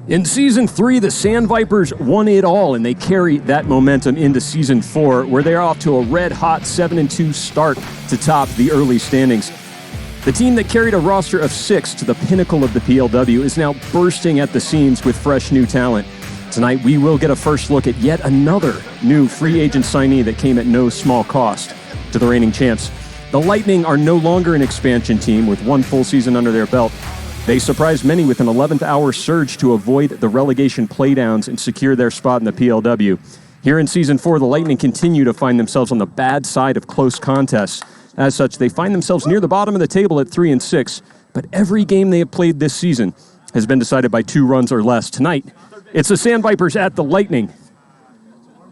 In Season 3, the Sandvipers won it all, and they carry that momentum into Season 4, where they're off to a red-hot 7-2 start to top the early standings. The team that carried a roster of 6 to the pinnacle of the PLW is now bursting at the seams with fresh new talent. Tonight, we will get a first look at yet another new free agent signee that came at no small cost to the reigning champs. The Lightning are no longer an expansion team with one full season under their belt. They surprised many with an 11th-hour surge to avoid the relegation playdowns and secure their spot in the PLW. Here in Season 4, the Lightning continue to find themselves on the bad side of close contests. As such, they find themselves near the bottom of the table at 3-6, but every game they have played this season has been decided by 2 runs or less. Tonight, it's the Sandvipers at the Lightning.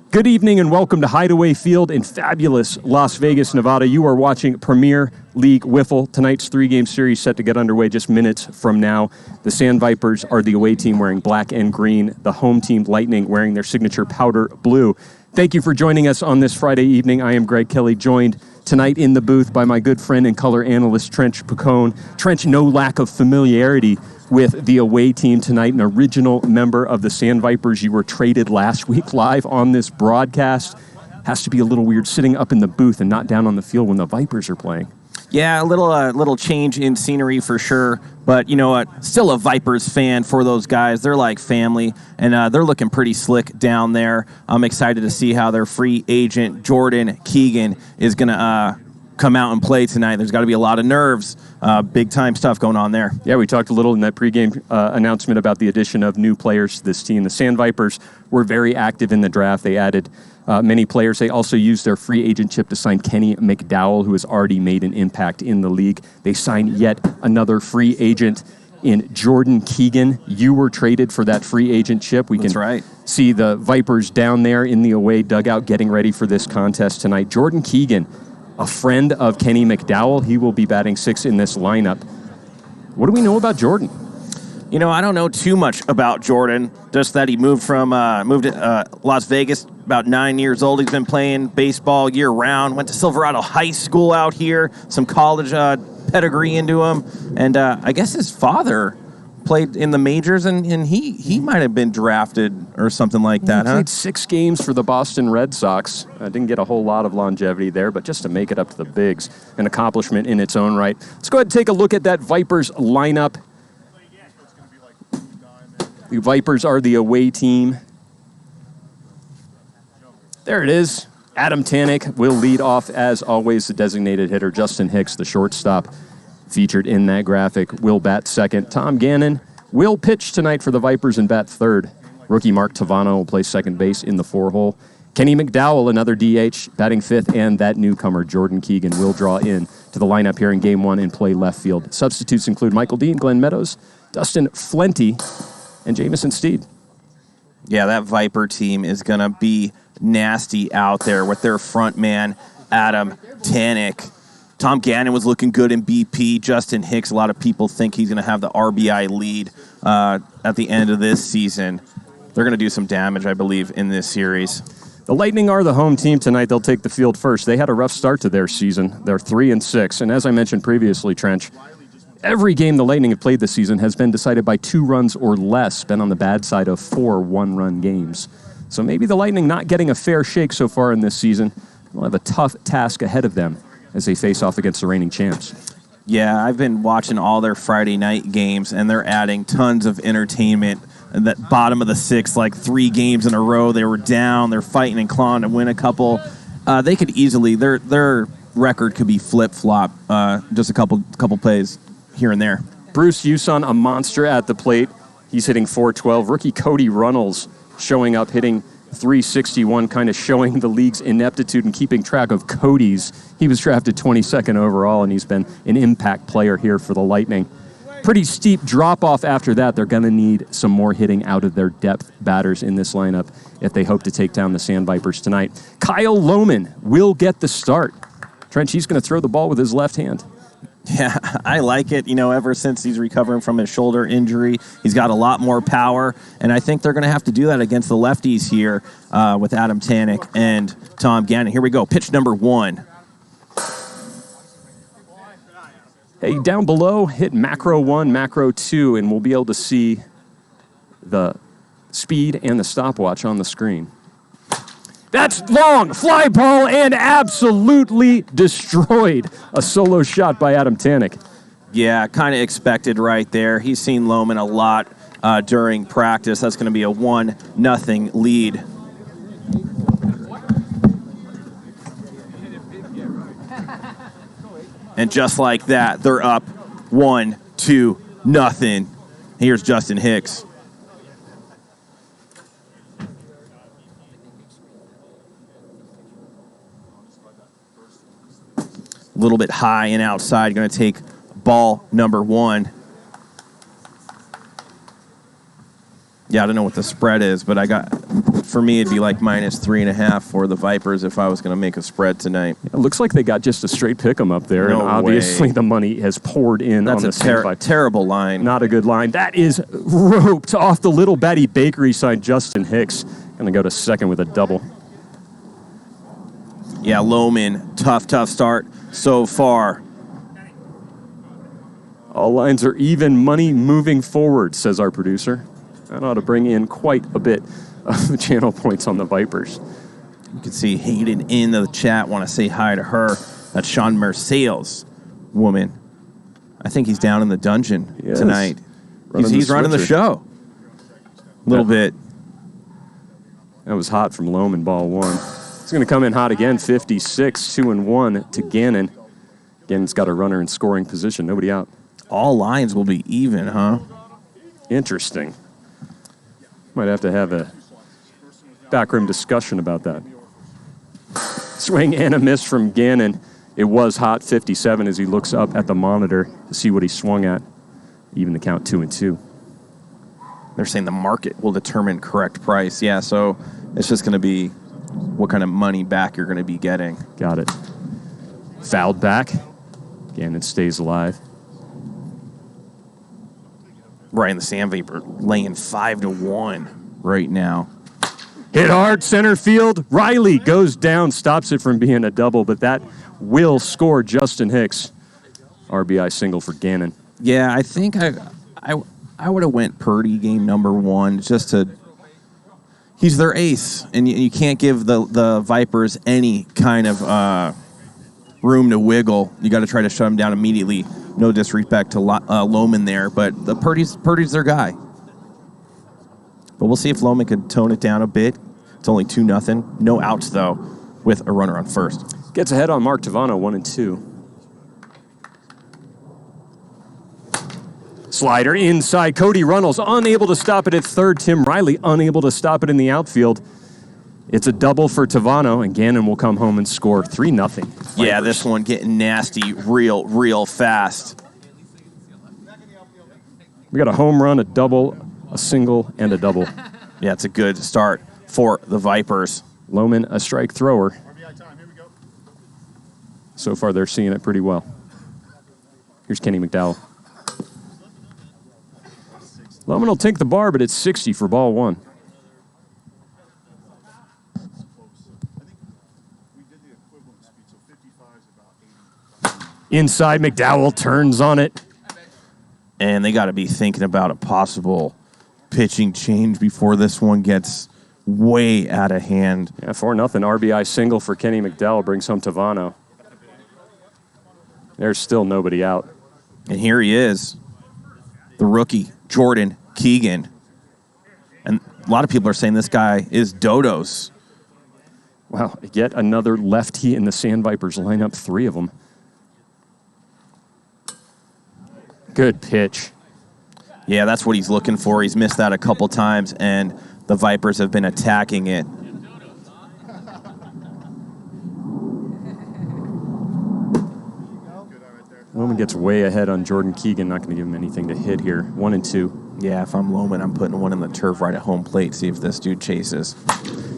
Good evening and welcome to Hideaway Field in fabulous Las Vegas, Nevada. You are watching Premier League WIFFLE. Tonight's 3-game series set to get underway just minutes from now. The Sandvipers are the away team wearing black and green. The home team, Lightning, wearing their signature powder blue. Thank you for joining us on this Friday evening. I am Greg Kelly, joined tonight in the booth by my good friend and color analyst, Trench Picone. Trench, no lack of familiarity with the away team tonight, an original member of the Sandvipers. You were traded last week live on this broadcast. Has to be a little weird sitting up in the booth and not down on the field when the Vipers are playing. Yeah, a little change in scenery for sure. But you know what? Still a Vipers fan for those guys. They're like family, and they're looking pretty slick down there. I'm excited to see how their free agent, Jordan Keegan, is going to come out and play tonight. There's got to be a lot of nerves. Big-time stuff going on there. Yeah, we talked a little in that pregame announcement about the addition of new players to this team. The Sandvipers were very active in the draft. They added many players. They also used their free agent chip to sign Kenny Mcdowell, who has already made an impact in the league. They signed yet another free agent in Jordan Keegan. You were traded for that free agent chip. We can see the Vipers down there in the away dugout getting ready for this contest tonight. Jordan Keegan, a friend of Kenny Mcdowell. He will be batting 6 in this lineup. What do we know about Jordan? You know, I don't know too much about Jordan, just that he moved to Las Vegas about 9 years old. He's been playing baseball year-round, went to Silverado High School out here, some college pedigree into him, and I guess his father played in the majors, and he might have been drafted or something like that, He played 6 games for the Boston Red Sox. Didn't get a whole lot of longevity there, but just to make it up to the bigs, an accomplishment in its own right. Let's go ahead and take a look at that Vipers lineup. The Vipers are the away team. There it is. Adam Tanek will lead off, as always, the designated hitter. Justin Hicks, the shortstop, featured in that graphic, will bat second. Tom Gannon will pitch tonight for the Vipers and bat third. Rookie Mark Tavano will play second base in the 4-hole. Kenny Mcdowell, another DH, batting fifth, and that newcomer, Jordan Keegan, will draw in to the lineup here in Game 1 and play left field. Substitutes include Michael Dean, Glenn Meadows, Dustin Flint, and Jamison Steed. Yeah, that Viper team is going to be nasty out there with their front man, Adam Tanek. Tom Gannon was looking good in BP. Justin Hicks, a lot of people think he's going to have the RBI lead at the end of this season. They're going to do some damage, I believe, in this series. The Lightning are the home team tonight. They'll take the field first. They had a rough start to their season. They're 3-6, and as I mentioned previously, Trench, every game the Lightning have played this season has been decided by 2 runs or less, been on the bad side of 4 one-run games. So maybe the Lightning not getting a fair shake so far in this season. They'll have a tough task ahead of them as they face off against the reigning champs. Yeah, I've been watching all their Friday night games, and they're adding tons of entertainment. And that bottom of the 6th, like 3 games in a row, they were down. They're fighting and clawing to win a couple. They could easily, their record could be flip-flop, just a couple plays here and there. Bruce Huson, a monster at the plate. He's hitting .412. Rookie Cody Runnalls showing up, hitting .361, kind of showing the league's ineptitude and keeping track of Cody's. He was drafted 22nd overall, and he's been an impact player here for the Lightning. Pretty steep drop-off after that. They're going to need some more hitting out of their depth batters in this lineup if they hope to take down the Sandvipers tonight. Kyle Lohman will get the start. Trench, he's going to throw the ball with his left hand. Yeah, I like it. You know, ever since he's recovering from his shoulder injury, he's got a lot more power, and I think they're going to have to do that against the lefties here with Adam Tanek and Tom Gannon. Here we go. Pitch number 1. Hey, down below, hit macro 1, macro 2, and we'll be able to see the speed and the stopwatch on the screen. That's long, fly ball, and absolutely destroyed. A solo shot by Adam Tanek. Yeah, kind of expected right there. He's seen Lohman a lot during practice. That's going to be a 1-0 lead. And just like that, they're up 1-2-0. Here's Justin Hicks. A little bit high and outside. Going to take ball number 1. Yeah, I don't know what the spread is, but for me, it'd be like -3.5 for the Vipers if I was going to make a spread tonight. It looks like they got just a straight pick 'em up there, No and obviously way. the money has poured in. That's on the a terrible line. Not a good line. That is roped off the Little Batty Bakery side. Justin Hicks going to go to second with a double. Yeah, Lohman, tough start so far. All lines are even, money moving forward, says our producer. That ought to bring in quite a bit of channel points on the Vipers. You can see Hayden in the chat. Want to say hi to her. That's Sean Mercedes, woman. I think he's down in the dungeon tonight. He's running the show. A little bit. That was hot from Lohman, ball 1. It's going to come in hot again, 56, 2-1 to Gannon. Gannon's got a runner in scoring position, nobody out. All lines will be even, huh? Interesting. Might have to have a backroom discussion about that. Swing and a miss from Gannon. It was hot, 57, as he looks up at the monitor to see what he swung at. Even the count 2-2. They're saying the market will determine correct price. Yeah, so it's just going to be what kind of money back you're going to be getting. Got it. Fouled back. Gannon stays alive. Ryan the Sandviper laying 5-1 right now. Hit hard, center field. Riley goes down, stops it from being a double, but that will score Justin Hicks. RBI single for Gannon. Yeah, I think I would have went Purdy game number 1 just to. He's their ace, and you can't give the Vipers any kind of room to wiggle. You got to try to shut him down immediately. No disrespect to Lohman there, but the Purdy's their guy. But we'll see if Lohman can tone it down a bit. It's only 2-0. No outs, though, with a runner on first. Gets ahead on Mark Tavano, 1-2. Slider inside. Cody Runnalls unable to stop it at third. Tim Riley unable to stop it in the outfield. It's a double for Tavano, and Gannon will come home and score 3-0. Yeah, this one getting nasty real fast. We got a home run, a double, a single, and a double. Yeah, it's a good start for the Vipers. Lohman, a strike thrower. So far, they're seeing it pretty well. Here's Kenny McDowell. Lohman will take the bar, but it's 60 for ball 1. Inside, McDowell turns on it. And they got to be thinking about a possible pitching change before this one gets way out of hand. Yeah, 4-0 RBI single for Kenny McDowell brings home Tavano. There's still nobody out. And here he is, the rookie, Jordan Keegan. And a lot of people are saying this guy is Dodo's. Wow, yet another lefty in the Sandvipers lineup, 3 of them. Good pitch. Yeah, that's what he's looking for. He's missed that a couple times, and the Vipers have been attacking it. Lohman gets way ahead on Jordan Keegan. Not going to give him anything to hit here. 1-2. Yeah, if I'm Lohman, I'm putting one in the turf right at home plate. See if this dude chases.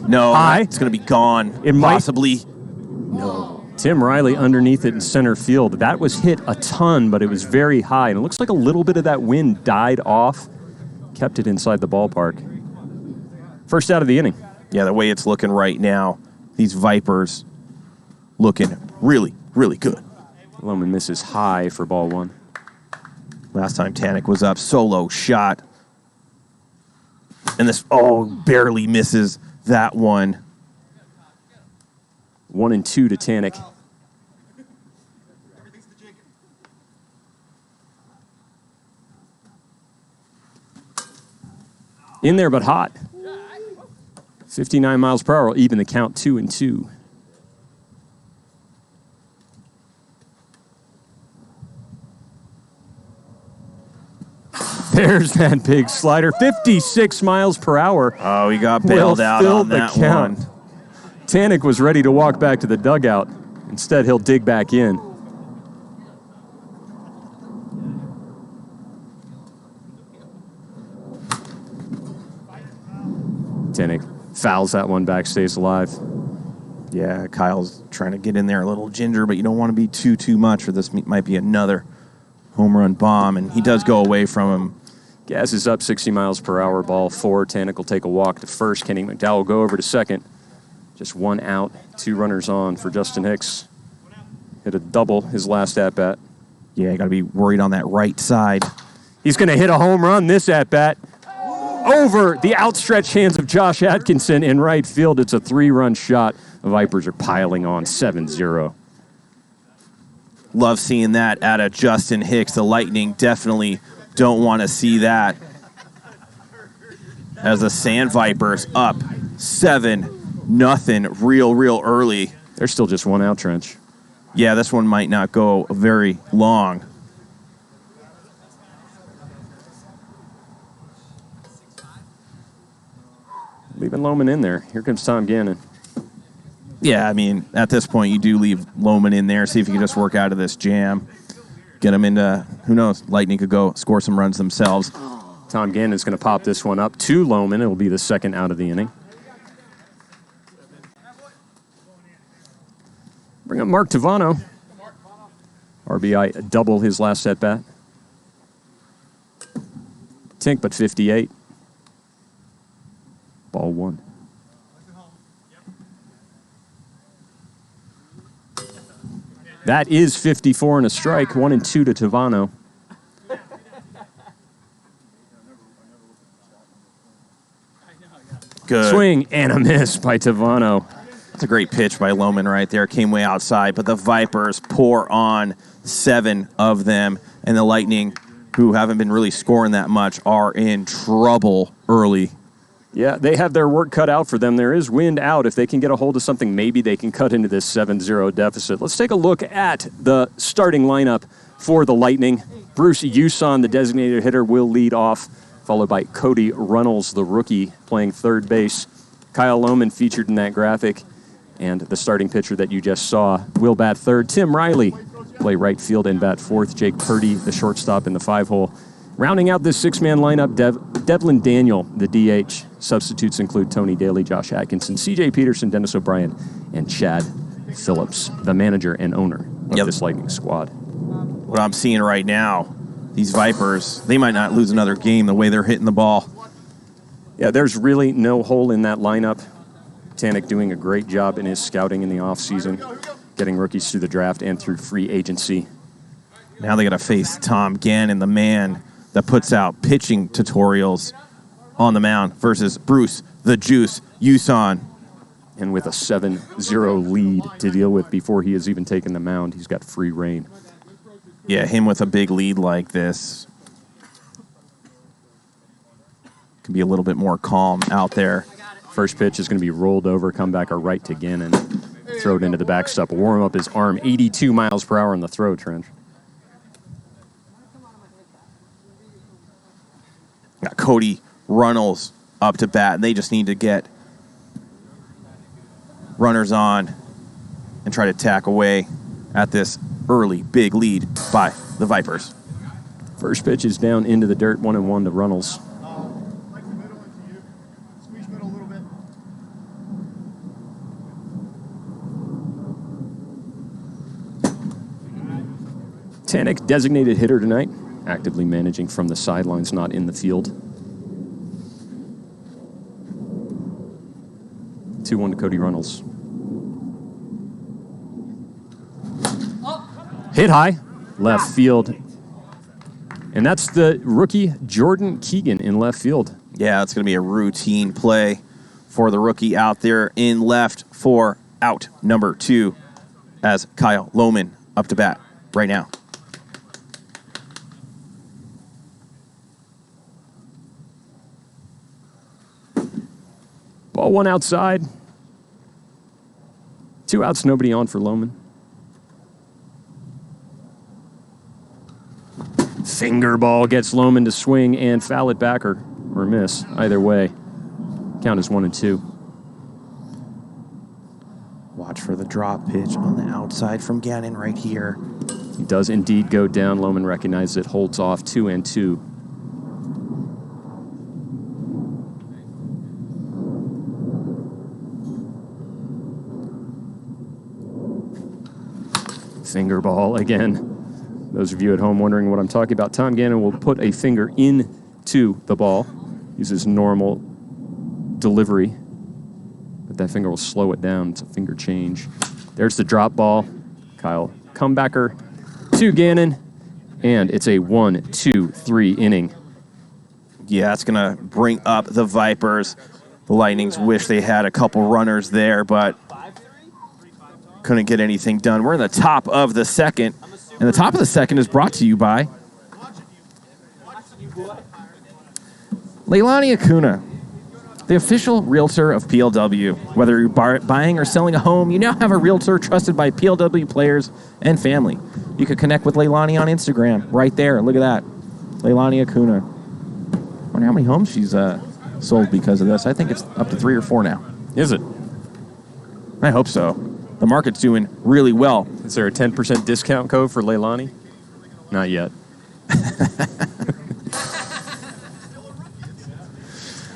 No, High. It's going to be gone. It might- Possibly. No. Tim Riley underneath it in center field. That was hit a ton, but it was very high. And it looks like a little bit of that wind died off. Kept it inside the ballpark. First out of the inning. Yeah, the way it's looking right now, these Vipers looking really good. Lohman misses high for ball 1. Last time Tanek was up, solo shot. And this, barely misses that one. 1-2 to Tanek. In there, but hot. 59 miles per hour will even the count 2-2. There's that big slider. 56 miles per hour. Oh, he got bailed out on that one. Tanek was ready to walk back to the dugout. Instead, he'll dig back in. Tanek fouls that one back, stays alive. Yeah, Kyle's trying to get in there a little ginger, but you don't want to be too much, or this might be another home run bomb, and he does go away from him. Gas is up 60 miles per hour, ball 4. Tanek will take a walk to first. Kenny Mcdowell will go over to second. Just 1 out, 2 runners on for Justin Hicks. Hit a double his last at-bat. Yeah, you got to be worried on that right side. He's going to hit a home run this at-bat. Over the outstretched hands of Josh Atkinson in right field. It's a 3-run shot. The Vipers are piling on 7-0. Love seeing that out of Justin Hicks. The Lightning definitely don't want to see that. As the Sandvipers up 7-0 real early. They're still just 1 out, Trench. Yeah, this one might not go very long. Leaving Lohman in there. Here comes Tom Gannon. Yeah, I mean, at this point, you do leave Lohman in there. See if you can just work out of this jam. Get him into, who knows, Lightning could go score some runs themselves. Tom Gannon's going to pop this one up to Lohman. It'll be the 2nd out of the inning. Bring up Mark Tavano. RBI double his last at-bat. Tink, but 58. Ball 1. That is 54 and a strike. 1-2 to Tavano. Good. Swing and a miss by Tavano. That's a great pitch by Lohman right there. Came way outside, but the Vipers pour on 7 of them, and the Lightning, who haven't been really scoring that much, are in trouble early. Yeah, they have their work cut out for them. There is wind out. If they can get a hold of something, maybe they can cut into this 7-0 deficit. Let's take a look at the starting lineup for the Lightning. Bruce Huson, the designated hitter, will lead off, followed by Cody Runnalls, the rookie, playing third base. Kyle Lohman featured in that graphic. And the starting pitcher that you just saw will bat third. Tim Riley play right field and bat fourth. Jake Purdy, the shortstop in the 5-hole. Rounding out this 6-man lineup, Devlin Daniel, the DH. Substitutes include Tony Daly, Josh Atkinson, C.J. Peterson, Dennis O'Brien, and Chad Phillips, the manager and owner of this Lightning squad. What I'm seeing right now, these Vipers, they might not lose another game the way they're hitting the ball. Yeah, there's really no hole in that lineup. Tanek doing a great job in his scouting in the offseason, getting rookies through the draft and through free agency. Now they got to face Tom Gannon, the man that puts out pitching tutorials on the mound, versus Bruce, the Juice, Huson. And with a 7-0 lead to deal with before he has even taken the mound, he's got free reign. Yeah, him with a big lead like this can be a little bit more calm out there. First pitch is going to be rolled over, come back a right to Gannon, throw it into the backstop, warm up his arm, 82 miles per hour on the throw, Trench. Got Cody Runnalls up to bat, and they just need to get runners on and try to tack away at this early big lead by the Vipers. First pitch is down into the dirt, 1-1 to Runnalls. Tanek, designated hitter tonight, actively managing from the sidelines, not in the field. 2-1 to Cody Runnalls. Hit high, left field. And that's the rookie Jordan Keegan in left field. Yeah, it's going to be a routine play for the rookie out there in left for out number 2 as Kyle Lohman up to bat right now. Ball one outside. 2 outs, nobody on for Lohman. Finger ball gets Lohman to swing and foul it back or miss. Either way, count is 1-2. Watch for the drop pitch on the outside from Gannon right here. He does indeed go down. Lohman recognizes it, holds off 2-2. Finger ball again. Those of you at home wondering what I'm talking about, Tom Gannon will put a finger into the ball, uses normal delivery, but that finger will slow it down. It's a finger change. There's the drop ball. Kyle comebacker to Gannon, and it's a 1-2-3 inning. Yeah, it's going to bring up the Vipers. The Lightnings wish they had a couple runners there, but couldn't get anything done. We're in the top of the second, and the top of the second is brought to you by Leilani Acuna, the official realtor of PLW. Whether you're buying or selling a home, you now have a realtor trusted by PLW players and family. You can connect with Leilani on Instagram right there. Look at that. Leilani Acuna. I wonder how many homes she's sold because of this. I think it's up to 3 or 4 now. Is it? I hope so. The market's doing really well. Is there a 10% discount code for Leilani? Not yet.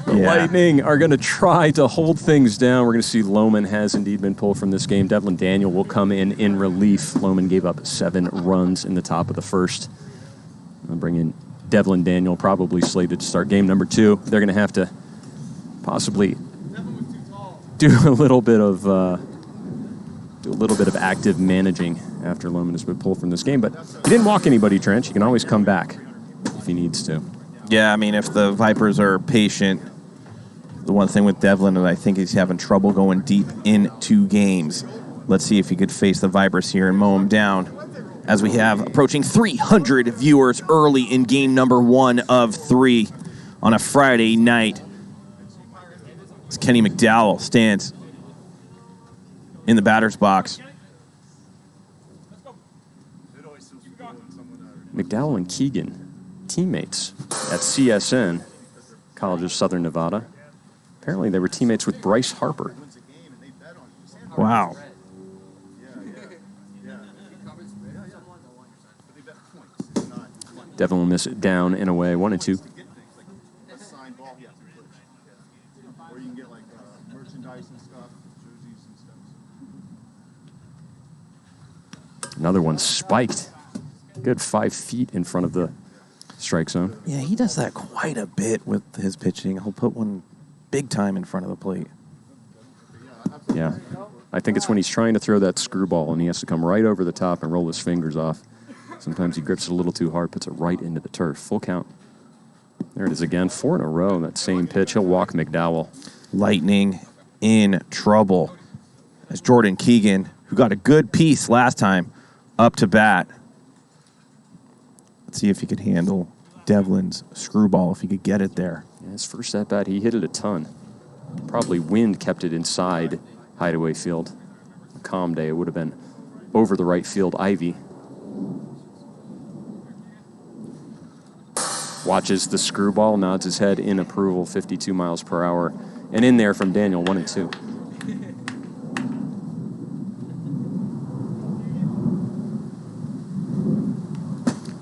The Lightning are going to try to hold things down. We're going to see Lohman has indeed been pulled from this game. Devlin Daniel will come in relief. Lohman gave up 7 runs in the top of the first. I'll bring in Devlin Daniel, probably slated to start game number 2. They're going to have to possibly do a little bit of active managing after Lohman has been pulled from this game. But he didn't walk anybody, Trench. He can always come back if he needs to. Yeah, I mean, if the Vipers are patient, the one thing with Devlin is I think he's having trouble going deep into games. Let's see if he could face the Vipers here and mow him down. As we have approaching 300 viewers early in game number 1 of 3 on a Friday night. As Kenny McDowell stands in the batter's box. McDowell and Keegan, teammates at CSN, College of Southern Nevada. Apparently they were teammates with Bryce Harper. Wow. Devin will miss it down and away, 1-2. Another one spiked. Good 5 feet in front of the strike zone. Yeah, he does that quite a bit with his pitching. He'll put one big time in front of the plate. Yeah. I think it's when he's trying to throw that screwball and he has to come right over the top and roll his fingers off. Sometimes he grips it a little too hard, puts it right into the turf. Full count. There it is again. 4 in a row on that same pitch. He'll walk McDowell. Lightning in trouble. As Jordan Keegan, who got a good piece last time, up to bat. Let's see if he could handle Devlin's screwball, if he could get it there. Yeah, his first at bat, he hit it a ton. Probably wind kept it inside Hideaway Field. A calm day, it would have been over the right field ivy. Watches the screwball, nods his head in approval, 52 miles per hour. And in there from Daniel, 1-2.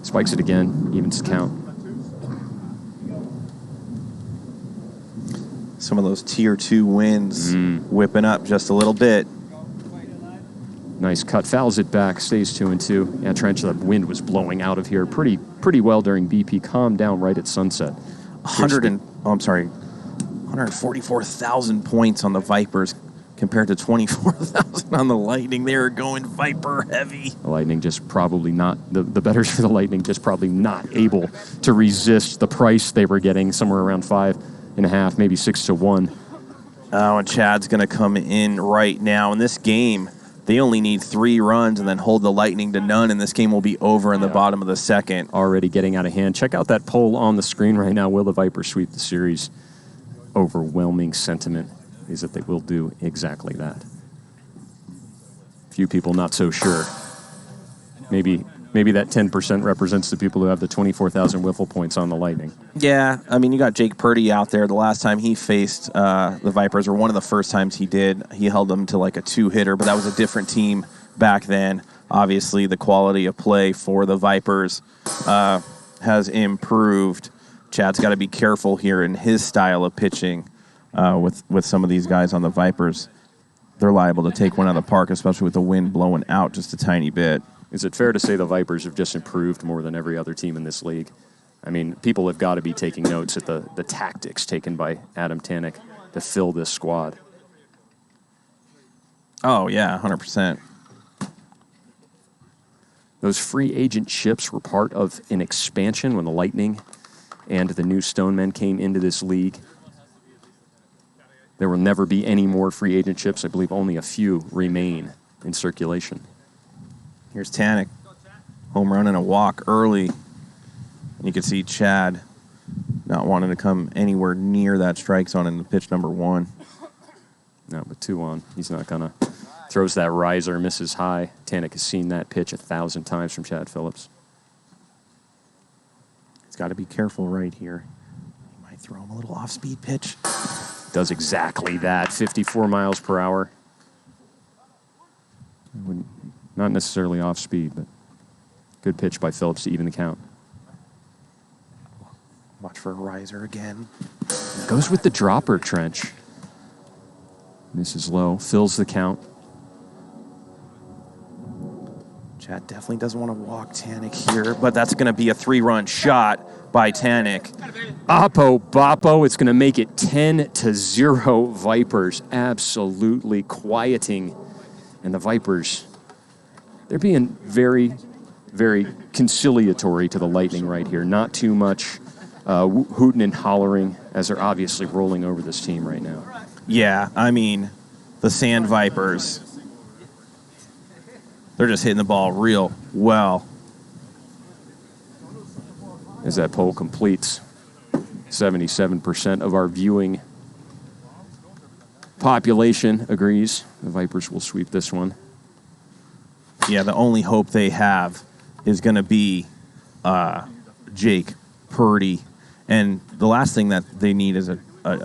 Spikes it again, evens the count. Some of those Tier 2 wins whipping up just a little bit. Nice cut, fouls it back, stays 2-2. Yeah, Trench, the wind was blowing out of here pretty well during BP. Calmed down right at sunset. 144,000 points on the Vipers compared to 24,000 on the Lightning. They are going Viper heavy. The Lightning just probably not, the bettors for the Lightning just probably not able to resist the price they were getting, somewhere around 5. 5.5, maybe 6-1. Oh, and Chad's going to come in right now. In this game, they only need 3 runs and then hold the Lightning to none, and this game will be over in the bottom of the second. Already getting out of hand. Check out that poll on the screen right now. Will the Vipers sweep the series? Overwhelming sentiment is that they will do exactly that. Few people not so sure. Maybe that 10% represents the people who have the 24,000 WIFFLE points on the Lightning. Yeah, I mean, you got Jake Purdy out there. The last time he faced the Vipers, or one of the first times he did, he held them to like a 2-hitter, but that was a different team back then. Obviously, the quality of play for the Vipers has improved. Chad's got to be careful here in his style of pitching with some of these guys on the Vipers. They're liable to take one out of the park, especially with the wind blowing out just a tiny bit. Is it fair to say the Vipers have just improved more than every other team in this league? I mean, people have got to be taking notes at the tactics taken by Adam Tanek to fill this squad. Oh, yeah, 100%. Those free agent ships were part of an expansion when the Lightning and the new Stonemen came into this league. There will never be any more free agent ships. I believe only a few remain in circulation. Here's Tanek. Home run and a walk early. And you can see Chad not wanting to come anywhere near that strike zone in the pitch number 1. No, but 2 on. He's not going to. Throws that riser, misses high. Tanek has seen that pitch 1,000 times from Chad Phillips. He's got to be careful right here. He might throw him a little off-speed pitch. Does exactly that. 54 miles per hour. Not necessarily off speed, but good pitch by Phillips to even the count. Watch for a riser again. Goes with the dropper, Trench. Misses low, fills the count. Chad definitely doesn't want to walk Tanek here, but that's going to be a 3-run shot by Tanek. Boppo, it's going to make it 10-0 Vipers. Absolutely quieting. And the Vipers, they're being very, very conciliatory to the Lightning right here. Not too much hooting and hollering as they're obviously rolling over this team right now. Yeah, I mean, the Sandvipers, they're just hitting the ball real well. As that poll completes, 77% of our viewing population agrees the Vipers will sweep this one. Yeah, the only hope they have is going to be Jake Purdy. And the last thing that they need is a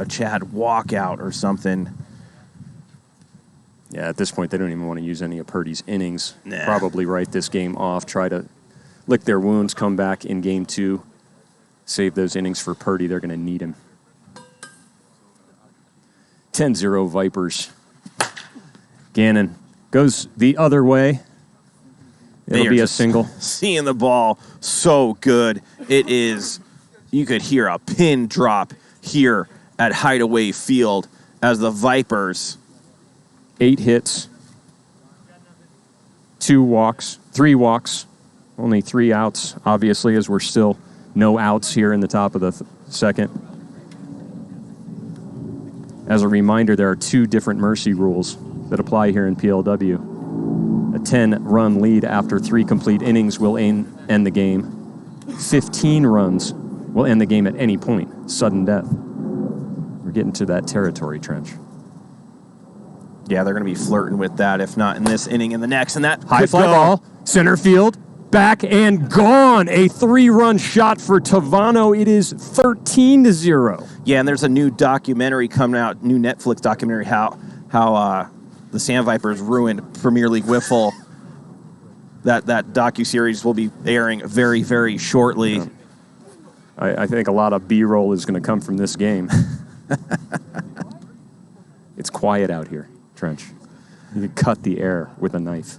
Chad walkout or something. Yeah, at this point, they don't even want to use any of Purdy's innings. Nah. Probably write this game off, try to lick their wounds, come back in game 2, save those innings for Purdy. They're going to need him. 10-0 Vipers. Gannon goes the other way. It'll be a single. Seeing the ball so good. It is, you could hear a pin drop here at Hideaway Field as the Vipers. 8 hits, 3 walks, only 3 outs, obviously, as we're still no outs here in the top of the second. As a reminder, there are 2 different mercy rules that apply here in PLW. A 10-run lead after 3 complete innings will end the game. 15 runs will end the game at any point, sudden death. We're getting to that territory, Trench. Yeah, they're going to be flirting with that, if not in this inning, in the next. And that high fly ball, center field, back and gone. A 3-run shot for Tavano. It is 13-0. Yeah, and there's a new documentary coming out, new Netflix documentary, how the Sandvipers ruined Premier League Wiffle. That docuseries will be airing very, very shortly. Yeah. I think a lot of B-roll is going to come from this game. It's quiet out here, Trench. You can cut the air with a knife.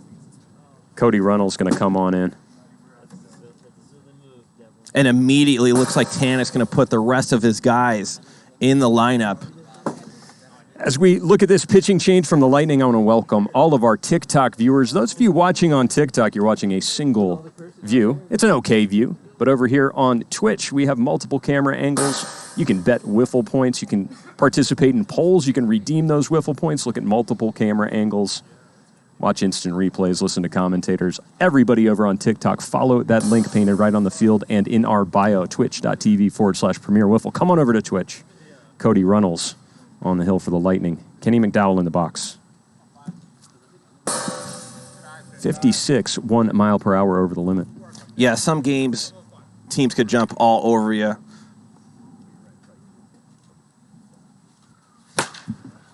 Cody Runnalls going to come on in. And immediately looks like Tanek's going to put the rest of his guys in the lineup. As we look at this pitching change from the Lightning, I want to welcome all of our TikTok viewers. Those of you watching on TikTok, you're watching a single view. It's an okay view. But over here on Twitch, we have multiple camera angles. You can bet wiffle points. You can participate in polls. You can redeem those wiffle points. Look at multiple camera angles. Watch instant replays. Listen to commentators. Everybody over on TikTok, follow that link painted right on the field and in our bio, twitch.tv/Premier Wiffle. Come on over to Twitch. Cody Runnalls on the hill for the Lightning. Kenny Mcdowell in the box. 56, 1 mile per hour over the limit. Yeah, some games, teams could jump all over you.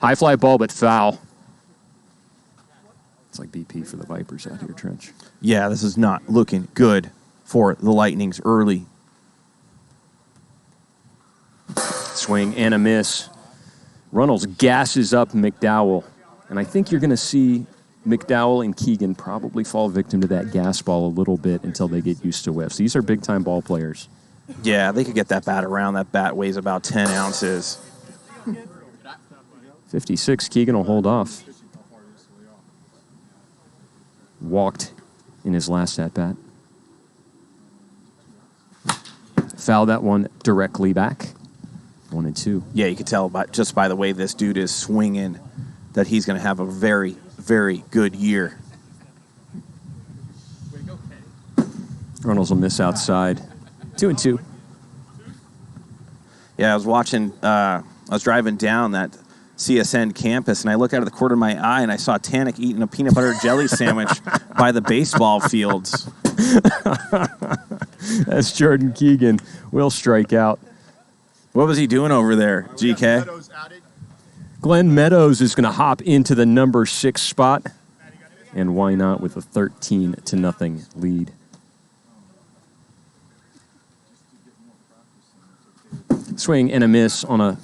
High fly ball, but foul. It's like BP for the Vipers out here, Trench. Yeah, this is not looking good for the Lightnings early. Swing and a miss. Runnalls gasses up Mcdowell. And I think you're going to see Mcdowell and Keegan probably fall victim to that gas ball a little bit until they get used to whiffs. These are big-time ball players. Yeah, they could get that bat around. That bat weighs about 10 ounces. 56, Keegan will hold off. Walked in his last at-bat. Foul that one directly back. 1-2. Yeah, you could tell just by the way this dude is swinging that he's going to have a very, very good year. Runnalls will miss outside. 2-2. Yeah, I was driving down that CSN campus, and I looked out of the corner of my eye, and I saw Tanik eating a peanut butter jelly sandwich by the baseball fields. As Jordan Keegan will strike out. What was he doing over there, GK? Glenn Meadows is going to hop into the number 6 spot. And why not with a 13-0 lead. Swing and a miss on a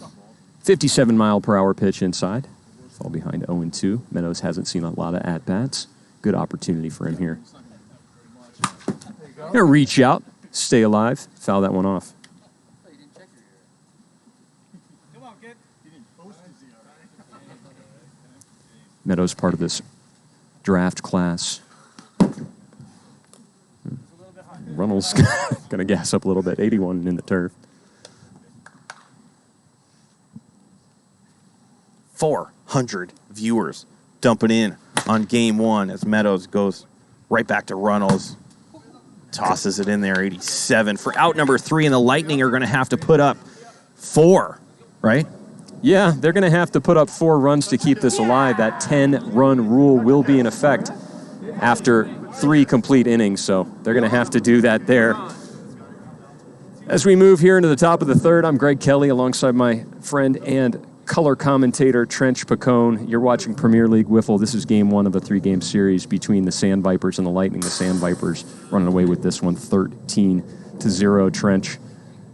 57-mile-per-hour pitch inside. Fall behind 0-2. Meadows hasn't seen a lot of at-bats. Good opportunity for him here. Gonna reach out, stay alive, foul that one off. Meadows part of this draft class. Runnalls going to gas up a little bit. 81 in the turf. 400 viewers dumping in on game one as Meadows goes right back to Runnalls. Tosses it in there, 87. For out number 3, and the Lightning are going to have to put up 4, right? Yeah, they're going to have to put up 4 runs to keep this alive. That 10-run rule will be in effect after 3 complete innings, so they're going to have to do that there. As we move here into the top of the third, I'm Greg Kelly alongside my friend and color commentator Trench Pacone. You're watching Premier League Wiffle. This is game 1 of a 3-game series between the Sandvipers and the Lightning. The Sandvipers running away with this one 13-0. Trench.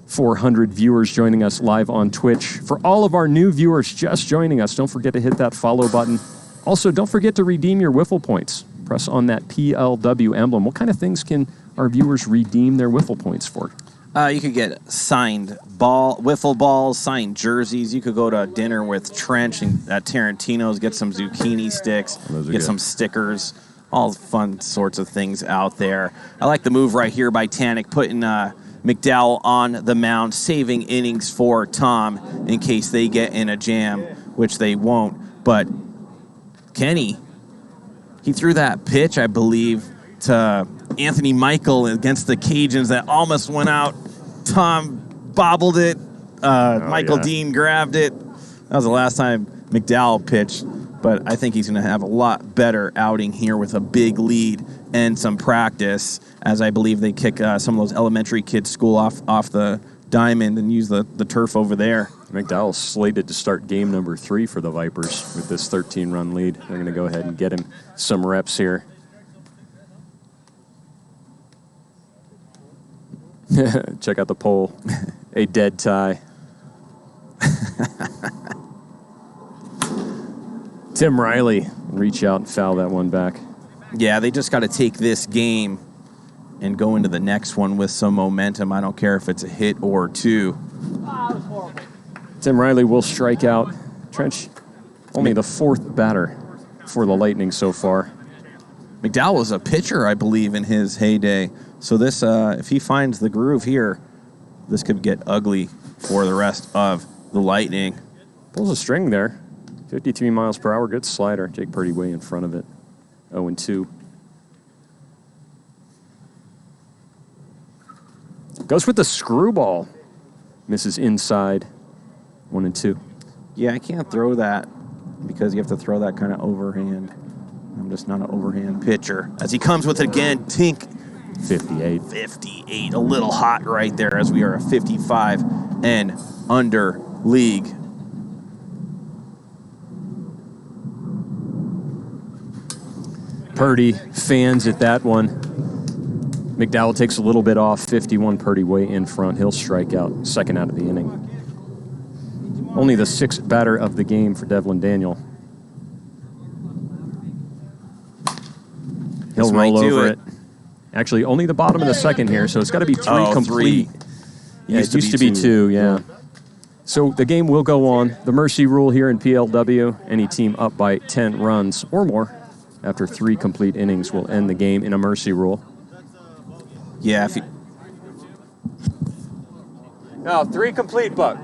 400 viewers joining us live on Twitch. For all of our new viewers just joining us, don't forget to hit that follow button. Also, don't forget to redeem your Wiffle points. Press on that PLW emblem. What kind of things can our viewers redeem their Wiffle points for? You could get signed wiffle balls, signed jerseys. You could go to dinner with Trench and at Tarantino's, get some zucchini sticks, get some stickers, all fun sorts of things out there. I like the move right here by Tanik, putting Mcdowell on the mound, saving innings for Tom in case they get in a jam, which they won't. But Kenny, he threw that pitch, I believe, to Anthony Michael against the Cajuns that almost went out. Tom bobbled it. Michael Dean grabbed it. That was the last time McDowell pitched. But I think he's going to have a lot better outing here with a big lead and some practice, as I believe they kick some of those elementary kids' school off the diamond and use the turf over there. McDowell's slated to start game number 3 for the Vipers with this 13-run lead. They're going to go ahead and get him some reps here. Check out the poll. A dead tie. Tim Riley reach out and foul that one back. Yeah, they just got to take this game and go into the next one with some momentum. I don't care if it's a hit or 2. Tim Riley will strike out. Trench, only the 4th batter for the Lightning so far. McDowell was a pitcher, I believe, in his heyday. So this, if he finds the groove here, this could get ugly for the rest of the Lightning. Pulls a string there. 53 miles per hour. Good slider. Jake Purdy way in front of it. 0-2. Goes with the screwball. Misses inside. 1-2. Yeah, I can't throw that because you have to throw that kind of overhand. I'm just not an overhand pitcher. As he comes with it again, Tink. 58. 58. A little hot right there as we are a 55 and under league. Purdy fans at that one. McDowell takes a little bit off. 51. Purdy way in front. He'll strike out. Second out of the inning. Only the sixth batter of the game for Devlin Daniel. He'll roll over it. Actually, only the bottom of the second here, so it's got to be three complete. Yeah, it used to be two, yeah. So the game will go on. The mercy rule here in PLW, any team up by 10 runs or more after 3 complete innings will end the game in a mercy rule. Yeah. No, 3 complete, Buck.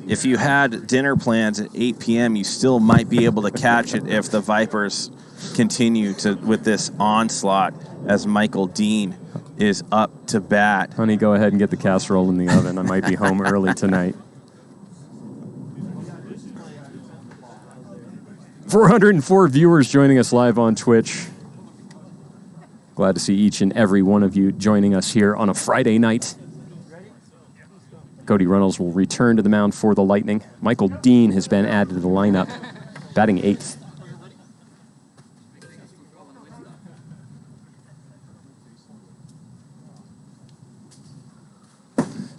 If you had dinner plans at 8 p.m., you still might be able to catch it if the Vipers continue with this onslaught as Michael Dean is up to bat. Honey, go ahead and get the casserole in the oven. I might be home early tonight. 404 viewers joining us live on Twitch. Glad to see each and every one of you joining us here on a Friday night. Cody Runnalls will return to the mound for the Lightning. Michael Dean has been added to the lineup, batting 8th.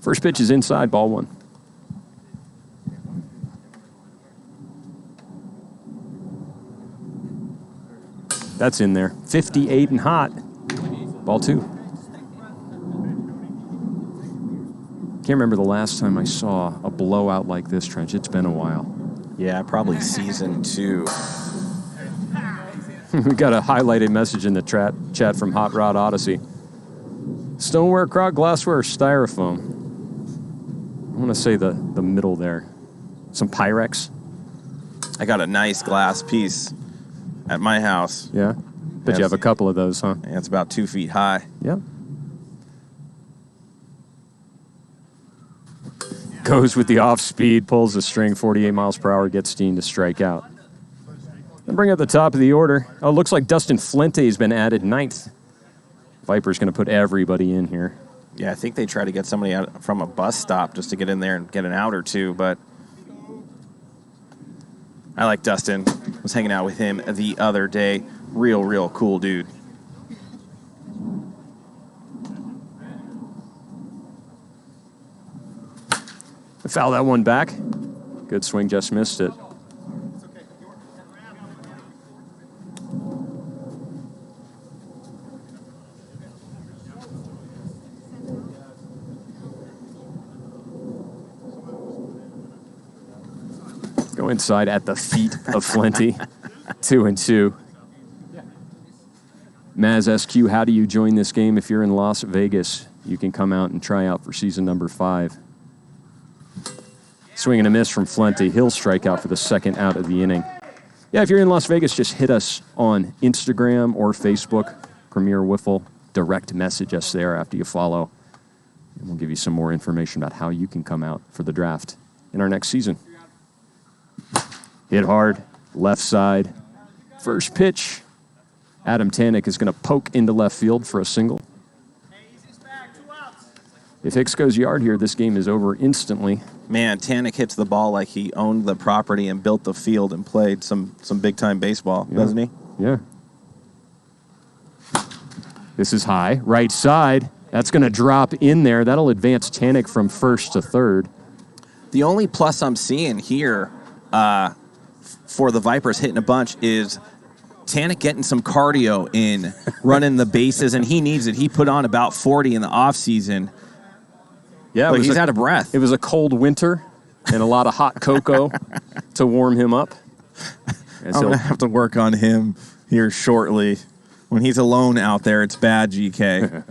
First pitch is inside, ball 1. That's in there. 58 and hot. Ball 2. Can't remember the last time I saw a blowout like this, Trench. It's been a while. Yeah, probably season 2. We got a highlighted message in the chat from Hot Rod Odyssey. Stoneware, crock, glassware, or styrofoam? I want to say the middle there. Some Pyrex? I got a nice glass piece at my house. Yeah? Bet you have a couple of those, huh? Yeah, it's about 2 feet high. Yeah. Goes with the off speed, pulls the string, 48 miles per hour, gets Dean to strike out. Then bring up the top of the order. Oh, looks like Dustin Flint has been added 9th. Viper's going to put everybody in here. Yeah, I think they try to get somebody out from a bus stop just to get in there and get an out or two, but I like Dustin. Was hanging out with him the other day. Real cool dude. Foul that one back. Good swing, just missed it. Go inside at the feet of Flinty. 2-2. Maz SQ, how do you join this game if you're in Las Vegas? You can come out and try out for season number 5. Swing and a miss from Flinty. He'll strike out for the second out of the inning. Yeah, if you're in Las Vegas, just hit us on Instagram or Facebook, Premier Wiffle. Direct message us there after you follow. And we'll give you some more information about how you can come out for the draft in our next season. Hit hard, left side. First pitch. Adam Tanek is going to poke into left field for a single. If Hicks goes yard here, this game is over instantly. Man, Tanek hits the ball like he owned the property and built the field and played some big-time baseball, doesn't he? Yeah. This is high. Right side. That's going to drop in there. That'll advance Tanek from first to third. The only plus I'm seeing here for the Vipers hitting a bunch is Tanek getting some cardio in, running the bases, and he needs it. He put on about 40 in the offseason. Yeah, he's out of breath. It was a cold winter and a lot of hot cocoa to warm him up. I'm going to have to work on him here shortly. When he's alone out there, it's bad, GK.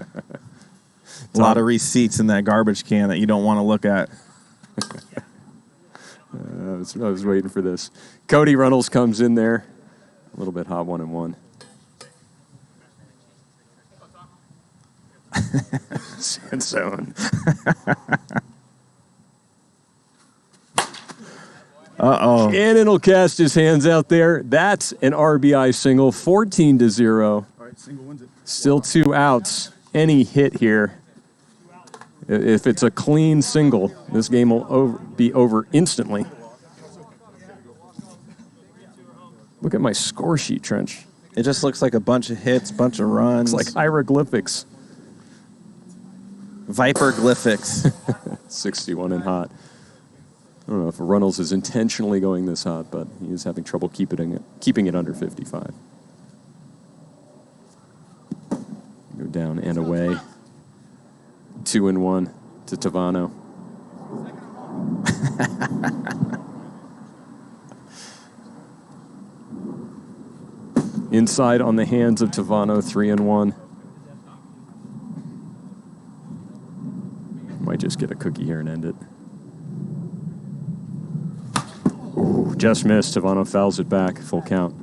A lot of receipts in that garbage can that you don't want to look at. I was waiting for this. Cody Runnalls comes in there. A little bit hot 1-1. Sand zone. Uh-oh. Cannon will cast his hands out there. That's an RBI single, 14-0. All right, single wins it. Still 2 outs. Any hit here. If it's a clean single, this game will be over instantly. Look at my score sheet, Trench. It just looks like a bunch of hits, bunch of runs. It's like hieroglyphics. Viper glyphics. 61 and hot. I don't know if Runnalls is intentionally going this hot, but he is having trouble keeping it under 55. Go down and away. 2-1 to Tavano. Inside on the hands of Tavano, 3-1. Might just get a cookie here and end it. Ooh, just missed. Tavano fouls it back. Full count.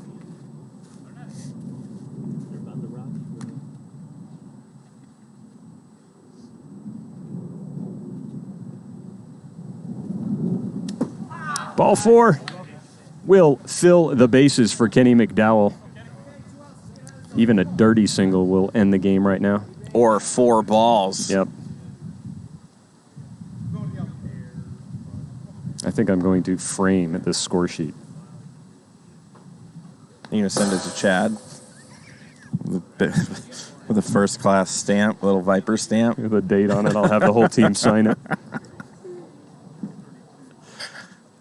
Ball 4 will fill the bases for Kenny Mcdowell. Even a dirty single will end the game right now. Or 4 balls. Yep. I think I'm going to frame this score sheet. You're going to send it to Chad? With a first-class stamp, a little Viper stamp? With a date on it. I'll have the whole team sign it.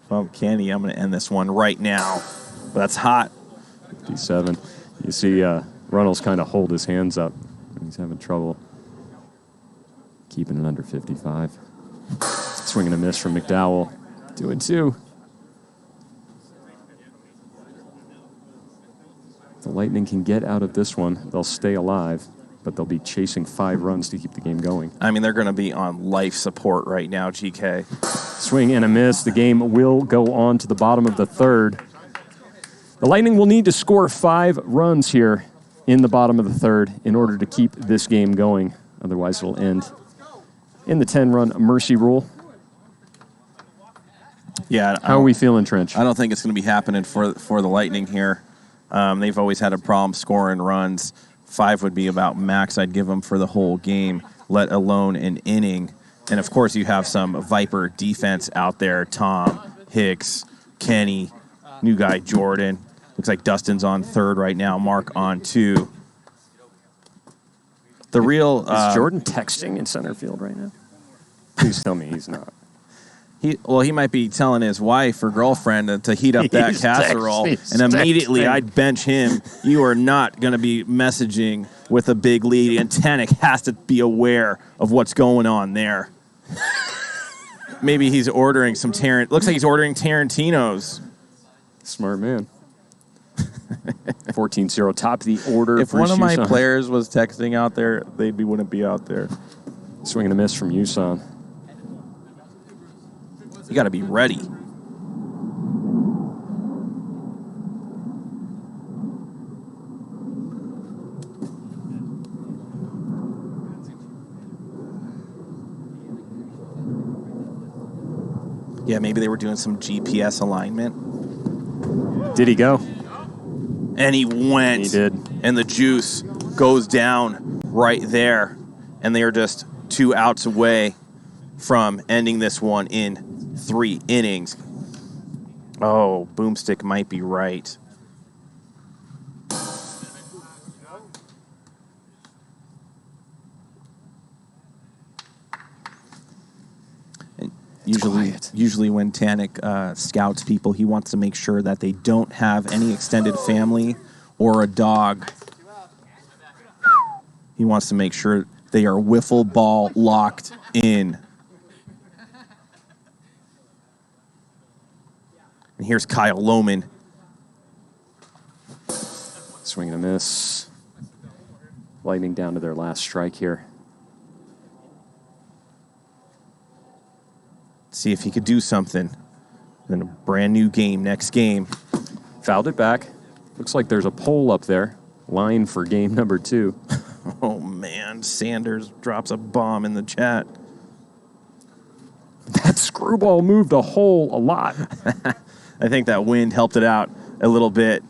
Well, Kenny, I'm going to end this one right now. That's hot. 57. You see Runnalls kind of hold his hands up. He's having trouble keeping it under 55. Swing and a miss from McDowell. 2-2. The Lightning can get out of this one. They'll stay alive, but they'll be chasing 5 runs to keep the game going. I mean, they're going to be on life support right now, GK. Swing and a miss. The game will go on to the bottom of the 3rd. The Lightning will need to score 5 runs here in the bottom of the 3rd in order to keep this game going. Otherwise, it'll end in the 10-run mercy rule. Yeah. How are we feeling, Trench? I don't think it's going to be happening for the Lightning here. They've always had a problem scoring runs. 5 would be about max I'd give them for the whole game, let alone an inning. And, of course, you have some Viper defense out there. Tom, Hicks, Kenny, new guy Jordan. Looks like Dustin's on 3rd right now. Mark on 2. The real... Is Jordan texting in center field right now? Please tell me he's not. He might be telling his wife or girlfriend to heat up that casserole, and immediately I'd bench him. You are not going to be messaging with a big lead, and Tanek has to be aware of what's going on there. Maybe he's ordering some looks like he's ordering Tarantino's. Smart man. 14-0, top of the order. If one of my players was texting out there, wouldn't be out there. Swing and a miss from Huson. You got to be ready. Yeah, maybe they were doing some GPS alignment. Did he go? And he went. He did. And the juice goes down right there. And they are just 2 outs away from ending this one in 3 innings. Oh, Boomstick might be right. And usually when Tanek scouts people, he wants to make sure that they don't have any extended family or a dog. He wants to make sure they are wiffle ball locked in. And here's Kyle Lohman. Swing and a miss. Lightning down to their last strike here. See if he could do something. Then a brand new game, next game. Fouled it back. Looks like there's a pole up there. Line for game number 2. Oh, man. Sanders drops a bomb in the chat. That screwball moved a hole a lot. I think that wind helped it out a little bit.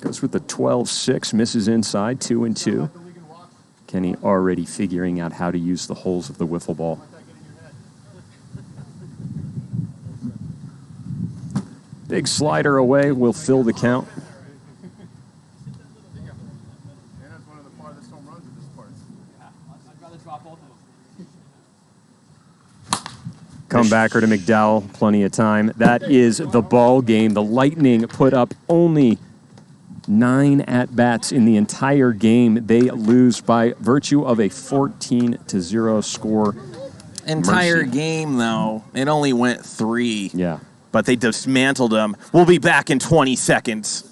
Goes with the 12-6, misses inside, 2-2. Kenny already figuring out how to use the holes of the wiffle ball. Big slider away will fill the count. Comebacker to Mcdowell, plenty of time. That is the ball game. The Lightning put up only 9 at-bats in the entire game. They lose by virtue of a 14-0 score. Entire Mercy. game, though, it only went 3. Yeah. But they dismantled them. We'll be back in 20 seconds.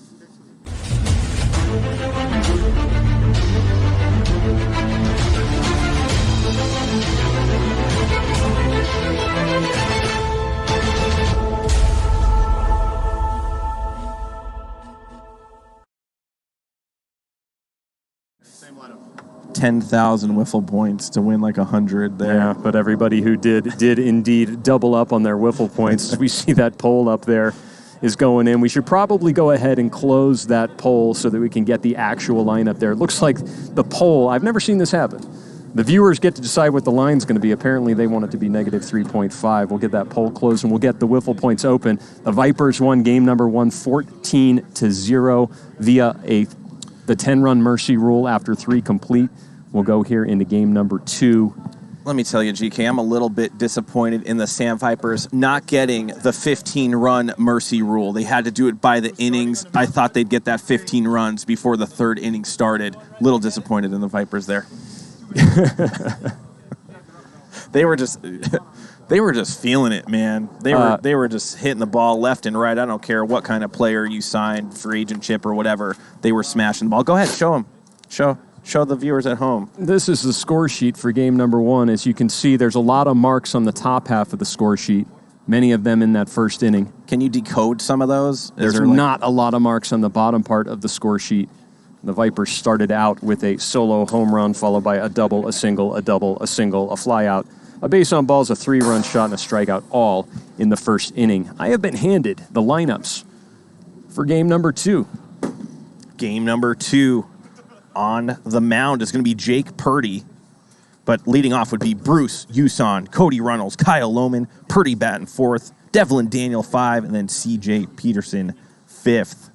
Same lineup. 10,000 wiffle points to win like 100 there. Yeah, but everybody who did indeed double up on their wiffle points. As we see that poll up there is going in. We should probably go ahead and close that poll so that we can get the actual lineup there. It looks like the poll, I've never seen this happen. The viewers get to decide what the line's going to be. Apparently, they want it to be negative 3.5. We'll get that poll closed, and we'll get the wiffle points open. The Vipers won game number 1, 14-0 via the 10-run mercy rule after 3 complete. We'll go here into game number 2. Let me tell you, GK, I'm a little bit disappointed in the Sandvipers not getting the 15-run mercy rule. They had to do it by the innings. I thought they'd get that 15 runs before the 3rd inning started. Little disappointed in the Vipers there. They were just feeling it, man. They were just hitting the ball left and right. I don't care what kind of player you signed, free agentship or whatever. They were smashing the ball. Go ahead, show them. Show the viewers at home. This is the score sheet for game number 1. As you can see, there's a lot of marks on the top half of the score sheet, many of them in that first inning. Can you decode some of those? There's not a lot of marks on the bottom part of the score sheet. The Vipers started out with a solo home run, followed by a double, a single, a double, a single, a flyout, a base on balls, a 3-run shot, and a strikeout, all in the first inning. I have been handed the lineups for game number 2. Game number 2. On the mound is going to be Jake Purdy, but leading off would be Bruce Huson, Cody Runnalls, Kyle Lohman, Purdy batting 4th, Devlin Daniel 5, and then C.J. Peterson 5th.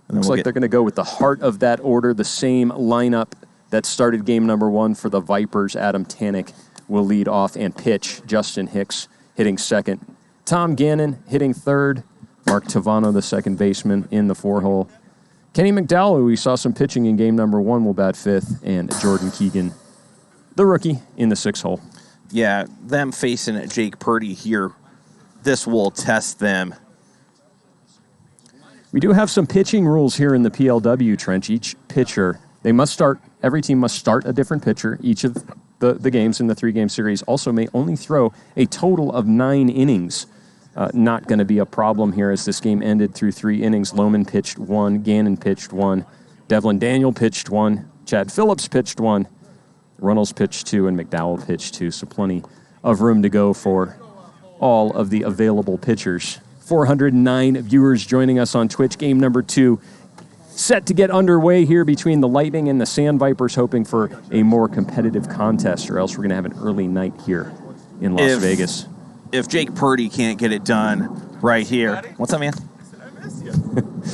Looks like they're going to go with the heart of that order, the same lineup that started game number 1 for the Vipers. Adam Tanek will lead off and pitch. Justin Hicks hitting 2nd. Tom Gannon hitting 3rd. Mark Tavano, the 2nd baseman, in the 4-hole. Kenny Mcdowell, who we saw some pitching in game number 1, will bat 5th, and Jordan Keegan, the rookie, in the 6-hole. Yeah, them facing Jake Purdy here, this will test them. We do have some pitching rules here in the PLW, Trench. Each pitcher, every team must start a different pitcher. Each of the games in the 3-game series also may only throw a total of 9 innings. Not going to be a problem here as this game ended through 3 innings. Lohman pitched 1, Gannon pitched 1, Devlin Daniel pitched 1, Chad Phillips pitched 1, Runnalls pitched 2, and Mcdowell pitched 2. So plenty of room to go for all of the available pitchers. 409 viewers joining us on Twitch. Game number 2 set to get underway here between the Lightning and the Sandvipers, hoping for a more competitive contest, or else we're going to have an early night here in Las Vegas. If Jake Purdy can't get it done right here. What's up, man?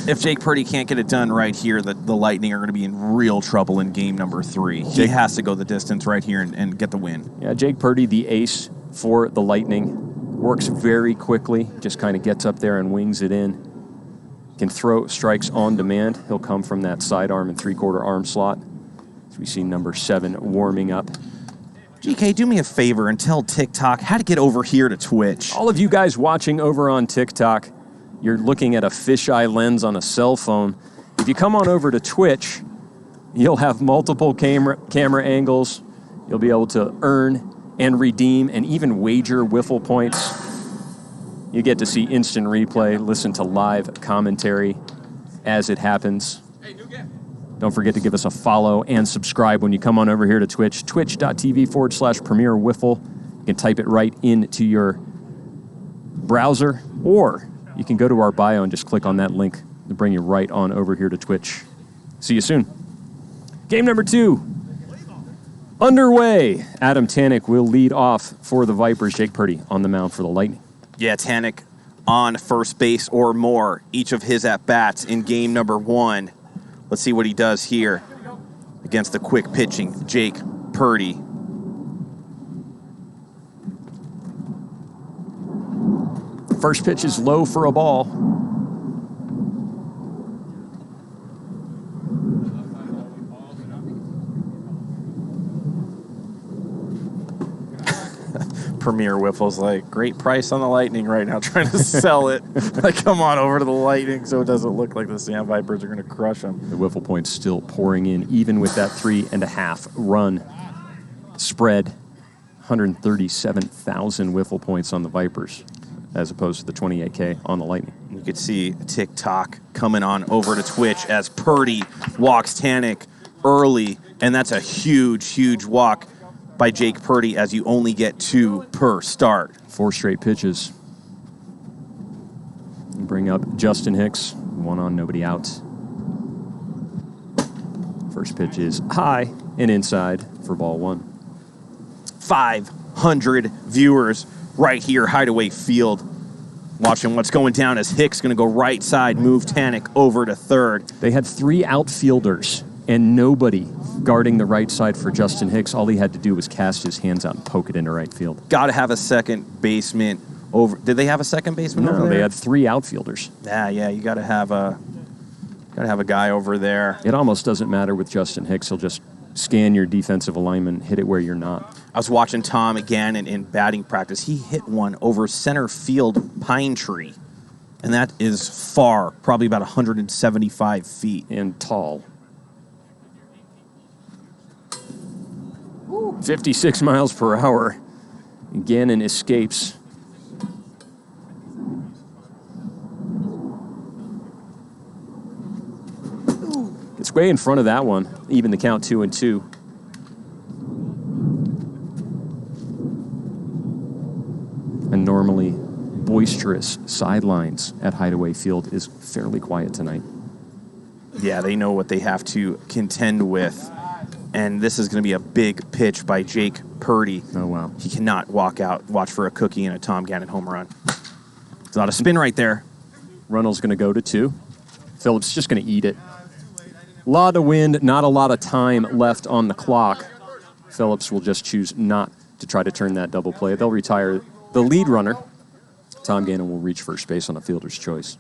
If Jake Purdy can't get it done right here, the Lightning are going to be in real trouble in game number 3. He has to go the distance right here and get the win. Yeah, Jake Purdy, the ace for the Lightning, works very quickly, just kind of gets up there and wings it in. Can throw strikes on demand. He'll come from that sidearm and 3/4 arm slot. As we see number 7 warming up. GK, do me a favor and tell TikTok how to get over here to Twitch. All of you guys watching over on TikTok, you're looking at a fisheye lens on a cell phone. If you come on over to Twitch, you'll have multiple camera angles. You'll be able to earn and redeem and even wager wiffle points. You get to see instant replay, listen to live commentary as it happens. Don't forget to give us a follow and subscribe when you come on over here to Twitch, twitch.tv/Premier Wiffle. You can type it right into your browser, or you can go to our bio and just click on that link to bring you right on over here to Twitch. See you soon. Game number 2 underway. Adam Tannick will lead off for the Vipers. Jake Purdy on the mound for the Lightning. Yeah, Tannick on first base or more each of his at-bats in game number 1. Let's see what he does here against the quick pitching Jake Purdy. First pitch is low for a ball. Premier Wiffle's like, great price on the Lightning right now, trying to sell it. Like, come on over to the Lightning so it doesn't look like the Sandvipers are going to crush them. The wiffle points still pouring in, even with that 3.5 run spread. 137,000 wiffle points on the Vipers, as opposed to the 28K on the Lightning. You could see TikTok coming on over to Twitch as Purdy walks Tannick early, and that's a huge, huge walk by Jake Purdy, as you only get 2 per start. 4 straight pitches. Bring up Justin Hicks. 1 on, nobody out. First pitch is high and inside for ball 1. 500 viewers right here, Hideaway Field, watching what's going down as Hicks going to go right side, move Tannick over to third. They had 3 outfielders and nobody guarding the right side for Justin Hicks. All he had to do was cast his hands out and poke it into right field. Got to have a second baseman over. Did they have a second baseman over there? No, they had 3 outfielders. Yeah, you got to have a guy over there. It almost doesn't matter with Justin Hicks. He'll just scan your defensive alignment, hit it where you're not. I was watching Tom again in batting practice. He hit one over center field pine tree, and that is far, probably about 175 feet. And tall. 56 miles per hour. Gannon escapes. It's way in front of that one. Even the count 2-2. And normally boisterous sidelines at Hideaway Field is fairly quiet tonight. Yeah, they know what they have to contend with. And this is going to be a big pitch by Jake Purdy. Oh, wow. He cannot watch for a cookie and a Tom Gannon home run. There's a lot of spin right there. Runnalls going to go to 2. Phillips just going to eat it. A lot of wind, not a lot of time left on the clock. Phillips will just choose not to try to turn that double play. They'll retire the lead runner. Tom Gannon will reach first base on a fielder's choice.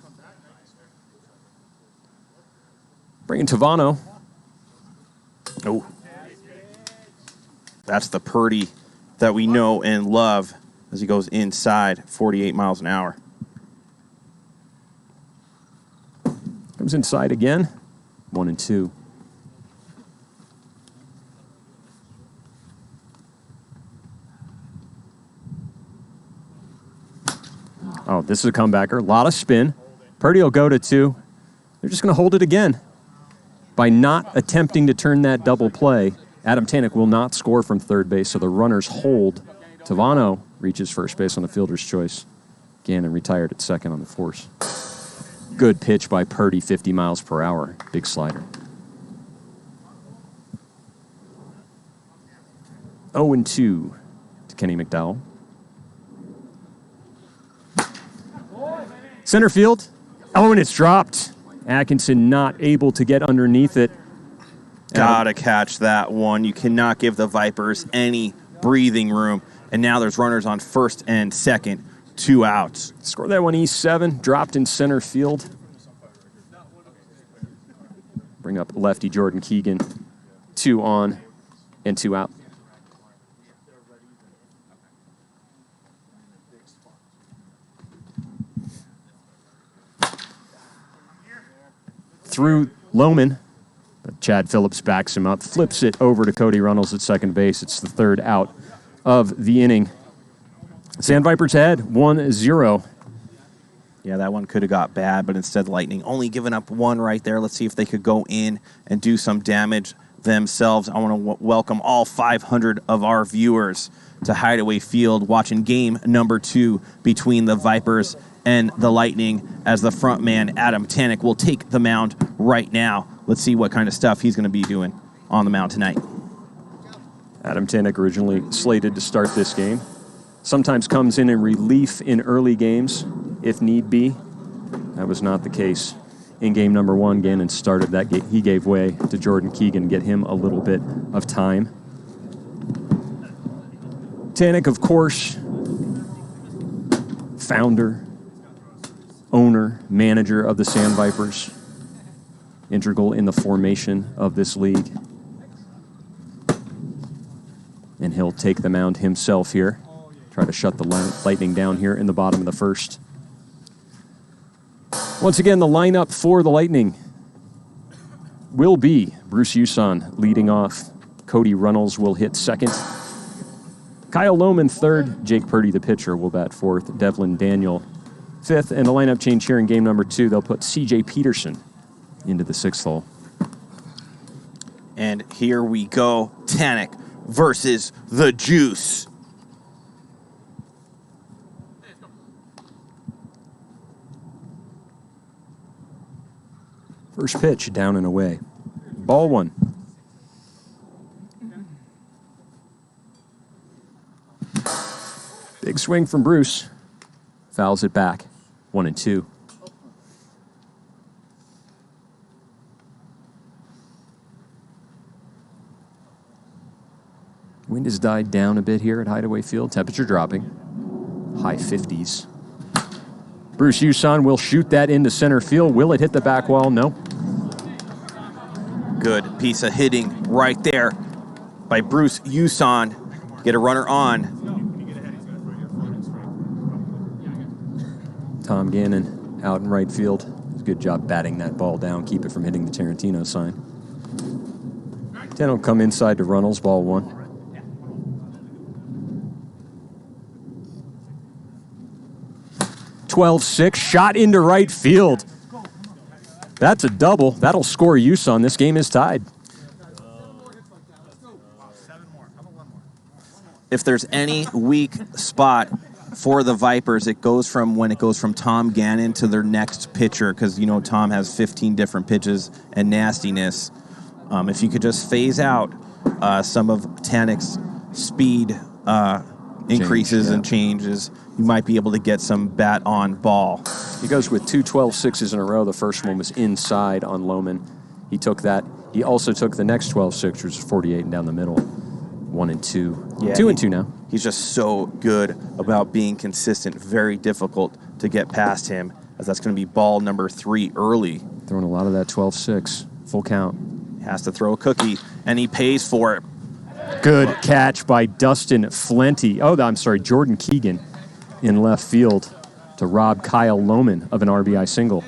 Bringing Tavano. Oh. That's the Purdy that we know and love as he goes inside 48 miles an hour. Comes inside again. 1-2. Oh, this is a comebacker. A lot of spin. Purdy will go to 2. They're just going to hold it again. By not attempting to turn that double play, Adam Tannick will not score from third base, so the runners hold. Tavano reaches first base on the fielder's choice. Gannon retired at second on the force. Good pitch by Purdy, 50 miles per hour. Big slider. 0-2 to Kenny Mcdowell. Center field. Oh, and it's dropped. Atkinson not able to get underneath it. Gotta catch that one. You cannot give the Vipers any breathing room. And now there's runners on first and second. 2 outs. Scored that one E7. Dropped in center field. Bring up lefty Jordan Keegan. 2 on and 2 out. through Lohman. But Chad Phillips backs him up, flips it over to Cody Runnalls at second base. It's the third out of the inning. Sandvipers ahead 1-0. Yeah, that one could have got bad, but instead Lightning only giving up one right there. Let's see if they could go in and do some damage themselves. I want to welcome all 500 of our viewers to Hideaway Field watching game number 2 between the Vipers and the Lightning as the front man, Adam Tanek, will take the mound right now. Let's see what kind of stuff he's going to be doing on the mound tonight. Adam Tanek, originally slated to start this game, sometimes comes in relief in early games if need be. That was not the case in game number 1. Gannon started that game. He gave way to Jordan Keegan, get him a little bit of time. Tanek, of course, founder, owner, manager of the Sandvipers, integral in the formation of this league. And he'll take the mound himself here. Try to shut the Lightning down here in the bottom of the first. Once again, the lineup for the Lightning will be Bruce Huson leading off. Cody Runnalls will hit second. Kyle Lohman third. Jake Purdy, the pitcher, will bat fourth. Devlin Daniel fifth. And the lineup change here in game number 2, they'll put C.J. Peterson into the sixth hole. And here we go. Tanek versus the Juice. First pitch, down and away. Ball 1. Big swing from Bruce. Fouls it back. 1-2. Wind has died down a bit here at Hideaway Field. Temperature dropping. High 50s. Bruce Huson will shoot that into center field. Will it hit the back wall? No. Good piece of hitting right there by Bruce Huson. Get a runner on. Tom Gannon out in right field. Good job batting that ball down. Keep it from hitting the Tarantino sign. 10 will come inside to Runnalls. Ball 1. .12-6, shot into right field. That's a double. That'll score Huson. This game is tied. If there's any weak spot for the Vipers, it goes from when it goes from Tom Gannon to their next pitcher, because you know Tom has 15 different pitches and nastiness. If you could just phase out some of Tanek's speed increases and changes, you might be able to get some bat on ball. He goes with 2 12-6s in a row. The first one was inside on Lohman. He took that. He also took the next 12-6, which was 48 and down the middle. 1-2. Yeah, 2-2 now. He's just so good about being consistent. Very difficult to get past him, as that's going to be ball number 3 early. Throwing a lot of that 12-6. Full count. He has to throw a cookie, and he pays for it. Good catch by Dustin Flint. Jordan Keegan in left field to rob Kyle Lohman of an RBI single.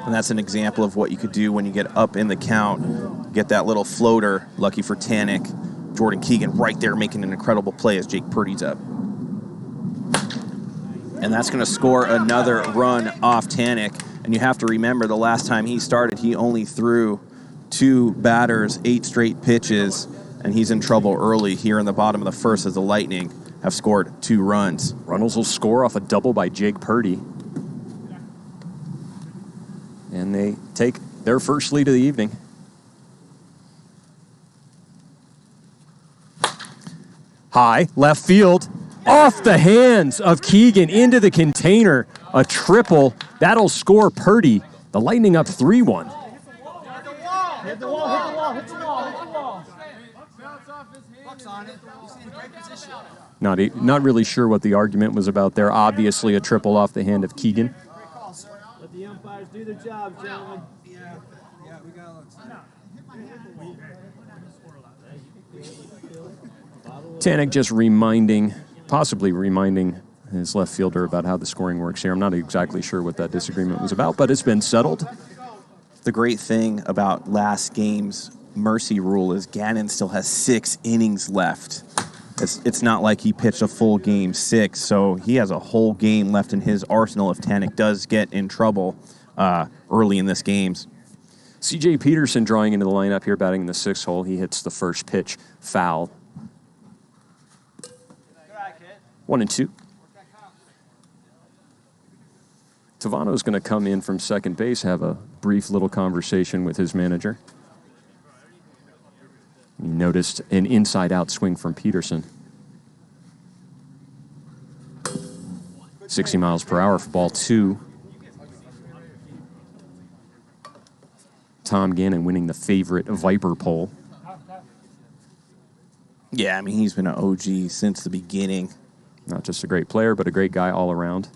And that's an example of what you could do when you get up in the count. Get that little floater. Lucky for Tanek. Jordan Keegan right there making an incredible play as Jake Purdy's up. And that's going to score another run off Tanek. And you have to remember, the last time he started, he only threw 2 batters, 8 straight pitches, and he's in trouble early here in the bottom of the first as the Lightning have scored 2 runs. Runnalls will score off a double by Jake Purdy. And they take their first lead of the evening. High, left field, off the hands of Keegan into the container. A triple. That'll score Purdy. The Lightning up 3-1. Hit the wall, hit the wall. Buck's on it. He's in great position. Not really sure what the argument was about there. Obviously a triple off the hand of Keegan. Let the umpires do their job, gentlemen. Yeah, we got to look. Tanek just possibly reminding his left fielder about how the scoring works here. I'm not exactly sure what that disagreement was about, but it's been settled. The great thing about last game's mercy rule is Gannon still has 6 innings left. It's not like he pitched a full game 6, so he has a whole game left in his arsenal if Tanek does get in trouble early in this game. C.J. Peterson drawing into the lineup here, batting in the 6th hole. He hits the first pitch, foul. 1-2. Tavano's going to come in from second base, have a brief little conversation with his manager. You noticed an inside-out swing from Peterson. 60 miles per hour for ball 2. Tom Gannon winning the favorite Viper poll. Yeah, I mean, he's been an OG since the beginning. Not just a great player, but a great guy all around.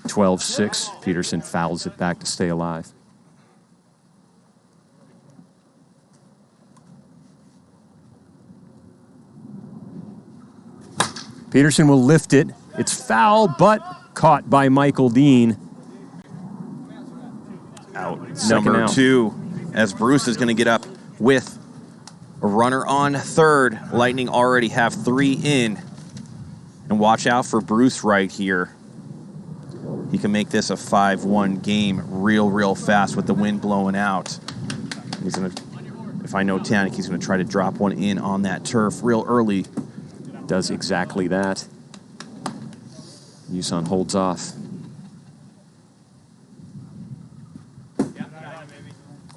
12-6. Peterson fouls it back to stay alive. Peterson will lift it. It's foul, but caught by Michael Dean. Out. Second Number out. 2, as Bruce is going to get up with a runner on third. Lightning already have 3 in. And watch out for Bruce right here. He can make this a 5-1 game real fast with the wind blowing out. He's going to, if I know Tanek, he's going to try to drop one in on that turf real early. Does exactly that. Huson holds off.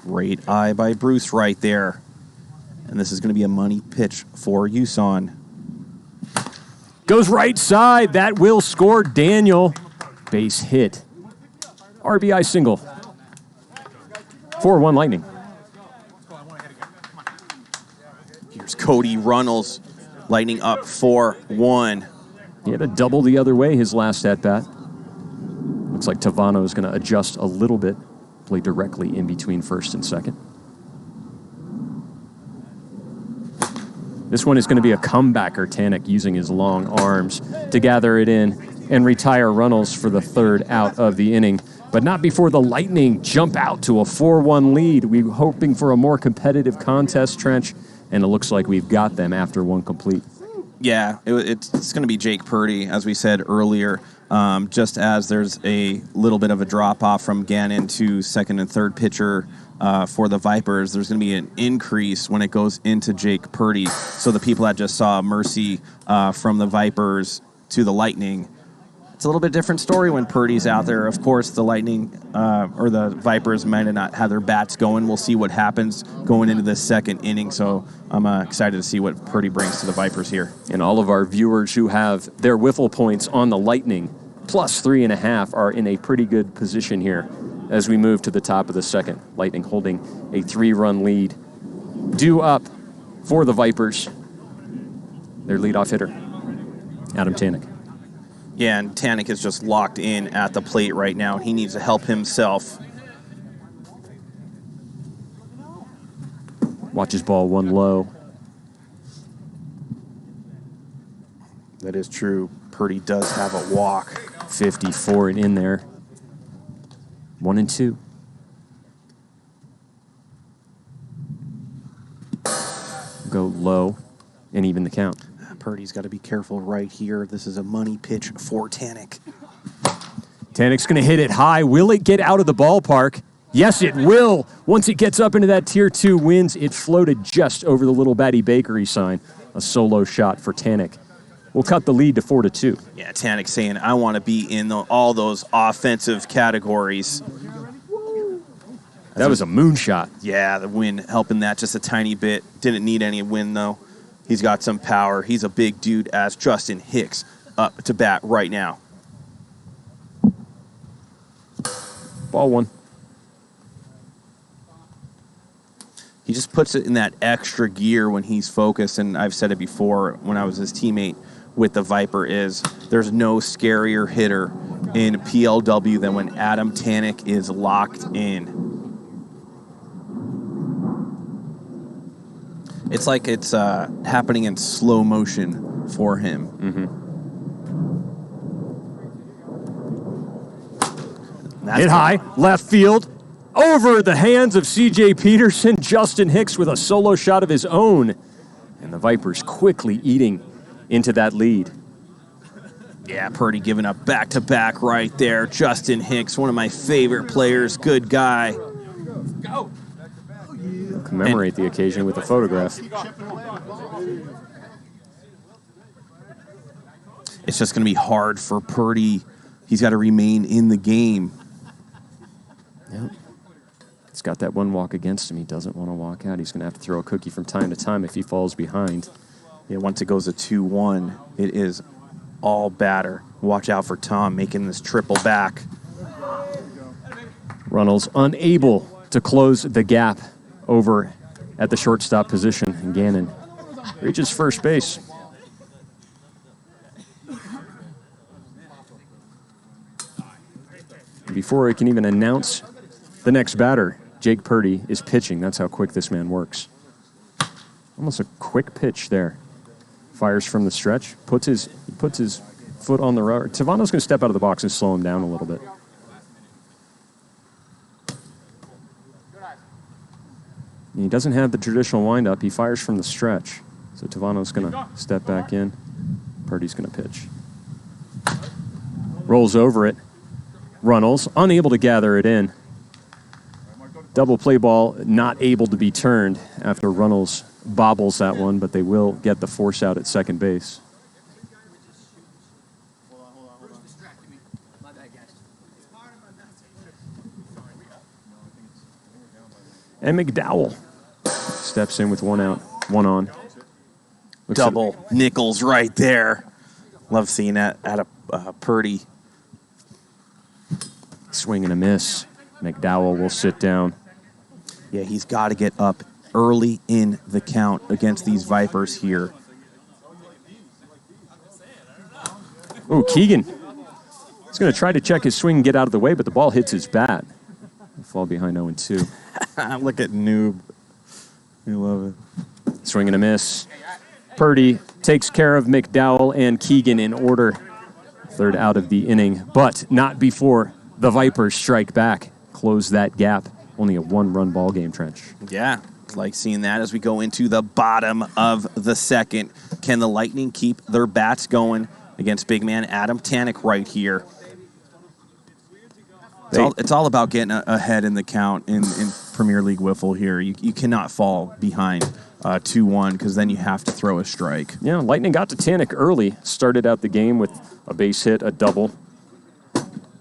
Great eye by Bruce right there. And this is going to be a money pitch for Huson. Goes right side. That will score Daniel. Base hit. RBI single. 4-1 Lightning. Here's Cody Runnalls. Lightning up 4-1. He had a double the other way his last at-bat. Looks like Tavano is going to adjust a little bit. Play directly in between first and second. This one is going to be a comebacker. Tanek using his long arms to gather it in and retire Runnalls for the 3rd out of the inning. But not before the Lightning jump out to a 4-1 lead. We're hoping for a more competitive contest, Trench, and it looks like we've got them after one complete. Yeah, it's going to be Jake Purdy, as we said earlier. Just as there's a little bit of a drop-off from Gannon to second and third pitcher for the Vipers, there's going to be an increase when it goes into Jake Purdy. So the people that just saw mercy from the Vipers to the Lightning, it's a little bit different story when Purdy's out there. Of course, the Lightning or the Vipers might have not had their bats going. We'll see what happens going into this second inning. So I'm excited to see what Purdy brings to the Vipers here. And all of our viewers who have their WIFFLE points on the Lightning, plus 3.5, are in a pretty good position here as we move to the top of the second. Lightning holding a 3-run lead. Due up for the Vipers. Their leadoff hitter, Adam Tanek. Yeah, and Tanek is just locked in at the plate right now. He needs to help himself. Watches ball 1 low. That is true. Purdy does have a walk. 54 and in there. 1-2. Go low and even the count. Purdy's got to be careful right here. This is a money pitch for Tanek. Tanek's going to hit it high. Will it get out of the ballpark? Yes, it will. Once it gets up into that Tier 2 wins, it floated just over the Little Batty Bakery sign. A solo shot for Tanek. We'll cut the lead to 4-2. Yeah, Tanek saying, I want to be in all those offensive categories. That was a moonshot. Yeah, the wind helping that just a tiny bit. Didn't need any wind, though. He's got some power. He's a big dude as Justin Hicks up to bat right now. Ball 1. He just puts it in that extra gear when he's focused, and I've said it before when I was his teammate with the Viper is there's no scarier hitter in PLW than when Adam Tanek is locked in. It's like it's happening in slow motion for him. Hit high, left field, over the hands of C.J. Peterson. Justin Hicks with a solo shot of his own. And the Vipers quickly eating into that lead. Yeah, Purdy giving up back-to-back right there. Justin Hicks, one of my favorite players, good guy. We'll commemorate the occasion with a photograph. It's just going to be hard for Purdy. He's got to remain in the game. Yep. He's got that one walk against him. He doesn't want to walk out. He's going to have to throw a cookie from time to time if he falls behind. Yeah, once it goes to 2-1, it is all batter. Watch out for Tom making this triple back. Runnalls unable to close the gap over at the shortstop position. And Gannon reaches first base. Before he can even announce the next batter, Jake Purdy is pitching. That's how quick this man works. Almost a quick pitch there. Fires from the stretch, puts his foot on the rubber. Tavano's going to step out of the box and slow him down a little bit. And he doesn't have the traditional windup. He fires from the stretch. So Tavano's going to step back in. Purdy's going to pitch. Rolls over it. Runnalls, unable to gather it in. Double play ball not able to be turned after Runnalls bobbles that one, but they will get the force out at second base. And Mcdowell steps in with one out, one on. Double nickels right there. Love seeing that at a Purdy. Swing and a miss. McDowell will sit down. Yeah, he's got to get up early in the count against these Vipers here. Oh, Keegan. He's going to try to check his swing and get out of the way, but the ball hits his bat. He'll fall behind 0-2. Look at Noob. I love it. Swing and a miss. Purdy takes care of McDowell and Keegan in order. Third out of the inning, but not before the Vipers strike back. Close that gap. Only a one-run ball game, Trench. Yeah, like seeing that as we go into the bottom of the second. Can the Lightning keep their bats going against big man Adam Tanek right here? It's all about getting ahead in the count in Premier League Wiffle here. You cannot fall behind 2-1 because then you have to throw a strike. Yeah, Lightning got to Tanek early. Started out the game with a base hit, a double.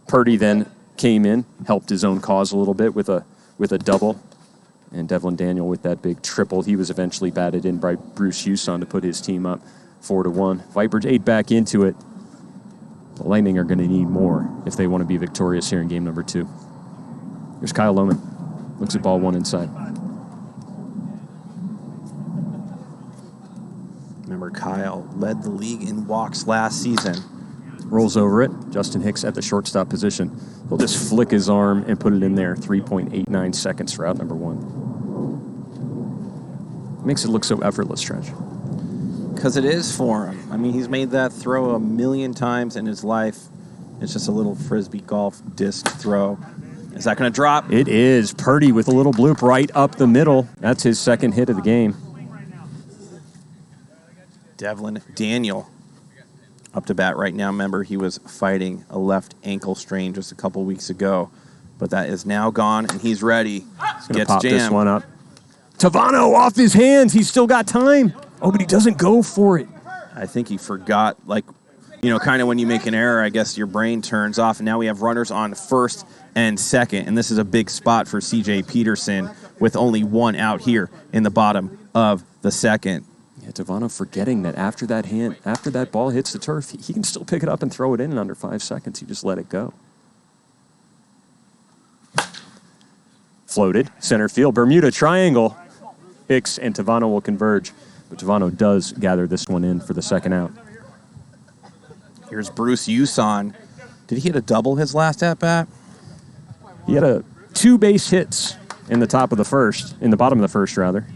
Purdy then came in, helped his own cause a little bit with a double. And Devlin Daniel with that big triple. He was eventually batted in by Bruce Huson to put his team up 4-1. Vipers 8 back into it. The Lightning are going to need more if they want to be victorious here in game number 2. Here's Kyle Lohman. Looks at ball one inside. Remember, Kyle led the league in walks last season. Rolls over it. Justin Hicks at the shortstop position. He'll just flick his arm and put it in there. 3.89 seconds for out number 1. Makes it look so effortless, Trench. Because it is for him. I mean, he's made that throw a million times in his life. It's just a little Frisbee golf disc throw. Is that going to drop? It is. Purdy with a little bloop right up the middle. That's his second hit of the game. Devlin Daniel up to bat right now. Remember, he was fighting a left ankle strain just a couple weeks ago. But that is now gone, and he's ready. He's going to pop this one up. Tavano off his hands. He's still got time. Oh, but he doesn't go for it. I think he forgot, kind of when you make an error, I guess your brain turns off. And now we have runners on first and second. And this is a big spot for C.J. Peterson with only one out here in the bottom of the second. Yeah, Tavano forgetting that after that ball hits the turf, he can still pick it up and throw it in under 5 seconds. He just let it go. Floated, center field, Bermuda triangle. Hicks and Tavano will converge. But Tavano does gather this one in for the second out. Here's Bruce Huson. Did he hit a double his last at-bat? He had 2 base hits in the bottom of the first, rather.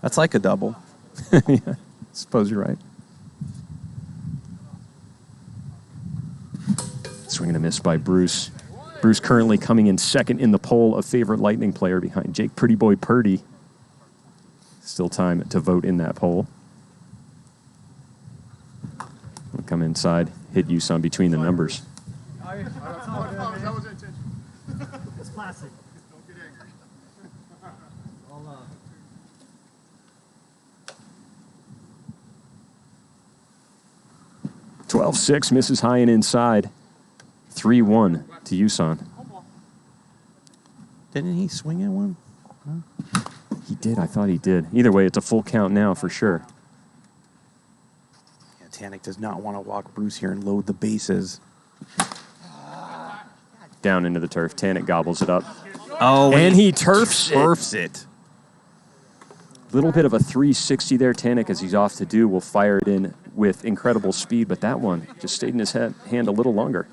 That's like a double. Yeah, I suppose you're right. Swing and a miss by Bruce. Bruce currently coming in second in the poll of favorite Lightning player behind Jake Pretty Boy Purdy. Still time to vote in that poll. We'll come inside, hit Huson between the numbers. It's classic. 12-6, misses high and inside. 3-1 to Huson. Didn't he swing at one? He did. I thought he did. Either way, it's a full count now for sure. Yeah, Tanek does not want to walk Bruce here and load the bases. Down into the turf. Tanek gobbles it up. Oh, and he turfs it. Little bit of a 360 there. Tanek, as he's off to do, will fire it in with incredible speed, but that one just stayed in his hand a little longer.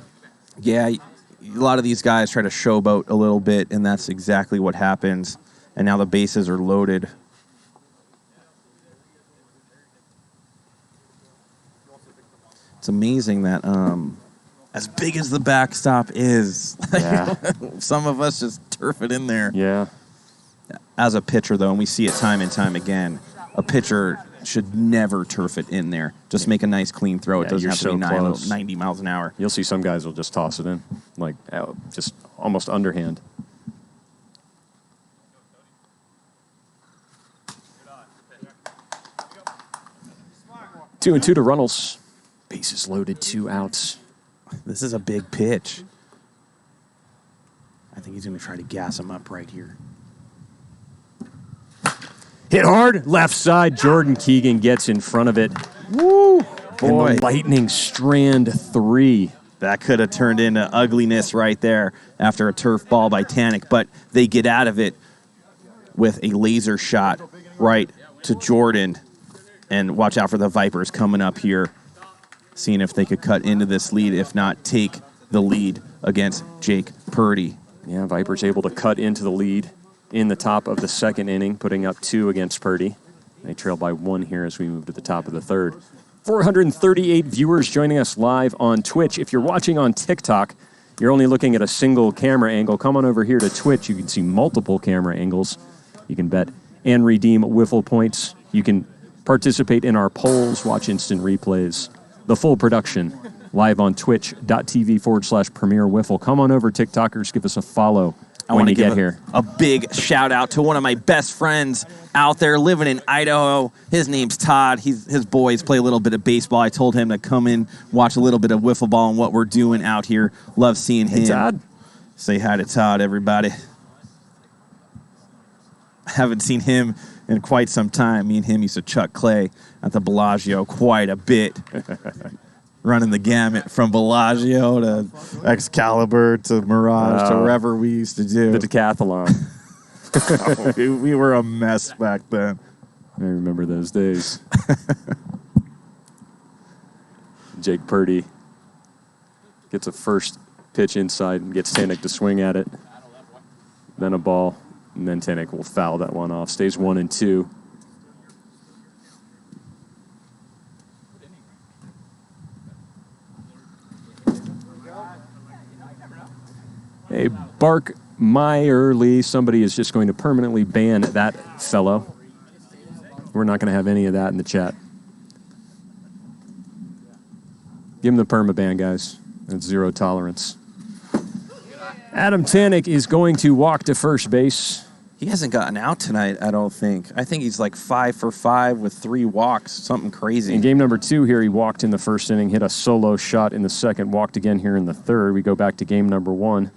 Yeah, a lot of these guys try to showboat a little bit, and that's exactly what happens. And now the bases are loaded. It's amazing that as big as the backstop is, Yeah. some of us just turf it in there. Yeah. As a pitcher, though, and we see it time and time again, a pitcher should never turf it in there. Just make a nice, clean throw. Yeah, It doesn't you're have to so be close. 90 miles an hour. You'll see some guys will just toss it in, like just almost underhand. Two and two to Runnalls. Bases loaded, 2 outs. This is a big pitch. I think he's going to try to gas him up right here. Hit hard, left side. Jordan Keegan gets in front of it. Woo! Boy, And the Lightning strand 3. that could have turned into ugliness right there after a turf ball by Tanek, but they get out of it with a laser shot right to Jordan. And watch out for the Vipers coming up here, seeing if they could cut into this lead, if not take the lead against Jake Purdy. Yeah, Vipers able to cut into the lead in the top of the second inning, putting up 2 against Purdy. They trail by 1 here as we move to the top of the third. 438 viewers joining us live on Twitch. If you're watching on TikTok, you're only looking at a single camera angle. Come on over here to Twitch. You can see multiple camera angles. You can bet and redeem WIFFLE points. You can participate in our polls, watch instant replays. The full production live on twitch.tv/Premier WIFFLE. Come on over, TikTokers. Give us a follow when you get here. A big shout out to one of my best friends out there living in Idaho. His name's Todd. His boys play a little bit of baseball. I told him to come in, watch a little bit of wiffle ball and what we're doing out here. Love seeing him. Hey, Todd. Say hi to Todd, everybody. Haven't seen him in quite some time. Me and him used to chuck clay at the Bellagio quite a bit. Running the gamut from Bellagio to Excalibur to Mirage to wherever we used to do. The decathlon. We were a mess back then. I remember those days. Jake Purdy gets a first pitch inside and gets Tanek to swing at it. Then a ball, and then Tanek will foul that one off. Stays 1-2. Hey, Bark Meyerly, somebody is just going to permanently ban that fellow. We're not going to have any of that in the chat. Give him the perma-ban, guys. That's 0 tolerance. Adam Tanek is going to walk to first base. He hasn't gotten out tonight, I don't think. I think he's like 5 for 5 with 3 walks, something crazy. In game number 2 here, he walked in the first inning, hit a solo shot in the second, walked again here in the third. We go back to game number 1.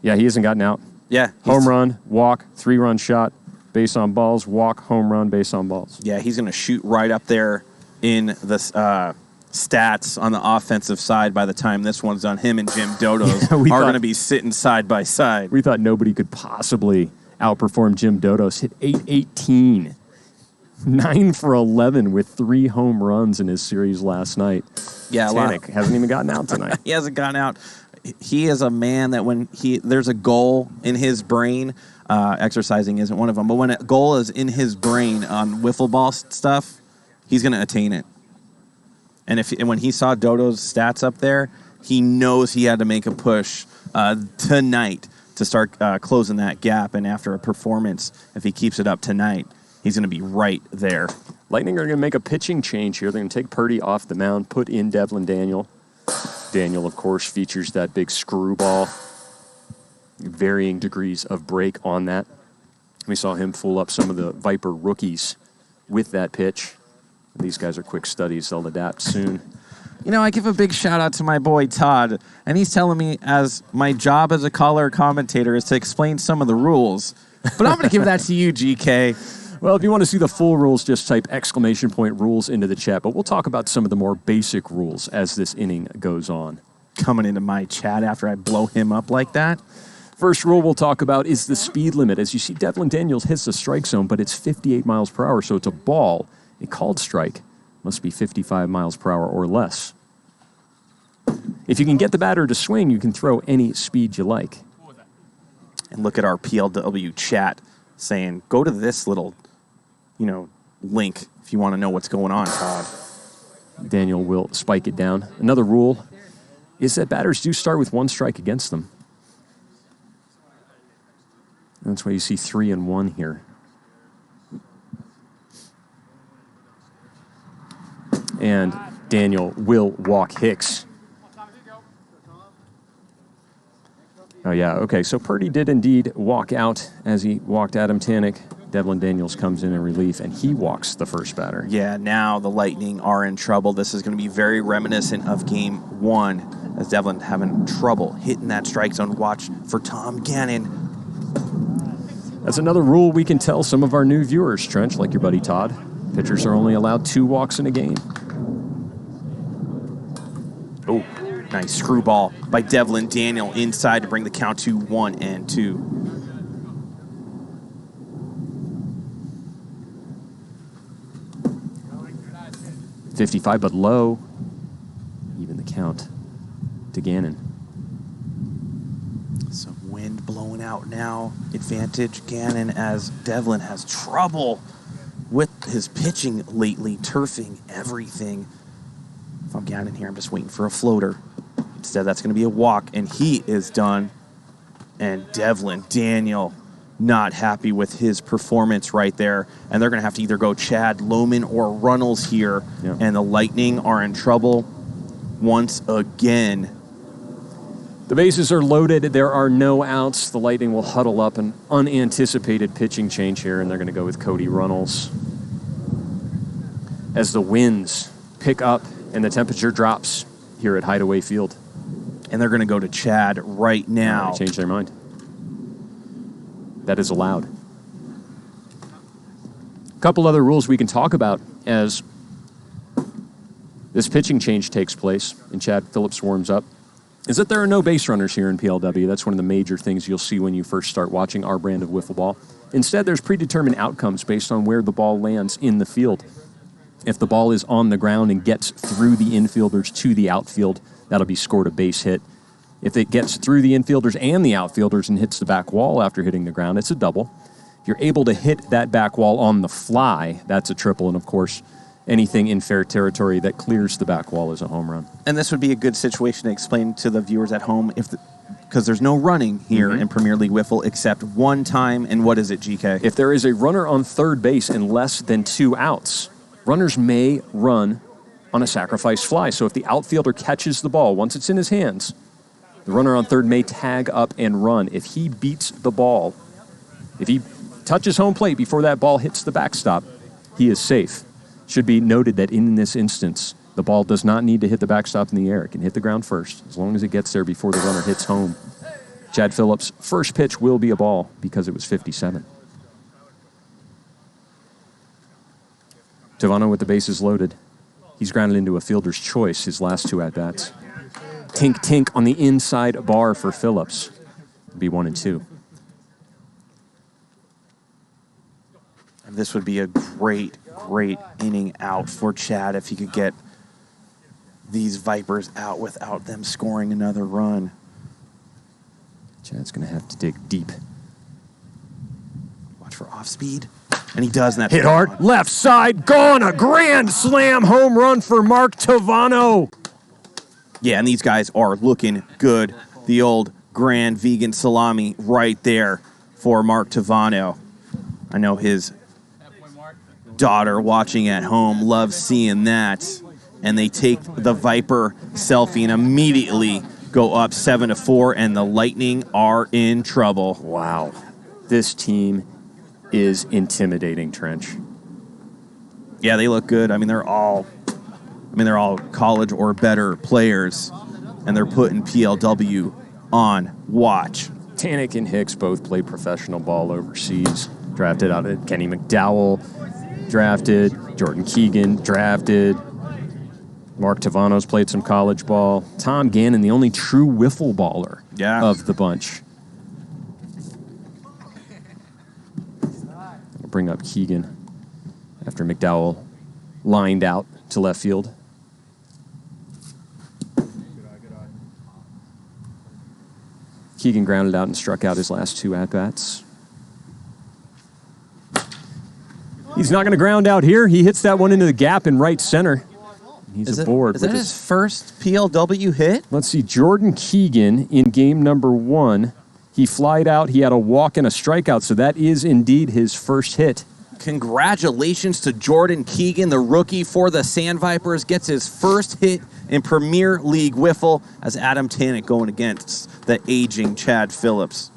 Yeah, he hasn't gotten out. Yeah. Home run, walk, 3-run shot, base on balls, walk, home run, base on balls. Yeah, he's going to shoot right up there in the stats on the offensive side by the time this one's done. Him and Jim Dodos are going to be sitting side by side. We thought nobody could possibly outperform Jim Dodos. Hit .818. 9 for 11 with 3 home runs in his series last night. Yeah, Tanek hasn't even gotten out tonight. He hasn't gotten out. He is a man that when there's a goal in his brain, exercising isn't one of them, but when a goal is in his brain on wiffle ball stuff, he's going to attain it. And when he saw Dodo's stats up there, He knows he had to make a push tonight to start closing that gap. And after a performance, if he keeps it up tonight, he's going to be right there. Lightning are going to make a pitching change here. They're going to take Purdy off the mound, put in Devlin Daniel. Daniel, of course, features that big screwball. Varying degrees of break on that. We saw him fool up some of the Viper rookies with that pitch. These guys are quick studies. They'll adapt soon. You know, I give a big shout out to my boy Todd, and he's telling me as my job as a color commentator is to explain some of the rules. But I'm going to give that to you, GK. Well, if you want to see the full rules, just type !rules into the chat. But we'll talk about some of the more basic rules as this inning goes on. Coming into my chat after I blow him up like that. First rule we'll talk about is the speed limit. As you see, Devlin Daniels hits the strike zone, but it's 58 miles per hour, so it's a ball. A called strike must be 55 miles per hour or less. If you can get the batter to swing, you can throw any speed you like. And look at our PLW chat saying, go to this little, link if you want to know what's going on, Todd. Daniel will spike it down. Another rule is that batters do start with one strike against them. That's why you see 3-1 here. And Daniel will walk Hicks. Oh, yeah, okay. So Purdy did indeed walk out as he walked Adam Tannick. Devlin Daniels comes in relief, and he walks the first batter. Yeah, now the Lightning are in trouble. This is going to be very reminiscent of Game 1, as Devlin having trouble hitting that strike zone. Watch for Tom Gannon. That's another rule we can tell some of our new viewers, Trench, like your buddy Todd. Pitchers are only allowed 2 walks in a game. Oh, nice screwball by Devlin Daniel inside to bring the count to 1-2. 55, but low. Even the count to Gannon. Some wind blowing out now. Advantage Gannon as Devlin has trouble with his pitching lately, turfing everything. If I'm Gannon here, I'm just waiting for a floater. Instead, that's going to be a walk, and he is done. And Devlin Daniel not happy with his performance right there. And they're going to have to either go Chad Lohman or Runnalls here. Yeah. And the Lightning are in trouble once again. The bases are loaded. There are no outs. The Lightning will huddle up an unanticipated pitching change here, and they're going to go with Cody Runnalls. As the winds pick up and the temperature drops here at Hideaway Field. And they're going to go to Chad right now. They change their mind. That is allowed. A couple other rules we can talk about as this pitching change takes place and Chad Phillips warms up is that there are no base runners here in PLW. That's one of the major things you'll see when you first start watching our brand of wiffle ball. Instead, there's predetermined outcomes based on where the ball lands in the field. If the ball is on the ground and gets through the infielders to the outfield, that'll be scored a base hit. If it gets through the infielders and the outfielders and hits the back wall after hitting the ground, it's a double. If you're able to hit that back wall on the fly, that's a triple. And, of course, anything in fair territory that clears the back wall is a home run. And this would be a good situation to explain to the viewers at home because there's no running here in Premier League Wiffle except one time. And what is it, GK? If there is a runner on third base and less than 2 outs, runners may run on a sacrifice fly. So if the outfielder catches the ball, once it's in his hands, the runner on third may tag up and run. If he beats the ball, if he touches home plate before that ball hits the backstop, he is safe. Should be noted that in this instance, the ball does not need to hit the backstop in the air. It can hit the ground first, as long as it gets there before the runner hits home. Chad Phillips' first pitch will be a ball because it was 57. Tovano with the bases loaded. He's grounded into a fielder's choice his last 2 at-bats. Tink, tink on the inside bar for Phillips. It'll be 1-2. And this would be a great inning out for Chad if he could get these Vipers out without them scoring another run. Chad's going to have to dig deep. Watch for off speed. And he does. And that hit hard. Left side, gone. A grand slam home run for Mark Tovano. Yeah, and these guys are looking good. The old grand vegan salami right there for Mark Tavano. I know his daughter watching at home loves seeing that. And they take the Viper selfie and immediately go up 7-4, and the Lightning are in trouble. Wow. This team is intimidating, Trench. Yeah, they look good. I mean, they're all college or better players, and they're putting PLW on watch. Tanek and Hicks both play professional ball overseas. Drafted out of Kenny McDowell, drafted. Jordan Keegan, drafted. Mark Tavano's played some college ball. Tom Gannon, the only true wiffle baller of the bunch. I'll bring up Keegan after McDowell lined out to left field. Keegan grounded out and struck out his last 2 at-bats. He's not going to ground out here. He hits that one into the gap in right center. He's aboard. Is that his first PLW hit? Let's see. Jordan Keegan in game number 1. He flied out. He had a walk and a strikeout, so that is indeed his first hit. Congratulations to Jordan Keegan, the rookie for the Sandvipers. Gets his first hit in Premier League wiffle as Adam Tanek going against the aging Chad Phillips.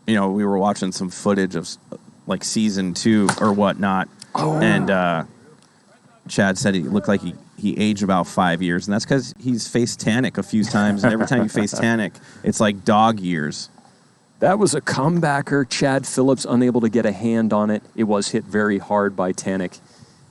You know, we were watching some footage of like season 2 or whatnot. And Chad said he looked like he aged about 5 years, and that's because he's faced Tanek a few times, and every time you face Tanek, it's like dog years. That was a comebacker. Chad Phillips unable to get a hand on it. It was hit very hard by Tanek.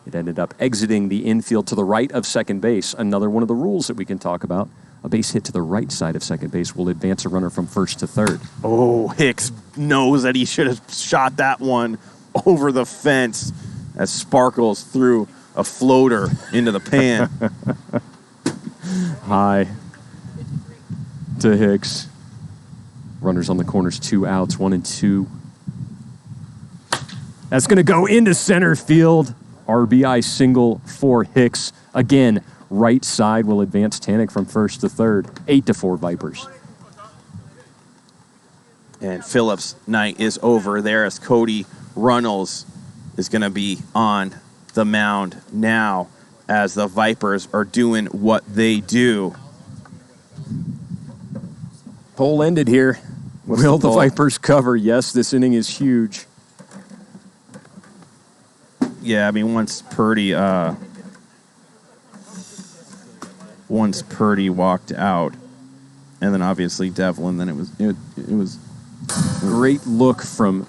It ended up exiting the infield to the right of second base. Another one of the rules that we can talk about. A base hit to the right side of second base will advance a runner from first to third. Oh, Hicks knows that he should have shot that one over the fence as Sparkles threw a floater into the pan. High to Hicks. Runners on the corners, 2 outs, 1 and 2. That's going to go into center field. RBI single for Hicks. Again, right side will advance Tanek from first to third. 8-4 Vipers. And Phillips' night is over there as Cody Runnalls is going to be on the mound now as the Vipers are doing what they do. Poll ended here. Will the Vipers cover? Yes, this inning is huge. Yeah, I mean, once Purdy walked out, and then obviously Devlin, then it was great look from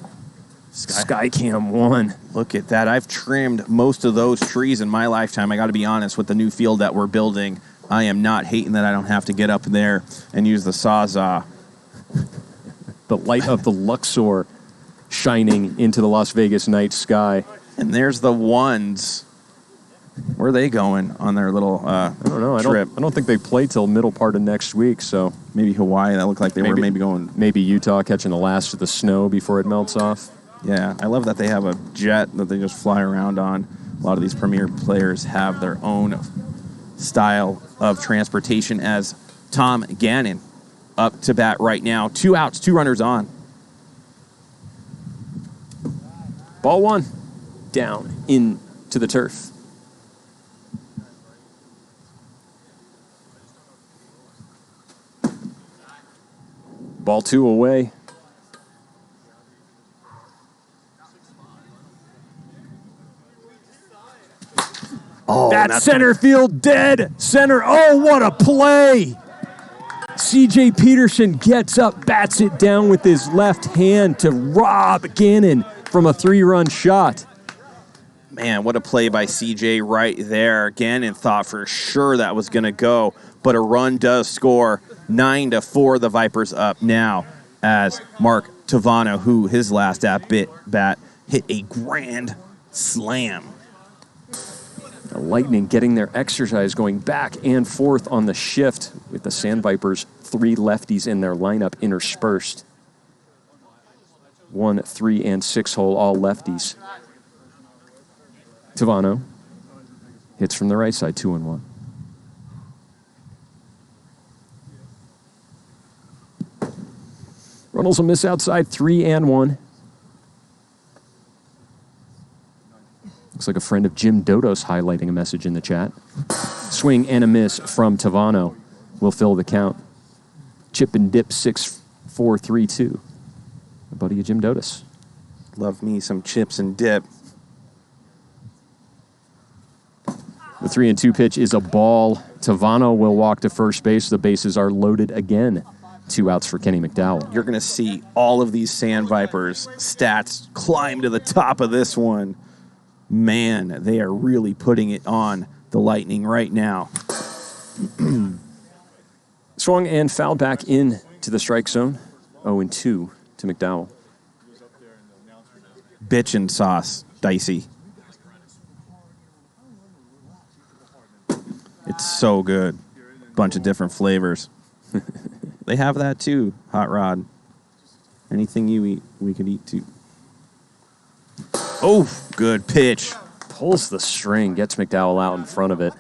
Skycam 1. Look at that. I've trimmed most of those trees in my lifetime. I got to be honest, with the new field that we're building, I am not hating that I don't have to get up there and use the Sawzall. The light of the Luxor shining into the Las Vegas night sky. And there's the ones. Where are they going on their little I don't know. trip? I don't think they play till middle part of next week, so maybe Hawaii. That looked like they were maybe going. Maybe Utah catching the last of the snow before it melts off. Yeah, I love that they have a jet that they just fly around on. A lot of these premier players have their own style of transportation as Tom Gannon up to bat right now. 2 outs, 2 runners on. Ball 1. Down into the turf. Ball 2 away. Oh, that's center field dead. Center. Oh, what a play. C.J. Peterson gets up, bats it down with his left hand to rob Gannon from a 3-run shot. Man, what a play by C.J. right there. Gannon thought for sure that was going to go, but a run does score. 9-4, the Vipers up now as Mark Tavano, who his last at-bat hit a grand slam. The Lightning getting their exercise going back and forth on the shift with the Sandvipers, 3 lefties in their lineup interspersed. 1, 3, and 6 hole, all lefties. Tavano Hits from the right side, 2-1. Runnalls will miss outside, 3-1. Looks like a friend of Jim Dodos highlighting a message in the chat. Swing and a miss from Tavano will fill the count. Chip and dip 6-4-3-2. A buddy of Jim Dodos. Love me some chips and dip. The 3-2 pitch is a ball. Tavano will walk to first base. The bases are loaded again. 2 outs for Kenny Mcdowell. You're going to see all of these Sandvipers stats climb to the top of this one. Man, they are really putting it on the Lightning right now. Swung and fouled back in to the strike zone. 0-2 to McDowell. Bitchin' sauce, dicey. It's so good. Bunch of different flavors. They have that too, Hot Rod. Anything you eat, we could eat too. Oh, good pitch. Pulls the string, gets McDowell out in front of it.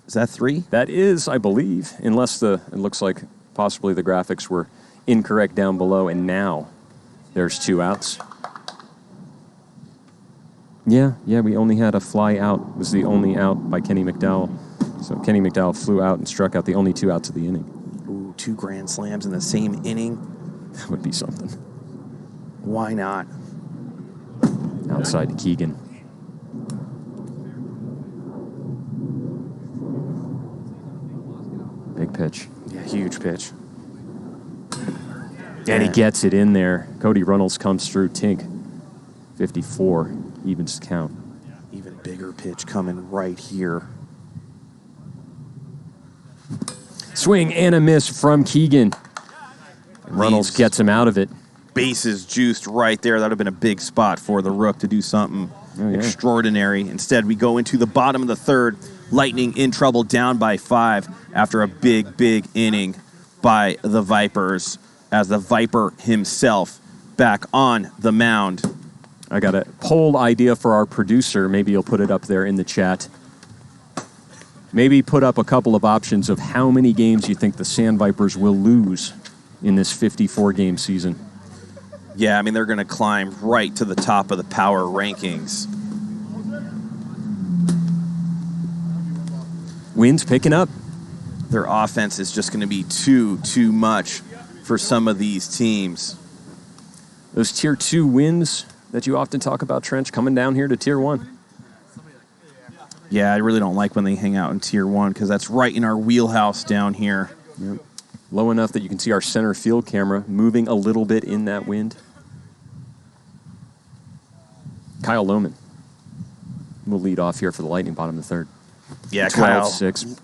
Is that 3? That is, I believe, unless it looks like possibly the graphics were incorrect down below, and now there's 2 outs. Yeah, we only had a fly out. It was the only out by Kenny McDowell. So Kenny McDowell flew out and struck out the only 2 outs of the inning. Ooh, 2 grand slams in the same inning. That would be something. Why not? Outside to Keegan. Big pitch. Yeah, huge pitch. And he gets it in there. Cody Runnalls comes through. Tink, 54, evens count. Even bigger pitch coming right here. Swing and a miss from Keegan. And Runnalls gets him out of it. Bases juiced right there. That would have been a big spot for the Rook to do something extraordinary. Instead, we go into the bottom of the third. Lightning in trouble, down by 5 after a big inning by the Vipers, as the Viper himself back on the mound. I got a poll idea for our producer. Maybe you'll put it up there in the chat. Maybe put up a couple of options of how many games you think the Sandvipers will lose in this 54-game season. Yeah, I mean, they're going to climb right to the top of the power rankings. Wins picking up. Their offense is just going to be too much for some of these teams. Those Tier 2 wins that you often talk about, Trench, coming down here to Tier 1. Yeah, I really don't like when they hang out in Tier 1 because that's right in our wheelhouse down here. Yep. Low enough that you can see our center field camera moving a little bit in that wind. Kyle Lohman will lead off here for the Lightning, bottom of the third. Yeah, Kyle 12-6.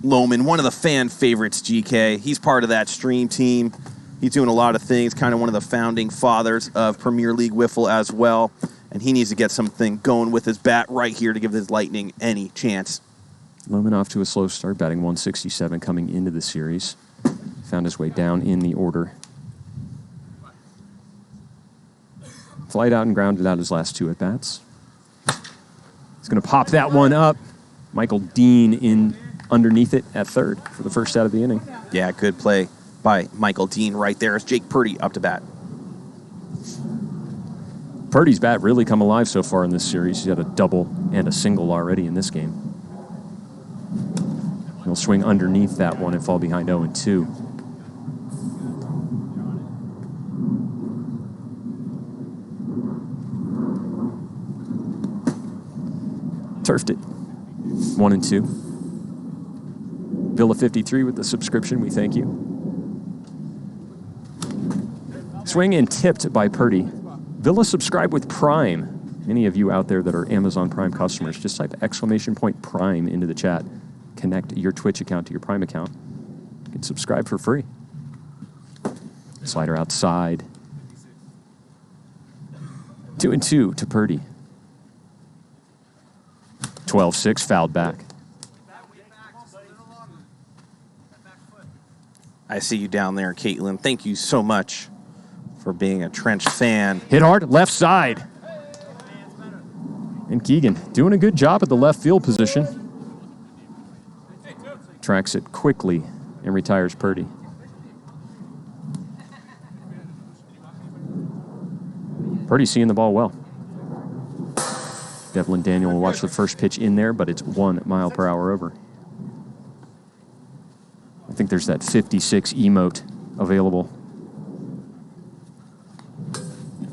Lohman, one of the fan favorites, GK. He's part of that stream team. He's doing a lot of things, kind of one of the founding fathers of Premier League Wiffle as well. And he needs to get something going with his bat right here to give his Lightning any chance. Lohman off to a slow start, batting 167 coming into the series. Found his way down in the order. Flight out and grounded out his last 2 at-bats. He's going to pop that one up. Michael Dean in underneath it at third for the first out of the inning. Yeah, good play by Michael Dean right there as Jake Purdy up to bat. Purdy's bat really come alive so far in this series. He's had a double and a single already in this game. He'll swing underneath that one and fall behind 0-2. Turfed it. 1-2. Villa 53 with the subscription. We thank you. Swing and tipped by Purdy. Villa subscribe with Prime. Any of you out there that are Amazon Prime customers, just type !Prime into the chat. Connect your Twitch account to your Prime account. You can subscribe for free. Slider outside. 2-2 to Purdy. 12-6, fouled back. I see you down there, Caitlin. Thank you so much for being a Trench fan. Hit hard, left side. And Keegan doing a good job at the left field position. tracks it quickly and retires Purdy. Purdy's seeing the ball well. Devlin Daniel will watch the first pitch in there, but it's 1 mile per hour over. I think there's that 56 emote available.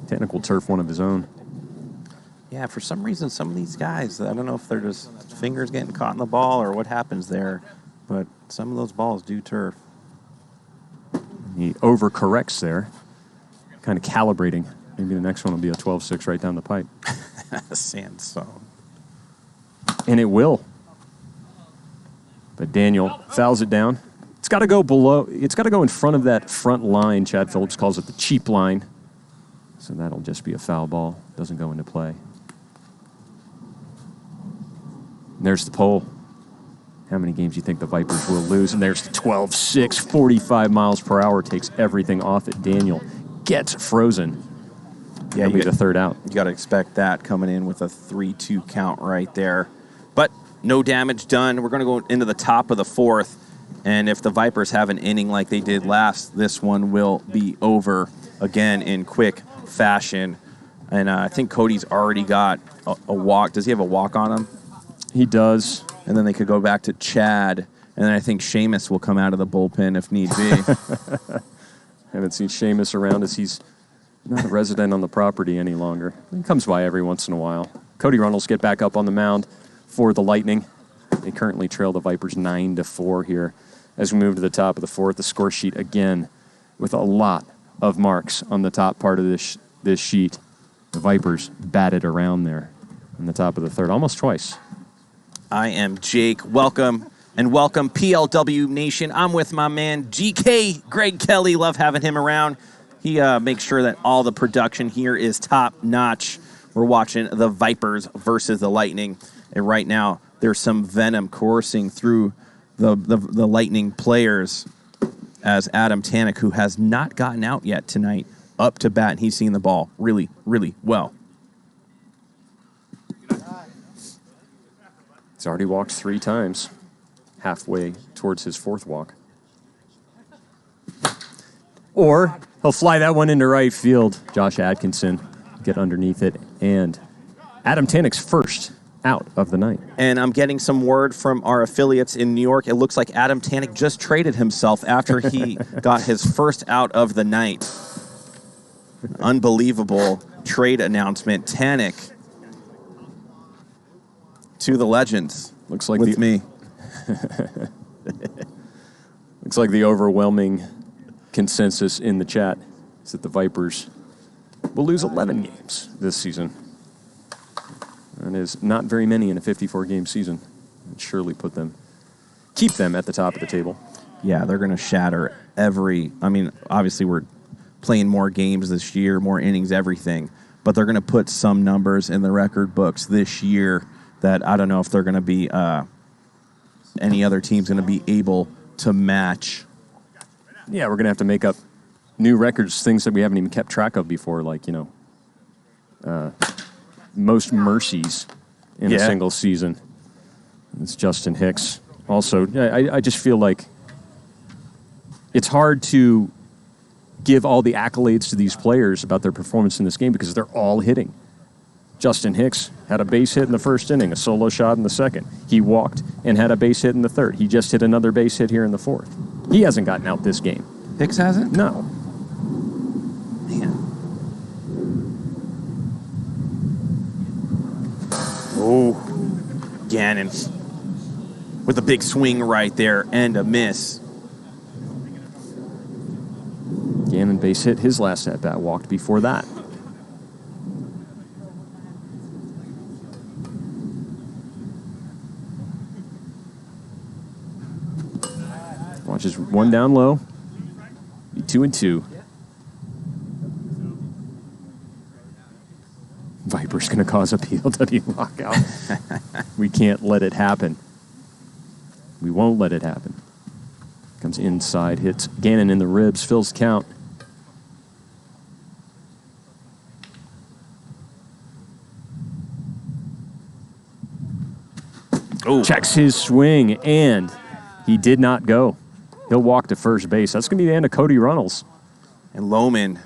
Technical turf, one of his own. Yeah, for some reason, some of these guys, I don't know if they're just fingers getting caught in the ball or what happens there, but some of those balls do turf. He overcorrects there, kind of calibrating. Maybe the next one will be a 12-6 right down the pipe. Sandstone. And it will. But Daniel fouls it down. It's got to go below. It's got to go in front of that front line. Chad Phillips calls it the cheap line. So that'll just be a foul ball. Doesn't go into play. And there's the pole. How many games do you think the Vipers will lose? And there's the 12-6, 45 miles per hour. Takes everything off it. Daniel gets frozen. Yeah, That'll be the third out. You got to expect that coming in with a 3-2 count right there. But no damage done. We're going to go into the top of the fourth. And if the Vipers have an inning like they did last, this one will be over again in quick fashion. And I think Cody's already got a walk. Does he have a walk on him? He does. And then they could go back to Chad. And then I think Seamus will come out of the bullpen if need be. Haven't seen Seamus around as he's not a resident on the property any longer. He comes by every once in a while. Cody Runnalls get back up on the mound for the Lightning. They currently trail the Vipers 9-4 here. As we move to the top of the fourth, the score sheet again with a lot of marks on the top part of this sheet. The Vipers batted around there in the top of the third almost twice. I am Jake. Welcome PLW Nation. I'm with my man GK Greg Kelly. Love having him around. He makes sure that all the production here is top notch. We're watching the Vipers versus the Lightning, and right now there's some venom coursing through the Lightning players as Adam Tanek, who has not gotten out yet tonight, up to bat, and he's seeing the ball really, really well. He's already walked 3 times, halfway towards his fourth walk. Or he'll fly that one into right field. Josh Atkinson get underneath it, and Adam Tanek's first out of the night. And I'm getting some word from our affiliates in New York. It looks like Adam Tanek just traded himself after he got his first out of the night. Unbelievable trade announcement. Tanek to the legends. Looks like with me. Looks like the overwhelming consensus in the chat is that the Vipers will lose 11 games this season. That is not very many in a 54-game season. It surely keep them at the top of the table. Yeah, they're going to shatter obviously we're playing more games this year, more innings, everything, but they're going to put some numbers in the record books this year that I don't know if they're going to be, any other team's going to be able to match. Yeah, we're going to have to make up new records, things that we haven't even kept track of before, like, most mercies in a single season. It's Justin Hicks. Also, I just feel like it's hard to give all the accolades to these players about their performance in this game because they're all hitting. Justin Hicks had a base hit in the first inning, a solo shot in the second. He walked and had a base hit in the third. He just hit another base hit here in the fourth. He hasn't gotten out this game. Hicks hasn't? No. Man. Oh, Gannon with a big swing right there and a miss. Gannon base hit his last at-bat, walked before that. Watches one down low. Be 2-2. Viper's going to cause a PLW lockout. We can't let it happen. We won't let it happen. Comes inside, hits Gannon in the ribs, fills count. Oh. Checks his swing, and He did not go. He'll walk to first base. That's going to be the end of Cody Runnalls. And Lohman,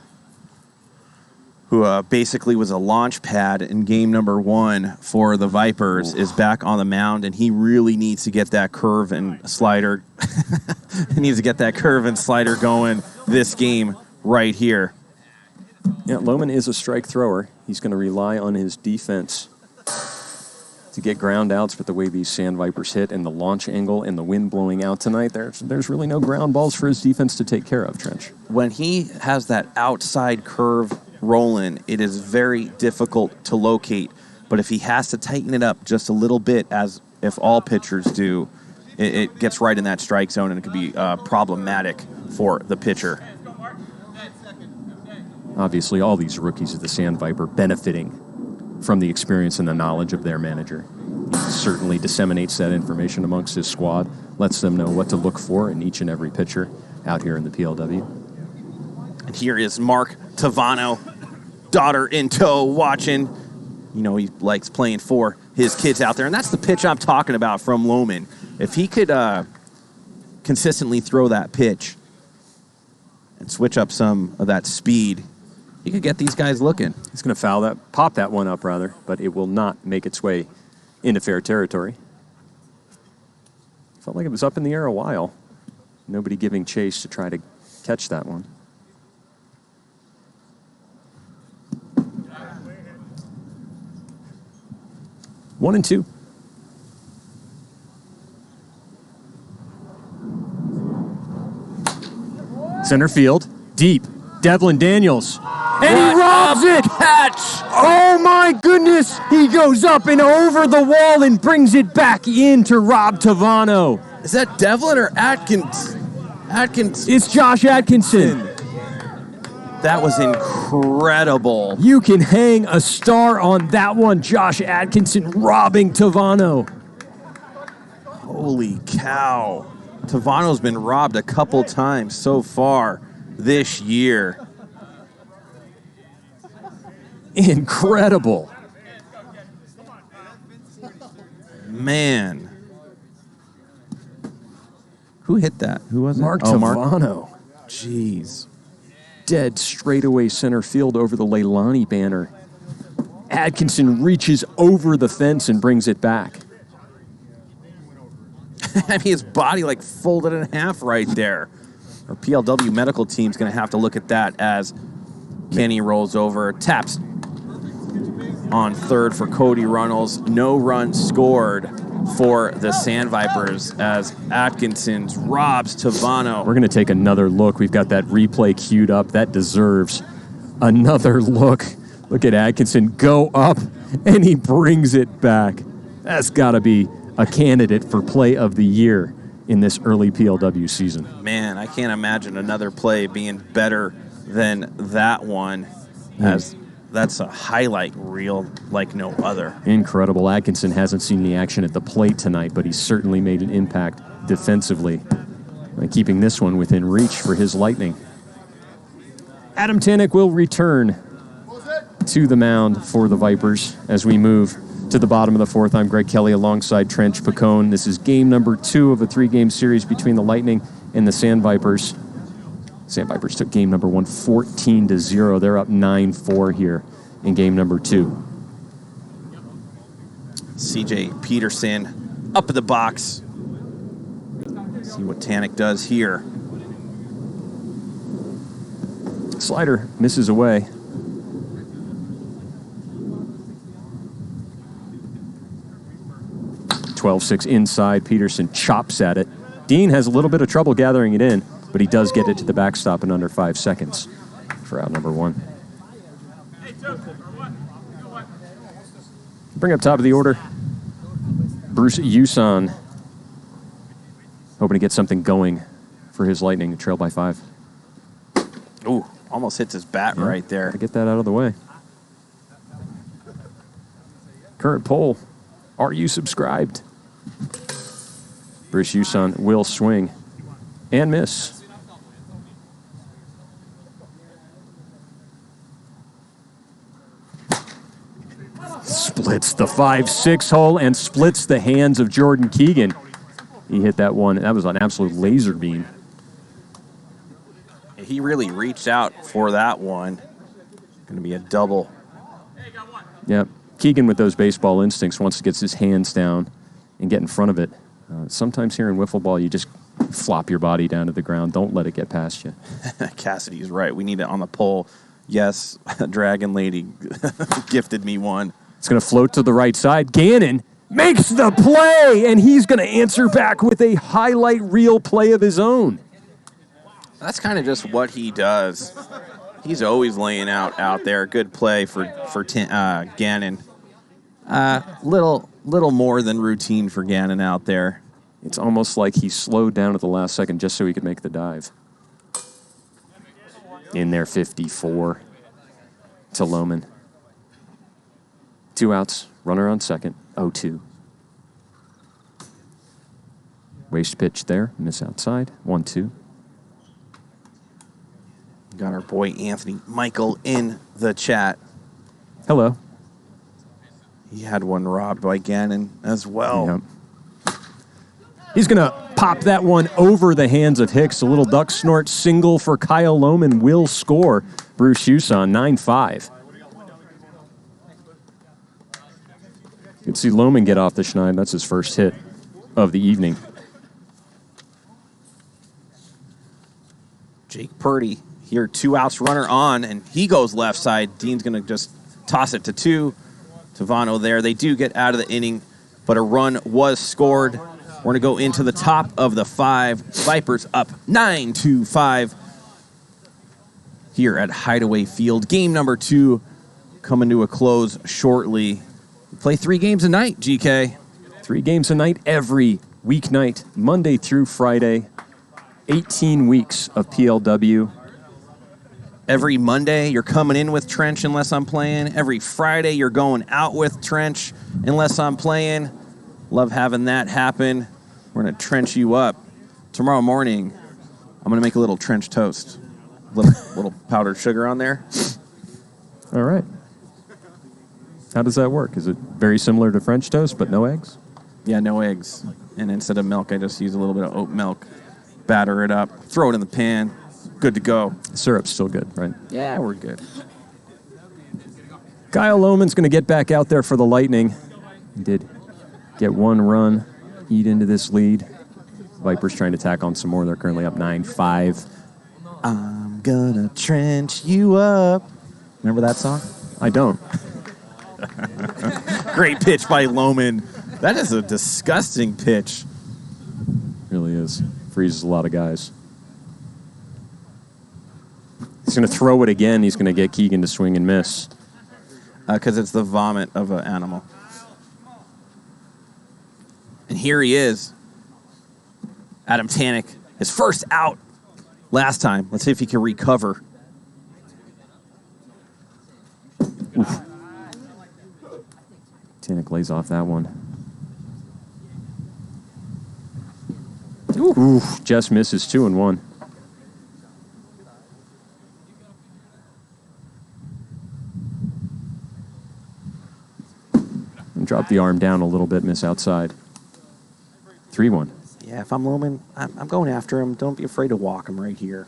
who basically was a launch pad in game number 1 for the Vipers, is back on the mound, and he really needs to get that curve and slider. He needs to get that curve and slider going this game right here. Yeah, Lohman is a strike thrower. He's going to rely on his defense to get ground outs, but the way these Sandvipers hit and the launch angle and the wind blowing out tonight, there's really no ground balls for his defense to take care of, Trench. When he has that outside curve rolling, it is very difficult to locate. But if he has to tighten it up just a little bit, as if all pitchers do, it gets right in that strike zone, and it could be problematic for the pitcher. Obviously, all these rookies of the Sandviper benefiting from the experience and the knowledge of their manager. He certainly disseminates that information amongst his squad, lets them know what to look for in each and every pitcher out here in the PLW. And here is Mark Tavano, daughter in tow, watching. You know, he likes playing for his kids out there, and that's the pitch I'm talking about from Lohman. If he could consistently throw that pitch and switch up some of that speed, he could get these guys looking. He's going to pop that one up, rather, but it will not make its way into fair territory. Felt like it was up in the air a while. Nobody giving chase to try to catch that one. One and two. Center field, deep. Devlin Daniels. And he robs it! Catch! Oh my goodness! He goes up and over the wall and brings it back in to Rob Tavano. Is that Devlin or Atkins? Atkins. It's Josh Atkinson. That was incredible. You can hang a star on that one. Josh Atkinson robbing Tavano. Holy cow. Tavano's been robbed a couple times so far this year. Incredible. Man. Who hit that? Who was it? Mark Tavano. Jeez. Dead straightaway center field over the Leilani banner. Atkinson reaches over the fence and brings it back. I mean, his body like folded in half right there. Our PLW medical team's going to have to look at that as Kenny rolls over, taps on third for Cody Runnalls. No run scored for the Sandvipers as Atkinson robs Tavano. We're going to take another look. We've got that replay queued up. That deserves another look. Look at Atkinson go up, and he brings it back. That's got to be a candidate for play of the year in this early PLW season. Man, I can't imagine another play being better than that one, as that's a highlight reel like no other. Incredible. Atkinson hasn't seen the action at the plate tonight, but he's certainly made an impact defensively by keeping this one within reach for his Lightning. Adam Tannick will return to the mound for the Vipers as we move to the bottom of the fourth. I'm Greg Kelly alongside Trench Pacone. This is game number 2 of a 3-game series between the Lightning and the Sandvipers. Sandvipers took game number 1 14-0. They're up 9-4 here in game number 2. CJ Peterson up in the box. See what Tannick does here. Slider misses away. .12-6 inside. Peterson chops at it. Dean has a little bit of trouble gathering it in, but he does get it to the backstop in under 5 seconds for out number 1. Bring up top of the order, Bruce Huson, hoping to get something going for his Lightning, trail by 5. Ooh, almost hits his bat right there. To get that out of the way. Current poll, are you subscribed? Bruce Huson will swing and miss. Splits the 5-6 hole and splits the hands of Jordan Keegan. He hit that one. That was an absolute laser beam. He really reached out for that one. Going to be a double. Yep. Keegan with those baseball instincts once he gets his hands down and get in front of it. Sometimes here in wiffle ball, you just flop your body down to the ground. Don't let it get past you. Cassidy's right. We need it on the pole. Yes, Dragon Lady gifted me one. It's going to float to the right side. Gannon makes the play, and he's going to answer back with a highlight reel play of his own. That's kind of just what he does. He's always laying out there. Good play for Gannon. Little more than routine for Gannon out there. It's almost like he slowed down at the last second just so he could make the dive. In there, 54 to Lohman. 2 outs, runner on second, 0-2. Waste pitch there, miss outside, 1-2. Got our boy Anthony Michael in the chat. Hello. He had one robbed by Gannon as well. Yep. He's going to pop that one over the hands of Hicks. A little duck snort single for Kyle Lohman will score. Bruce Huson, 9-5. You can see Lohman get off the schneid. That's his first hit of the evening. Jake Purdy here, 2 outs, runner on, and he goes left side. Dean's going to just toss it to 2. Tavano there. They do get out of the inning, but a run was scored. We're going to go into the top of the 5. Vipers up 9-5 here at Hideaway Field. Game number 2 coming to a close shortly. We play 3 games a night, GK. 3 games a night every weeknight, Monday through Friday. 18 weeks of PLW. Every Monday, you're coming in with Trench unless I'm playing. Every Friday, you're going out with Trench unless I'm playing. Love having that happen. We're going to trench you up. Tomorrow morning, I'm going to make a little Trench toast. Little powdered sugar on there. All right. How does that work? Is it very similar to French toast, but no eggs? Yeah, no eggs. And instead of milk, I just use a little bit of oat milk. Batter it up. Throw it in the pan. Good to go. Syrup's still good, right? Yeah, we're good. Kyle Lohman's going to get back out there for the Lightning. He did get 1 run, eat into this lead. Vipers trying to tack on some more. They're currently up 9-5. I'm gonna trench you up. Remember that song? I don't. Great pitch by Lohman. That is a disgusting pitch. Really is. Freezes a lot of guys. He's going to throw it again. He's going to get Keegan to swing and miss. Because it's the vomit of an animal. And here he is. Adam Tanek, his first out last time. Let's see if he can recover. Oof. Tanek lays off that one. Oof. Just misses 2-1. And drop the arm down a little bit, miss outside. 3-1. Yeah, if I'm Lohman, I'm going after him. Don't be afraid to walk him right here.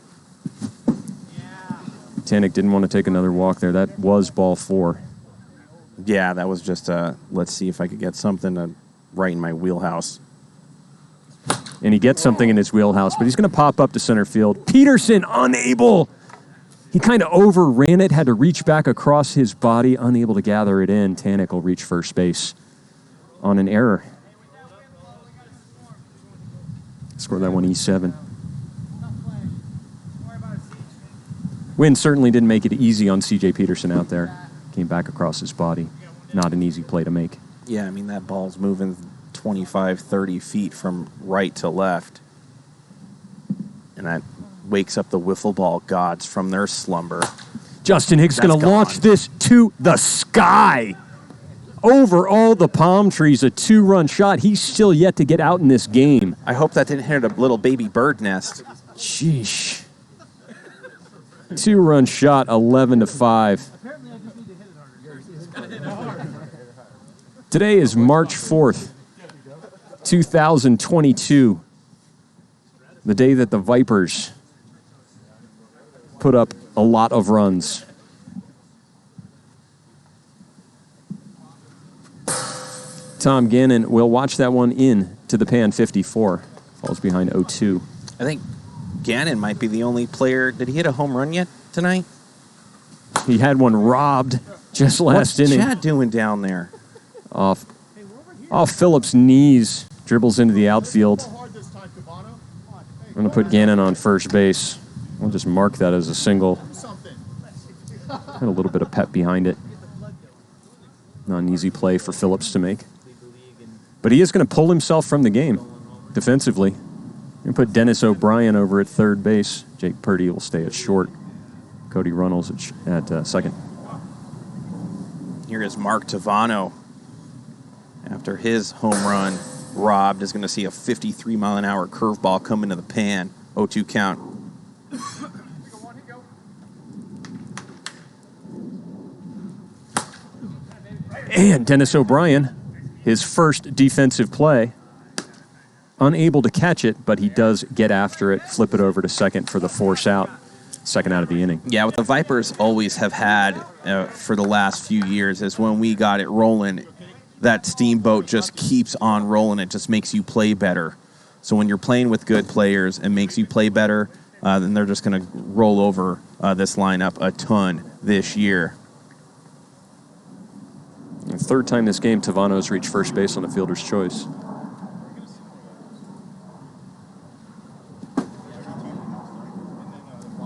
Tanek didn't want to take another walk there. That was ball 4. Yeah, that was just let's see if I could get something right in my wheelhouse. And he gets something in his wheelhouse, but he's going to pop up to center field. Peterson unable. He kind of overran it, had to reach back across his body, unable to gather it in. Tanek will reach first base on an error. Score that one E7. Win certainly didn't make it easy on C.J. Peterson out there. Came back across his body. Not an easy play to make. Yeah, I mean, that ball's moving 25, 30 feet from right to left. And that wakes up the wiffle ball gods from their slumber. Justin Hicks going to launch this to the sky. Over all the palm trees, a 2-run shot. He's still yet to get out in this game. I hope that didn't hit a little baby bird nest. Sheesh. 2-run shot, 11-5. Today is March 4th, 2022, the day that the Vipers put up a lot of runs. Tom Gannon will watch that one in to the pan 54. Falls behind 0-2. I think Gannon might be the only player. Did he hit a home run yet tonight? He had one robbed just last inning. What's Chad doing down there? Off Phillips' knees, dribbles into the outfield. I'm going to put Gannon on first base. I'll just mark that as a single. Had a little bit of pep behind it. Not an easy play for Phillips to make. But he is going to pull himself from the game defensively. Going to put Dennis O'Brien over at third base. Jake Purdy will stay at short. Cody Runnalls at second. Here is Mark Tavano. After his home run, robbed, is going to see a 53-mile-an-hour curveball come into the pan. 0-2 count. And Dennis O'Brien, his first defensive play, unable to catch it, but he does get after it, flip it over to second for the force out. Second out of the inning. Yeah, what the Vipers always have had for the last few years is when we got it rolling, that steamboat just keeps on rolling. It just makes you play better. So when you're playing with good players and makes you play better, then they're just going to roll over this lineup a ton this year. The third time this game, Tavano's reached first base on the fielder's choice.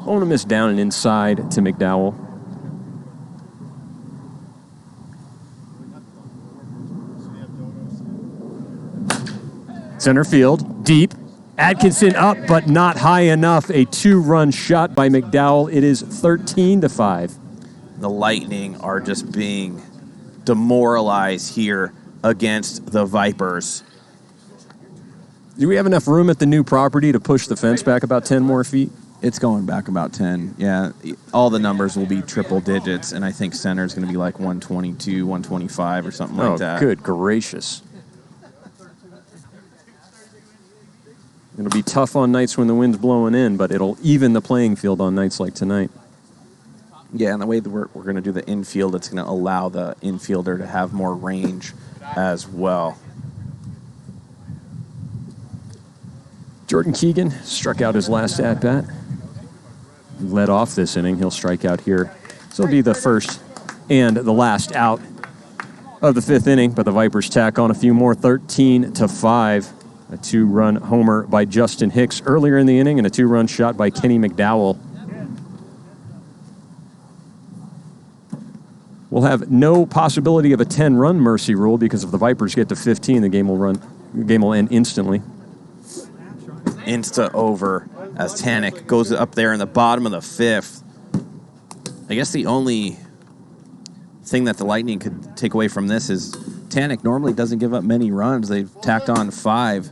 On a miss down and inside to McDowell. Center field, deep. Atkinson up, but not high enough. A two-run shot by McDowell. It is 13-5. The Lightning are just being demoralized here against the Vipers. Do we have enough room at the new property to push the fence back about 10 more feet? It's going back about 10. Yeah, all the numbers will be triple digits, and I think center is going to be like 122, 125 or something like that. Oh, good gracious. It'll be tough on nights when the wind's blowing in, but it'll even the playing field on nights like tonight. Yeah, and the way that we're going to do the infield, it's going to allow the infielder to have more range as well. Jordan Keegan struck out his last at-bat. Led off this inning. He'll strike out here. So it'll be the first and the last out of the fifth inning, but the Vipers tack on a few more, 13-5. A two-run homer by Justin Hicks earlier in the inning and a two-run shot by Kenny McDowell. We'll have no possibility of a 10-run mercy rule because if the Vipers get to 15, the game will end instantly. Insta over as Tanek goes up there in the bottom of the fifth. I guess the only thing that the Lightning could take away from this is Tanek normally doesn't give up many runs. They've tacked on 5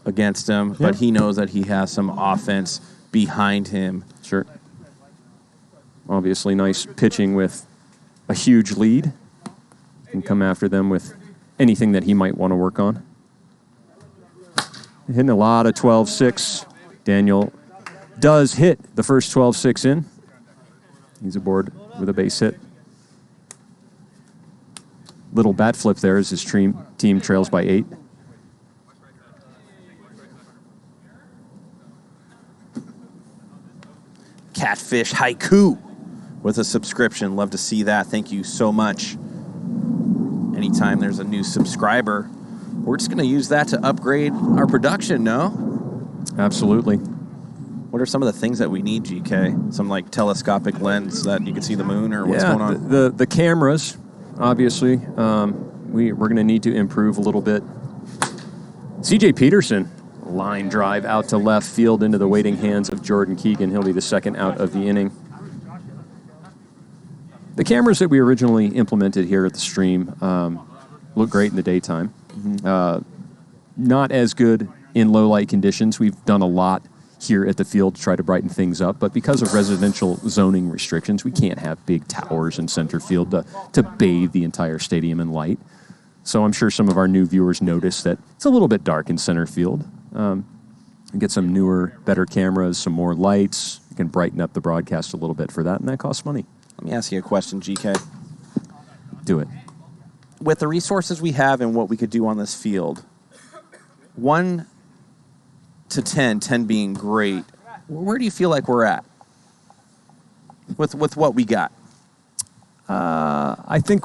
against him, but he knows that he has some offense behind him. Sure. Obviously nice pitching with a huge lead and come after them with anything that he might want to work on. Hitting a lot of 12-6. Daniel does hit the first 12-6 in. He's aboard with a base hit. Little bat flip there as his team trails by 8. Catfish Haiku with a subscription. Love to see that. Thank you so much. Anytime there's a new subscriber, we're just going to use that to upgrade our production, no? Absolutely. What are some of the things that we need, GK? Some like telescopic lens that you can see the moon, or what's going on? The cameras, obviously. We're going to need to improve a little bit. CJ Peterson, line drive out to left field into the waiting hands of Jordan Keegan. He'll be the second out of the inning. The cameras that we originally implemented here at the stream look great in the daytime. Mm-hmm. Not as good in low light conditions. We've done a lot here at the field to try to brighten things up, but because of residential zoning restrictions, we can't have big towers in center field to bathe the entire stadium in light. So I'm sure some of our new viewers noticed that it's a little bit dark in center field. Get some newer, better cameras, some more lights. You can brighten up the broadcast a little bit for that, and that costs money. Let me ask you a question, GK. Do it. With the resources we have and what we could do on this field, 1 to 10, 10 being great, where do you feel like we're at with what we got? I think,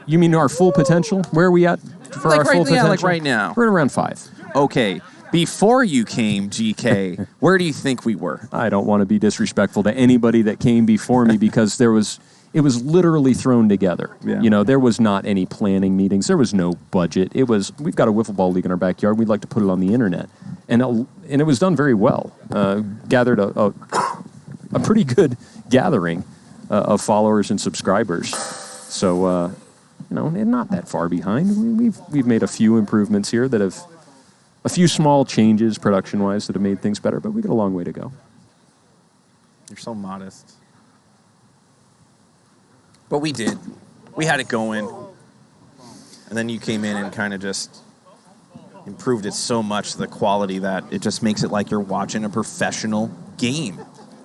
you mean our full potential? Where are we at for our full potential? Yeah, like right now. We're at around 5. Okay. Before you came, GK, where do you think we were? I don't want to be disrespectful to anybody that came before me because it was literally thrown together. Yeah. You know, there was not any planning meetings. There was no budget. We've got a wiffle ball league in our backyard. We'd like to put it on the internet. And it was done very well. Gathered a pretty good gathering of followers and subscribers. So, not that far behind. We've made a few improvements here that have... A few small changes production-wise that have made things better, but we got a long way to go. You're so modest. But we did. We had it going. And then you came in and kind of just improved it so much, the quality, that it just makes it like you're watching a professional game.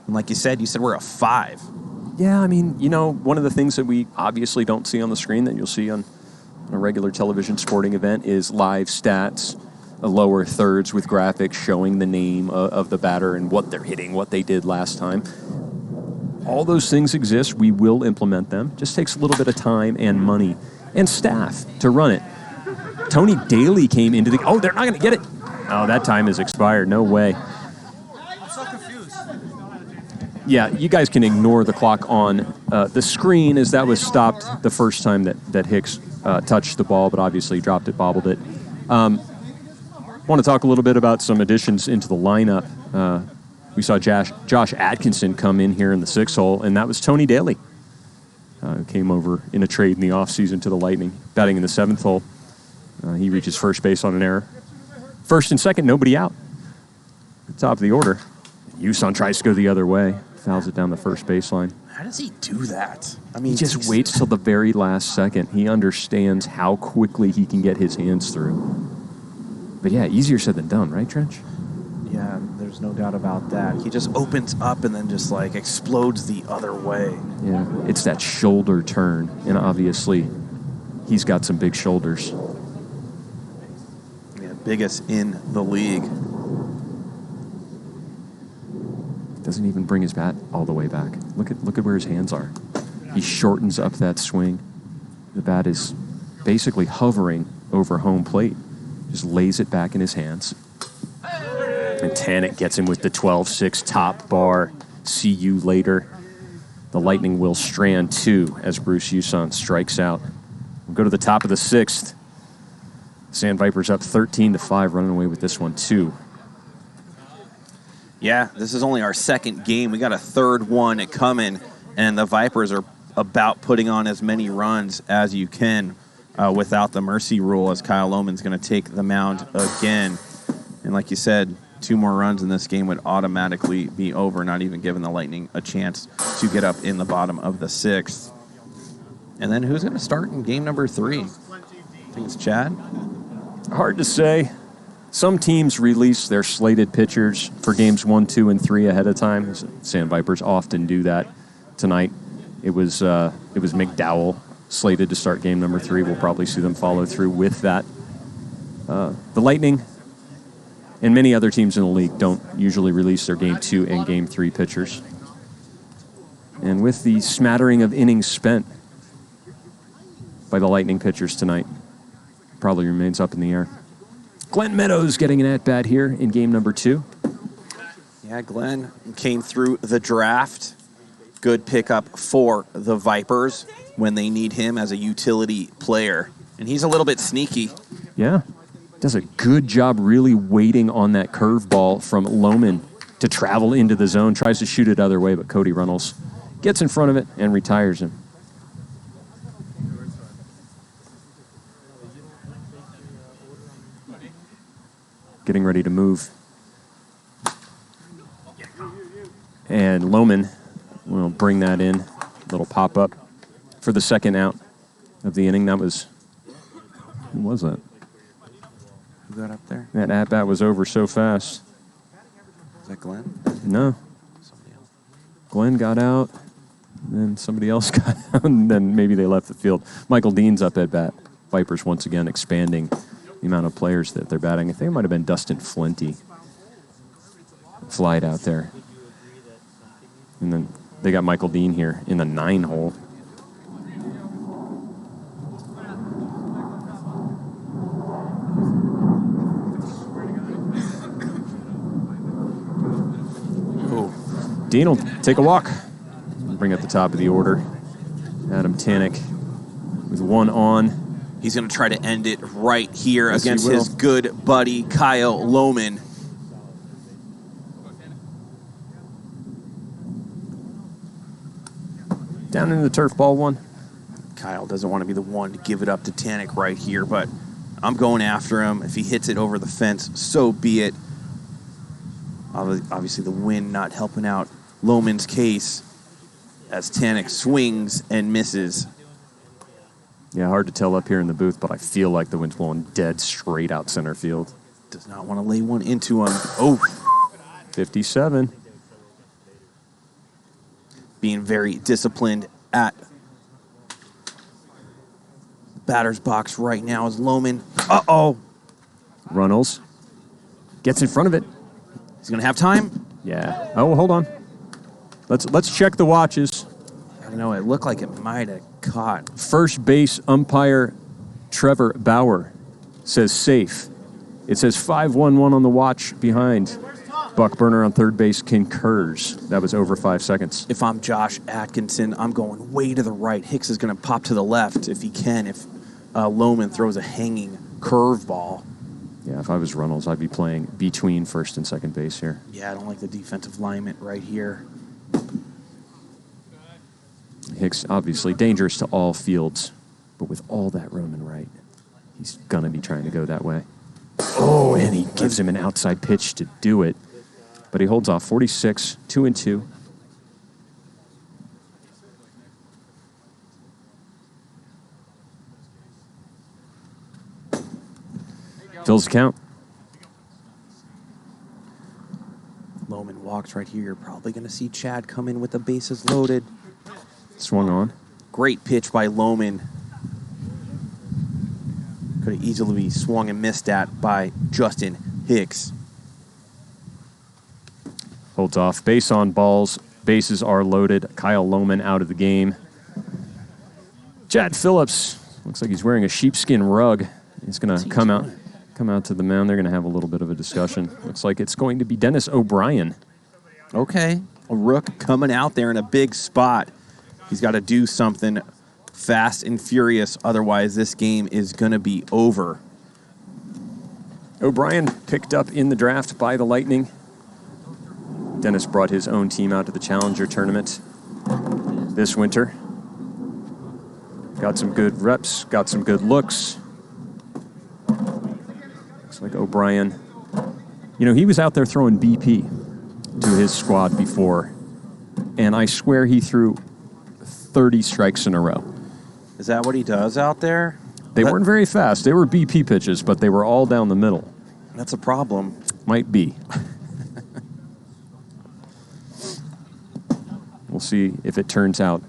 And like you said we're a 5. Yeah, I mean, one of the things that we obviously don't see on the screen that you'll see on a regular television sporting event is live stats. Lower thirds with graphics showing the name of the batter and what they're hitting, what they did last time. All those things exist. We will implement them. Just takes a little bit of time and money and staff to run it. Tony Daly came into the... Oh, they're not going to get it. Oh, that time has expired. No way. I'm so confused. Yeah, you guys can ignore the clock on the screen as that was stopped the first time that Hicks touched the ball, but obviously dropped it, bobbled it. I want to talk a little bit about some additions into the lineup. We saw Josh Atkinson come in here in the 6th hole, and that was Tony Daly, who came over in a trade in the offseason to the Lightning, batting in the 7th hole. He reaches first base on an error. First and second, nobody out. At the top of the order, Huson tries to go the other way, fouls it down the first baseline. How does he do that? I mean, he just waits till the very last second. He understands how quickly he can get his hands through. But yeah, easier said than done, right, Trench? Yeah, there's no doubt about that. He just opens up and then just explodes the other way. Yeah, it's that shoulder turn, and obviously he's got some big shoulders. Yeah, biggest in the league. Doesn't even bring his bat all the way back. Look at where his hands are. He shortens up that swing. The bat is basically hovering over home plate. Just lays it back in his hands. And Tanek gets him with the 12-6 top bar. See you later. The Lightning will strand 2 as Bruce Huson strikes out. We'll go to the top of the 6th. Sandvipers up 13-5, running away with this one too. Yeah, this is only our 2nd game. We got a 3rd one coming, and the Vipers are about putting on as many runs as you can. Without the mercy rule, as Kyle Lohman's going to take the mound again. And like you said, 2 more runs in this game would automatically be over, not even giving the Lightning a chance to get up in the bottom of the 6th. And then who's going to start in game number 3? I think it's Chad. Hard to say. Some teams release their slated pitchers for games 1, 2, and 3 ahead of time. Sandvipers often do that. Tonight, it was Mcdowell slated to start game number 3. We'll probably see them follow through with that. The Lightning and many other teams in the league don't usually release their game 2 and game 3 pitchers. And with the smattering of innings spent by the Lightning pitchers tonight, probably remains up in the air. Glenn Meadows getting an at-bat here in game number 2. Yeah, Glenn came through the draft. Good pickup for the Vipers when they need him as a utility player. And he's a little bit sneaky. Yeah. Does a good job really waiting on that curveball from Lohman to travel into the zone. Tries to shoot it other way, but Cody Runnalls gets in front of it and retires him. Getting ready to move. And Lohman will bring that in. Little pop-up for the second out of the inning. That was Who was that? Who got up there? That at-bat was over so fast. Is that Glenn? No. Glenn got out, and then somebody else got out, and then maybe they left the field. Michael Dean's up at bat. Vipers once again expanding the amount of players that they're batting. I think it might have been Dustin Flinty. Flied out there. And then they got Michael Dean here in the 9-hole. Dean will take a walk. Bring up the top of the order. Adam Tanek with one on. He's going to try to end it right here against his good buddy, Kyle Lohman. Down into the turf, ball one. Kyle doesn't want to be the one to give it up to Tanek right here, but I'm going after him. If he hits it over the fence, so be it. Obviously, the wind not helping out Lohman's case as Tanek swings and misses. Yeah, hard to tell up here in the booth, but I feel like the wind's blowing dead straight out center field. Does not want to lay one into him. Oh. 57. Being very disciplined at the batter's box right now is Lohman. Uh-oh. Runnalls gets in front of it. He's going to have time. Yeah. Oh, hold on. Let's check the watches. I don't know. It looked like it might have caught. First base umpire Trevor Bauer says safe. It says 5-1-1 on the watch behind. Buck Burner on third base concurs. That was over 5 seconds. If I'm Josh Atkinson, I'm going way to the right. Hicks is going to pop to the left if he can, if Lohman throws a hanging curveball. Yeah, if I was Runnalls, I'd be playing between first and second base here. Yeah, I don't like the defensive alignment right here. Hicks, obviously, dangerous to all fields, but with all that room and right, he's going to be trying to go that way. Oh, and he gives him an outside pitch to do it, but he holds off 46, 2-2. Fills the count. Lohman walks right here. You're probably going to see Chad come in with the bases loaded. Swung on. Great pitch by Lohman. Could have easily been swung and missed at by Justin Hicks. Holds off. Base on balls. Bases are loaded. Kyle Lohman out of the game. Chad Phillips looks like he's wearing a sheepskin rug. He's going to come out to the mound. They're going to have a little bit of a discussion. Looks like it's going to be Dennis O'Brien. Okay. A rook coming out there in a big spot. He's got to do something fast and furious. Otherwise, this game is going to be over. O'Brien picked up in the draft by the Lightning. Dennis brought his own team out to the Challenger tournament this winter. Got some good reps, got some good looks. Looks like O'Brien, he was out there throwing BP to his squad before, and I swear he threw 30 strikes in a row. Is that what he does out there? They weren't very fast. They were BP pitches, but they were all down the middle. That's a problem. Might be. We'll see if it turns out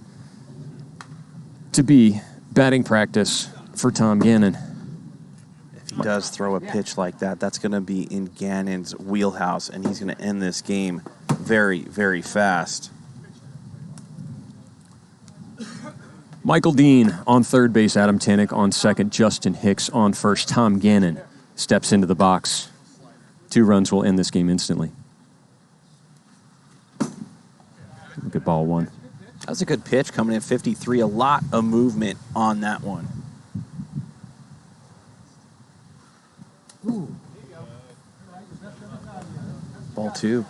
to be batting practice for Tom Gannon. If he does throw a pitch like that, that's going to be in Gannon's wheelhouse, and he's going to end this game very, very fast. Michael Dean on third base, Adam Tanek on second, Justin Hicks on first. Tom Gannon steps into the box. 2 runs will end this game instantly. Look at ball one. That was a good pitch coming in at 53. A lot of movement on that one. Ooh. Ball 2.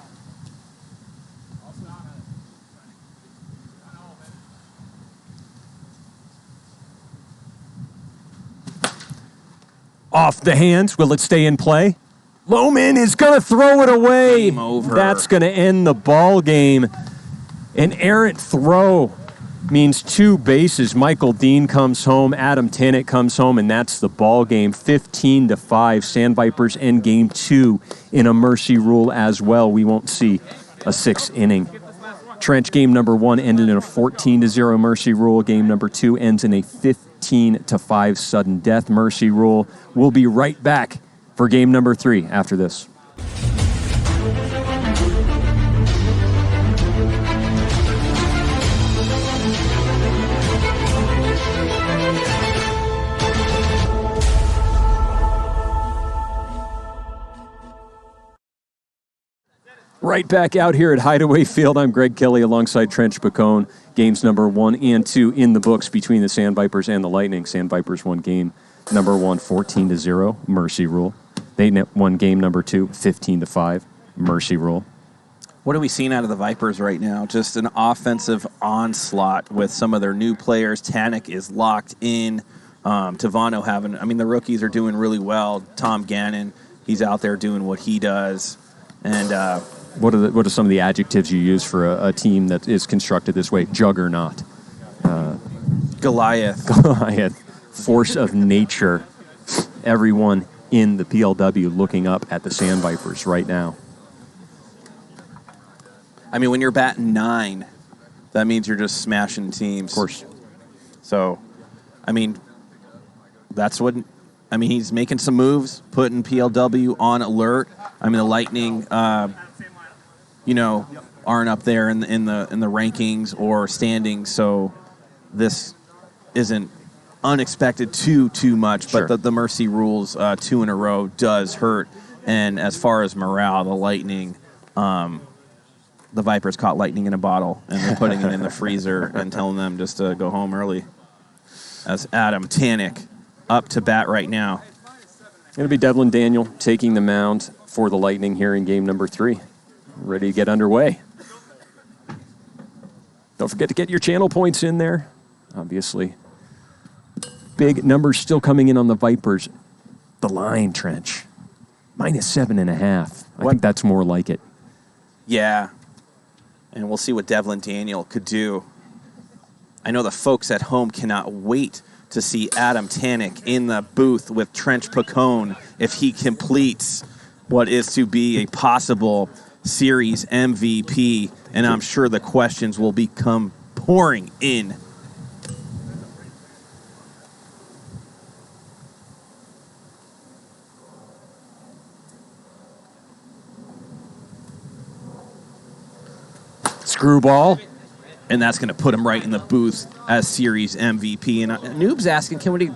Off the hands. Will it stay in play? Lohman is going to throw it away. Game over. That's going to end the ball game. An errant throw means 2 bases. Michael Dean comes home, Adam Tannick comes home, and that's the ball game. 15-5. Sandvipers end game 2 in a mercy rule as well. We won't see a 6th inning. Trench game number 1 ended in a 14-0 mercy rule. Game number 2 ends in a 15-5 sudden death mercy rule. We'll be right back for game number 3 after this. Right back out here at Hideaway Field. I'm Greg Kelly alongside Trench Pacone. Games number 1 and 2 in the books between the Sandvipers and the Lightning. Sandvipers won game number 1, 14-0, mercy rule. They won game number 2, 15-5, mercy rule. What are we seeing out of the Vipers right now? Just an offensive onslaught with some of their new players. Tannick is locked in. Tavano the rookies are doing really well. Tom Gannon, he's out there doing what he does. And what are some of the adjectives you use for a team that is constructed this way? Juggernaut. Goliath. Force of nature. Everyone in the PLW looking up at the Sandvipers right now. I mean, when you're batting 9, that means you're just smashing teams. Of course. So, he's making some moves, putting PLW on alert. The Lightning, aren't up there in the rankings or standings, so this isn't unexpected too much. Sure. But the mercy rules 2 in a row does hurt. And as far as morale, the Lightning, the Vipers caught lightning in a bottle, and they're putting it in the freezer and telling them just to go home early. As Adam Tannick up to bat right now. It'll be Devlin Daniel taking the mound for the Lightning here in game number 3. Ready to get underway. Don't forget to get your channel points in there. Obviously, big numbers still coming in on the Vipers. The line, Trench, -7.5. I think that's more like it. Yeah, and we'll see what Devlin Daniel could do. I know the folks at home cannot wait to see Adam Tannick in the booth with Trench Pacone if he completes what is to be a possible series MVP, and I'm sure the questions will become pouring in. Screwball. And that's going to put him right in the booth as series MVP. And Noob's asking, can we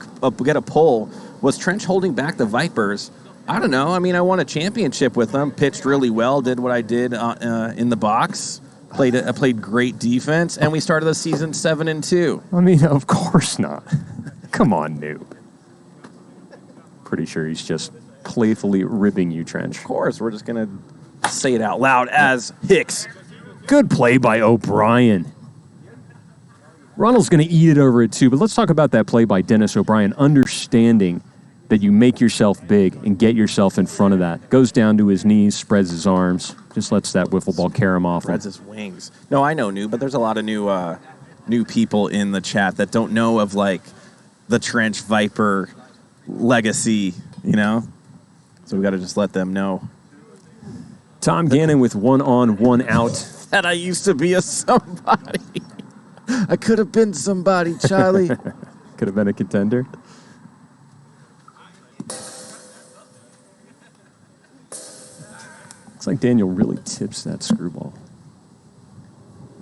get a poll? Was Trench holding back the Vipers? I don't know. I won a championship with them, pitched really well, did what I did in the box, played great defense, and we started the season 7-2. Of course not. Come on, Noob. Pretty sure he's just playfully ribbing you, Trench. Of course, we're just going to say it out loud as Hicks. Good play by O'Brien. Runnalls going to eat it over it too, but let's talk about that play by Dennis O'Brien, understanding that you make yourself big and get yourself in front of that. Goes down to his knees, spreads his arms, just lets that wiffle ball carry him off. Spreads his wings. No, I know, but there's a lot of new people in the chat that don't know of, the Trench Viper legacy, So we got to just let them know. Tom Gannon with 1 on, 1 out. That I used to be a somebody. I could have been somebody, Charlie. Could have been a contender. Looks like Daniel really tips that screwball.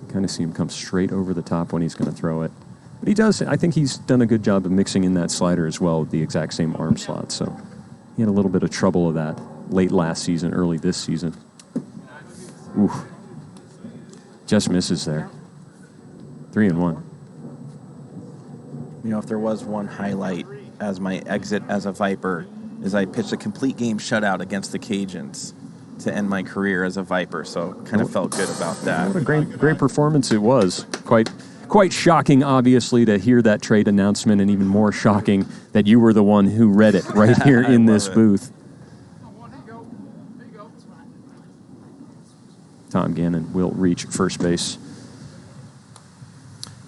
You kind of see him come straight over the top when he's going to throw it. But he does. I think he's done a good job of mixing in that slider as well with the exact same arm slot. So he had a little bit of trouble with that late last season, early this season. Ooh. Just misses there. 3-1. If there was one highlight as my exit as a Viper, is I pitched a complete game shutout against the Cajuns to end my career as a Viper. So kind of felt good about that. What a great performance it was. Quite shocking, obviously, to hear that trade announcement, and even more shocking that you were the one who read it right here in this booth. Tom Gannon will reach first base.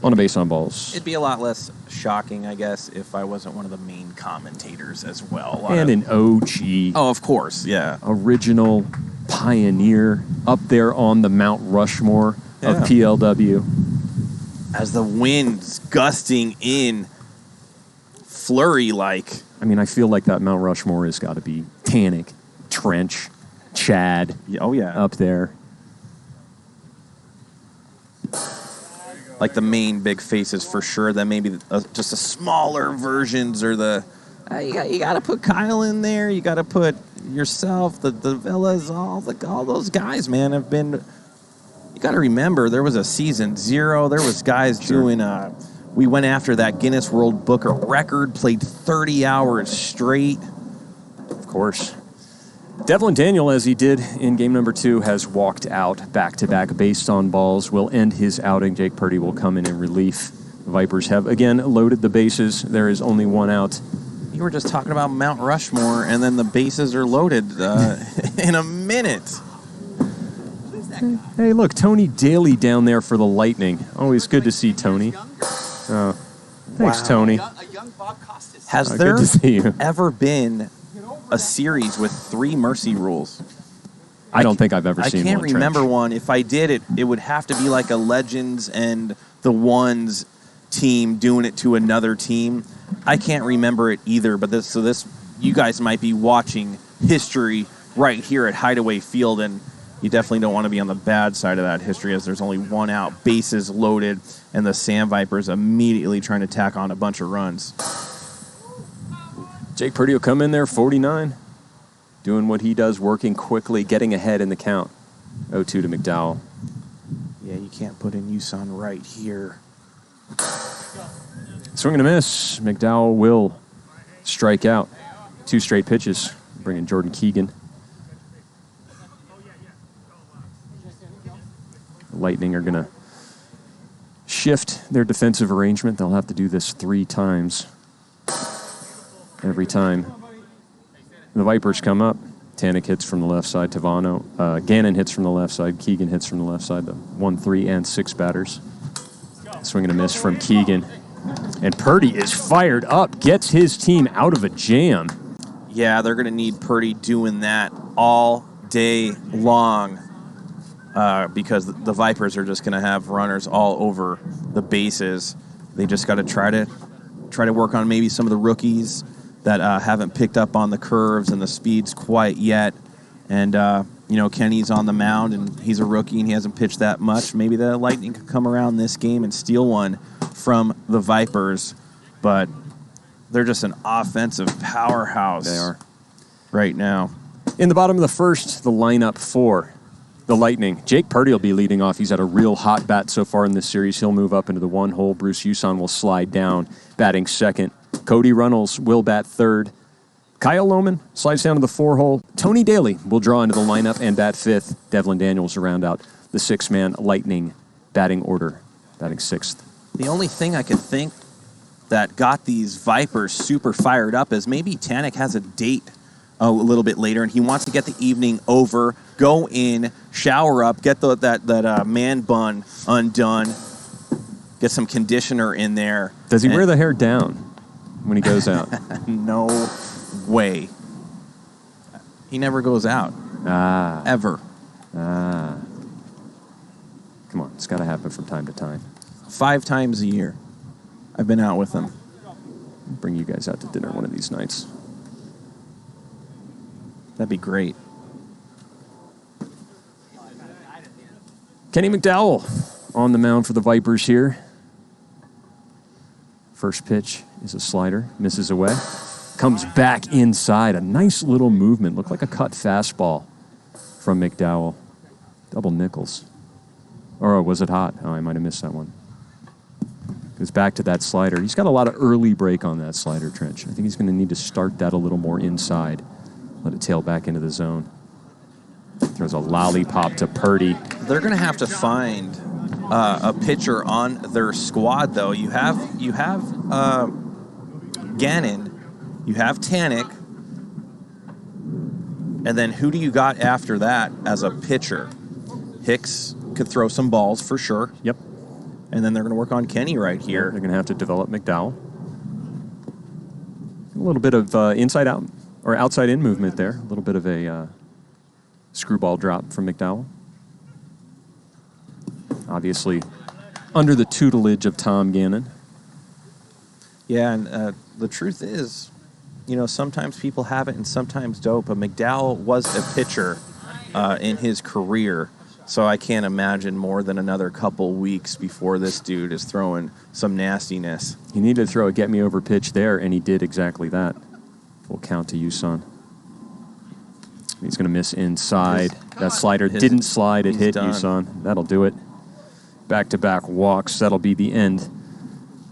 on a base on balls. It'd be a lot less shocking, I guess, if I wasn't one of the main commentators as well. And an OG. Oh, of course, yeah. Original pioneer up there on the Mount Rushmore of PLW. As the wind's gusting in, flurry-like. I mean, I feel like that Mount Rushmore has got to be Tannic, Trench, Chad. Oh, yeah. Up there. Like the main big faces for sure. Then maybe just the smaller versions or the... you got to put Kyle in there. You got to put yourself, the Villas, all those guys, man, have been... You got to remember, there was a season 0. There was guys doing... we went after that Guinness World Book of Record, played 30 hours straight. Of course. Devlin Daniel, as he did in game number 2, has walked out back-to-back based on balls. Will end his outing. Jake Purdy will come in relief. The Vipers have, again, loaded the bases. There is only one out. You were just talking about Mount Rushmore, and then the bases are loaded in a minute. Hey, look, Tony Daly down there for the Lightning. Always good to see Tony. Thanks, Tony. Has there ever been a series with 3 mercy rules? I don't think I've ever seen one. I can't remember one. If I did, it would have to be like a Legends and the Ones team doing it to another team. I can't remember it either, but this you guys might be watching history right here at Hideaway Field, and you definitely don't want to be on the bad side of that history, as there's only one out, bases loaded, and the Sandvipers immediately trying to tack on a bunch of runs. Jake Purdy will come in there, 49, doing what he does, working quickly, getting ahead in the count. 0-2 to McDowell. Yeah, you can't put in Huson right here. Swing and a miss. McDowell will strike out. 2 straight pitches, bringing Jordan Keegan. The Lightning are going to shift their defensive arrangement. They'll have to do this 3 times. Every time the Vipers come up, Tannic hits from the left side, Tavano. Gannon hits from the left side, Keegan hits from the left side, the 1, 3, and 6 batters. Swing and a miss from Keegan. And Purdy is fired up, gets his team out of a jam. Yeah, they're going to need Purdy doing that all day long because the Vipers are just going to have runners all over the bases. They just got to try to work on maybe some of the rookies that haven't picked up on the curves and the speeds quite yet. And, Kenny's on the mound, and he's a rookie, and he hasn't pitched that much. Maybe the Lightning could come around this game and steal one from the Vipers. But they're just an offensive powerhouse. They are. Right now. In the bottom of the first, the lineup for the Lightning. Jake Purdy will be leading off. He's had a real hot bat so far in this series. He'll move up into the 1 hole. Bruce Huson will slide down, batting second. Cody Runnalls will bat third. Kyle Lohman slides down to the 4 hole. Tony Daly will draw into the lineup and bat fifth. Devlin Daniels will round out the 6-man Lightning batting order, batting sixth. The only thing I could think that got these Vipers super fired up is maybe Tannic has a date a little bit later, and he wants to get the evening over, go in, shower up, get that man bun undone, get some conditioner in there. Does he wear the hair down when he goes out? No way. He never goes out. Ever. Come on, it's got to happen from time to time. 5 times a year I've been out with him. I'll bring you guys out to dinner one of these nights. That'd be great. Kenny Mcdowell on the mound for the Vipers here. First pitch is a slider, misses away. Comes back inside. A nice little movement. Looked like a cut fastball from McDowell. Double nickels. Or was it hot? Oh, I might have missed that one. Goes back to that slider. He's got a lot of early break on that slider, Trench. I think he's going to need to start that a little more inside. Let it tail back into the zone. Throws a lollipop to Purdy. They're going to have to find a pitcher on their squad, though. You have Gannon, you have Tannic, and then who do you got after that as a pitcher? Hicks could throw some balls for sure. Yep. And then they're going to work on Kenny right here. They're going to have to develop McDowell. A little bit of inside out or outside in movement there. A little bit of a screwball drop from McDowell. Obviously, under the tutelage of Tom Gannon. Yeah, and the truth is, you know, sometimes people have it and sometimes don't, but McDowell was a pitcher in his career, so I can't imagine more than another couple weeks before this dude is throwing some nastiness. He needed to throw a get-me-over pitch there, and he did exactly that. Full count to Huson. He's going to miss inside. That slider didn't slide. It hit Huson. That'll do it. Back-to-back walks. That'll be the end.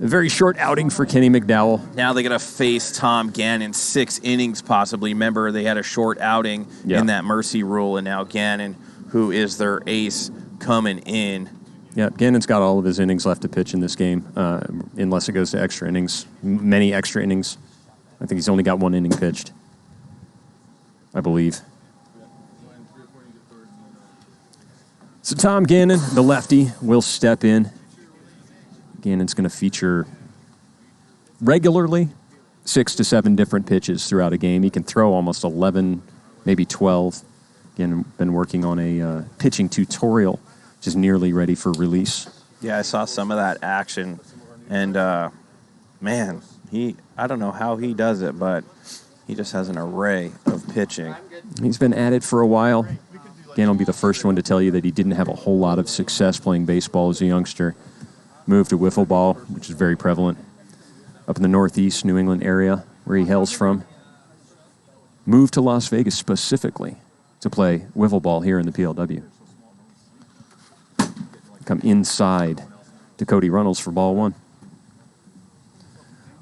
A very short outing for Kenny McDowell. Now they got to face Tom Gannon 6 innings possibly. Remember, they had a short outing in that mercy rule, and now Gannon, who is their ace, coming in. Yeah, Gannon's got all of his innings left to pitch in this game, unless it goes to extra innings. Many extra innings. I think he's only got 1 inning pitched, I believe. So Tom Gannon, the lefty, will step in. Gannon's going to feature regularly 6 to 7 different pitches throughout a game. He can throw almost 11, maybe 12. Again, been working on a pitching tutorial, which is nearly ready for release. Yeah, I saw some of that action, and man, I don't know how he does it, but he just has an array of pitching. He's been at it for a while. Gannon will be the first one to tell you that he didn't have a whole lot of success playing baseball as a youngster. Moved to wiffle ball, which is very prevalent up in the Northeast New England area where he hails from. Moved to Las Vegas specifically to play wiffle ball here in the PLW. Come inside to Cody Runnalls for ball 1.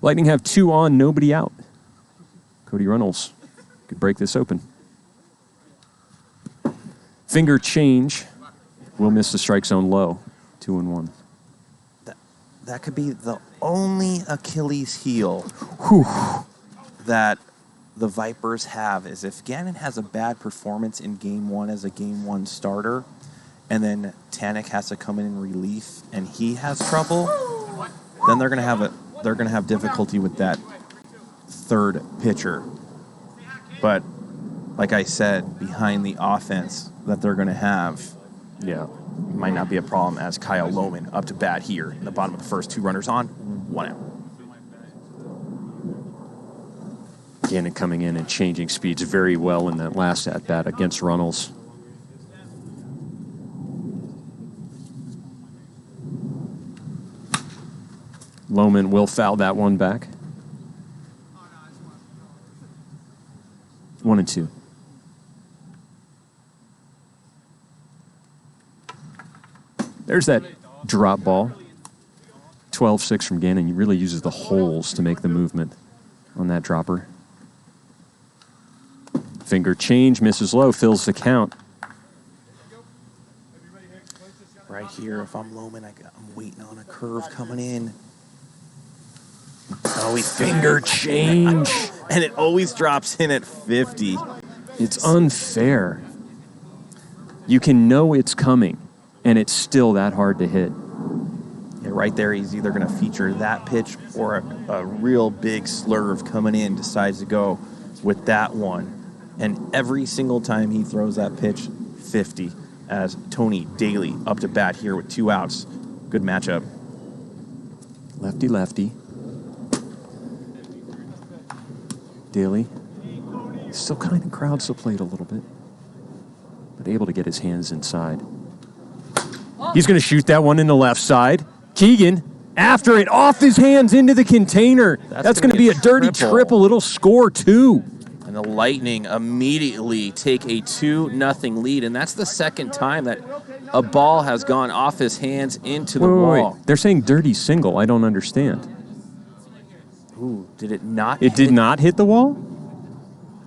Lightning have 2 on, nobody out. Cody Runnalls could break this open. Finger change. Will miss the strike zone low. 2-1. That could be the only Achilles heel that the Vipers have, is if Gannon has a bad performance in Game 1 as a Game 1 starter, and then Tanek has to come in relief, and he has trouble, then they're going to have difficulty with that third pitcher. But like I said, behind the offense that they're going to have, might not be a problem, as Kyle Lohman up to bat here in the bottom of the first. 2 runners on, 1 out. Gannon coming in and changing speeds very well in that last at-bat against Runnalls. Lohman will foul that one back. 1-2. There's that drop ball. 12-6 from Gannon. He really uses the holes to make the movement on that dropper. Finger change, misses low, fills the count. Right here, if I'm Lohman, I'm waiting on a curve coming in. Oh, he Finger change. And it always drops in at 50. It's unfair. You can know it's coming, and it's still that hard to hit. Yeah, right there, he's either going to feature that pitch or a real big slurve coming in, decides to go with that one. And every single time he throws that pitch, 50, as Tony Daly up to bat here with 2 outs. Good matchup. Lefty. Daly still kind of crowds the plate a little bit, but able to get his hands inside. He's going to shoot that one in the left side. Keegan, after it, off his hands into the container. That's going to be a dirty triple. It'll score 2. And the Lightning immediately take a 2-0 lead, and that's the second time that a ball has gone off his hands into the wall. Wait. They're saying dirty single. I don't understand. Ooh, did it not It did not hit the wall?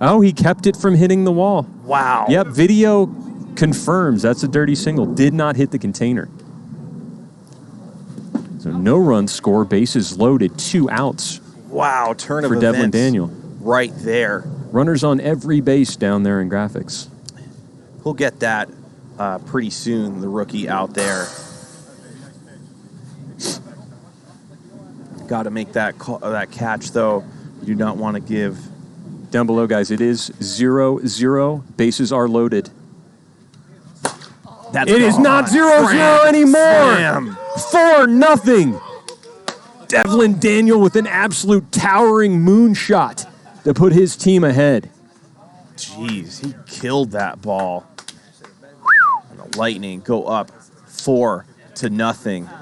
Oh, he kept it from hitting the wall. Wow. Yep, video confirms that's a dirty single. Did not hit the container. So no run score, bases loaded, 2 outs. Wow, turn of for events Devlin Daniel. Right there. Runners on every base down there in graphics. He'll get that pretty soon, the rookie out there. Got to make that that catch, though. You do not want to give. Down below, guys, it is 0-0. Bases are loaded. It is not 0-0 anymore. 4-0. Devlin Daniel with an absolute towering moonshot to put his team ahead. Jeez, he killed that ball. And the Lightning go up 4-0.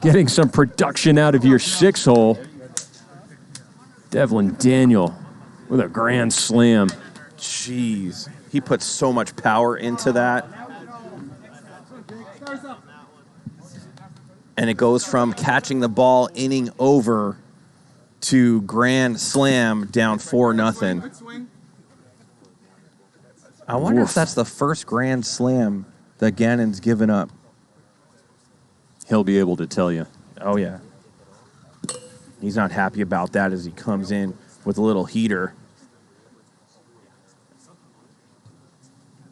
Getting some production out of your 6-hole. Devlin Daniel with a grand slam. Jeez, he put so much power into that. And it goes from catching the ball inning over to grand slam down 4-0. I wonder if that's the first grand slam that Gannon's given up. He'll be able to tell you. Oh, yeah. He's not happy about that as he comes in with a little heater.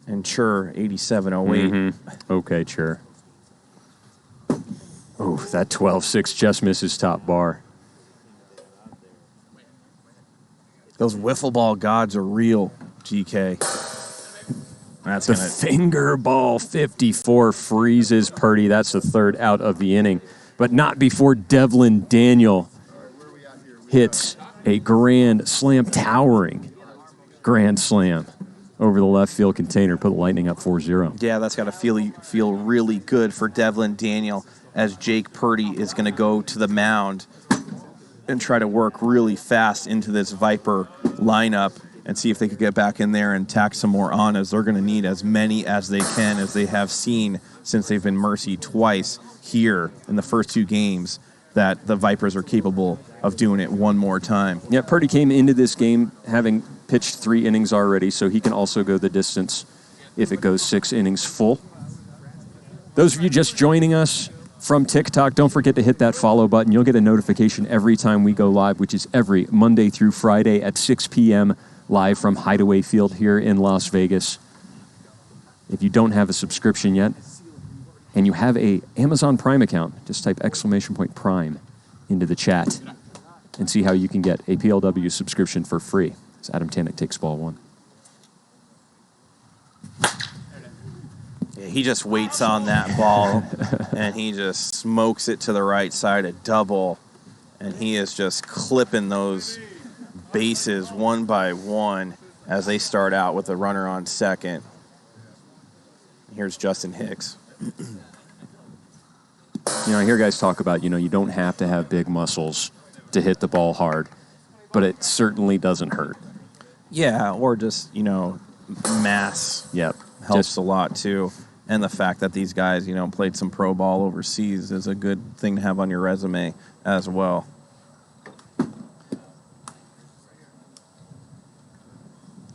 And Chur, 8708. Okay, Chur. Oh, that 12-6 just misses top bar. Those wiffle ball gods are real, GK. That's The finger ball 54 freezes Purdy. That's the third out of the inning. But not before Devlin Daniel hits a grand slam, towering grand slam over the left field container, put the Lightning up 4-0. Yeah, that's got to feel really good for Devlin Daniel as Jake Purdy is going to go to the mound and try to work really fast into this Viper lineup and see if they could get back in there and tack some more on, as they're going to need as many as they can, as they have seen since they've been mercy twice here in the first two games, that the Vipers are capable of doing it one more time. Yeah, Purdy came into this game having pitched 3 innings already, so he can also go the distance if it goes 6 innings full. Those of you just joining us from TikTok, don't forget to hit that follow button. You'll get a notification every time we go live, which is every Monday through Friday at 6 p.m. live from Hideaway Field here in Las Vegas. If you don't have a subscription yet, and you have a Amazon Prime account, just type !Prime into the chat and see how you can get a PLW subscription for free. As Adam Tanek takes ball 1. Yeah, he just waits on that ball, and he just smokes it to the right side, a double, and he is just clipping those bases one by one as they start out with a runner on second. Here's Justin Hicks. You know, I hear guys talk about, you don't have to have big muscles to hit the ball hard, but it certainly doesn't hurt. Yeah, or just, mass Yep. helps a lot too. And the fact that these guys, played some pro ball overseas is a good thing to have on your resume as well.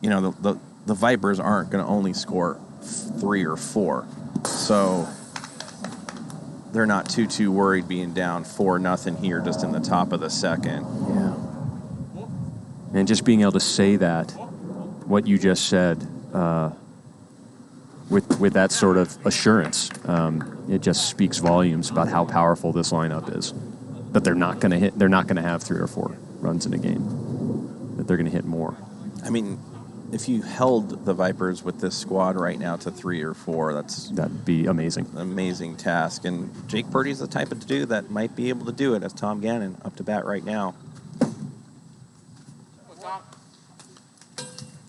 The Vipers aren't going to only score 3 or 4. So they're not too worried being down 4-0 here just in the top of the second. Yeah. And just being able to say that, what you just said, with that sort of assurance, it just speaks volumes about how powerful this lineup is. That they're not going to have 3 or 4 runs in a game. That they're going to hit more. I mean, if you held the Vipers with this squad right now to 3 or 4, that'd be amazing. An amazing task. And Jake Purdy's the type of dude that might be able to do it, as Tom Gannon up to bat right now.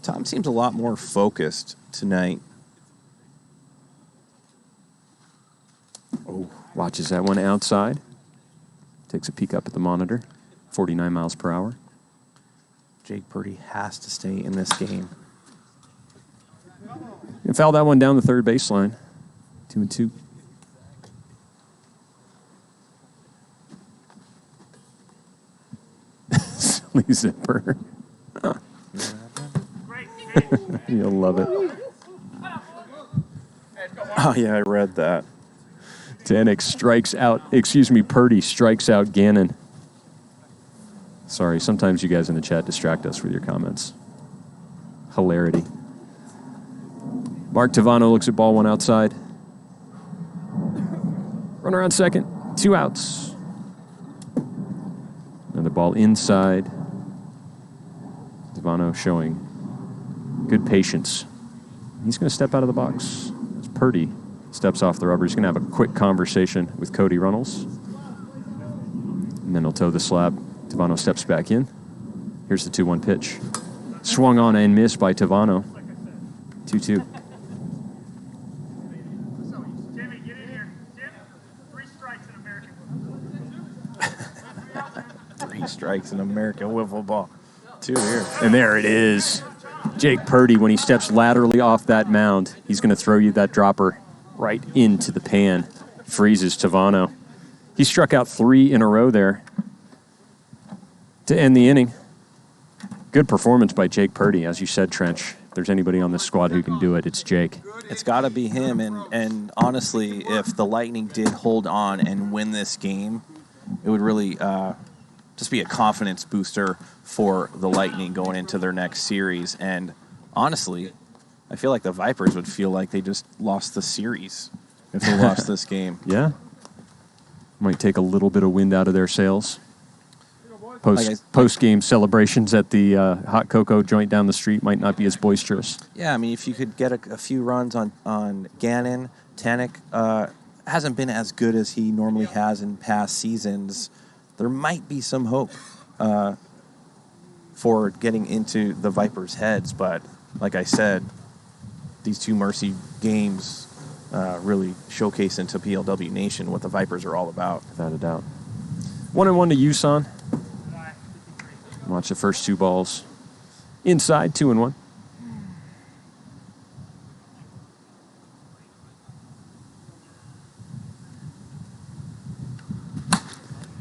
Tom seems a lot more focused tonight. Oh, watches that one outside. Takes a peek up at the monitor. 49 miles per hour. Jake Purdy has to stay in this game. And foul that one down the third baseline. 2-2. Silly zipper. You'll love it. Oh, yeah, I read that. Purdy strikes out Gannon. Sorry, sometimes you guys in the chat distract us with your comments. Hilarity. Mark Tavano looks at ball 1 outside. Runner on second. 2 outs. ball inside. Devano showing good patience. He's going to step out of the box. It's Purdy steps off the rubber. He's going to have a quick conversation with Cody Runnalls. And then he'll toe the slab. Devano steps back in. Here's the 2-1 pitch. Swung on and missed by Devano. 2-2. Jimmy, get in here. Jim, 3 strikes in American. 3 strikes in American wiffle ball. 2 here. And there it is. Jake Purdy, when he steps laterally off that mound, he's going to throw you that dropper right into the pan. Freezes Devano. He struck out 3 in a row there to end the inning. Good performance by Jake Purdy, as you said, Trench. If there's anybody on this squad who can do it, it's Jake. It's got to be him. And honestly, if the Lightning did hold on and win this game, it would really just be a confidence booster for the Lightning going into their next series. And honestly, I feel like the Vipers would feel like they just lost the series if they lost this game. Yeah. Might take a little bit of wind out of their sails. Post-game celebrations at the hot cocoa joint down the street might not be as boisterous. Yeah, I mean, if you could get a few runs on Gannon, Tanek hasn't been as good as he normally has in past seasons. There might be some hope for getting into the Vipers' heads, but like I said, these 2 Mercy games really showcase into PLW Nation what the Vipers are all about. Without a doubt. 1-1 to Huson. Watch the first 2 balls. Inside, 2-1.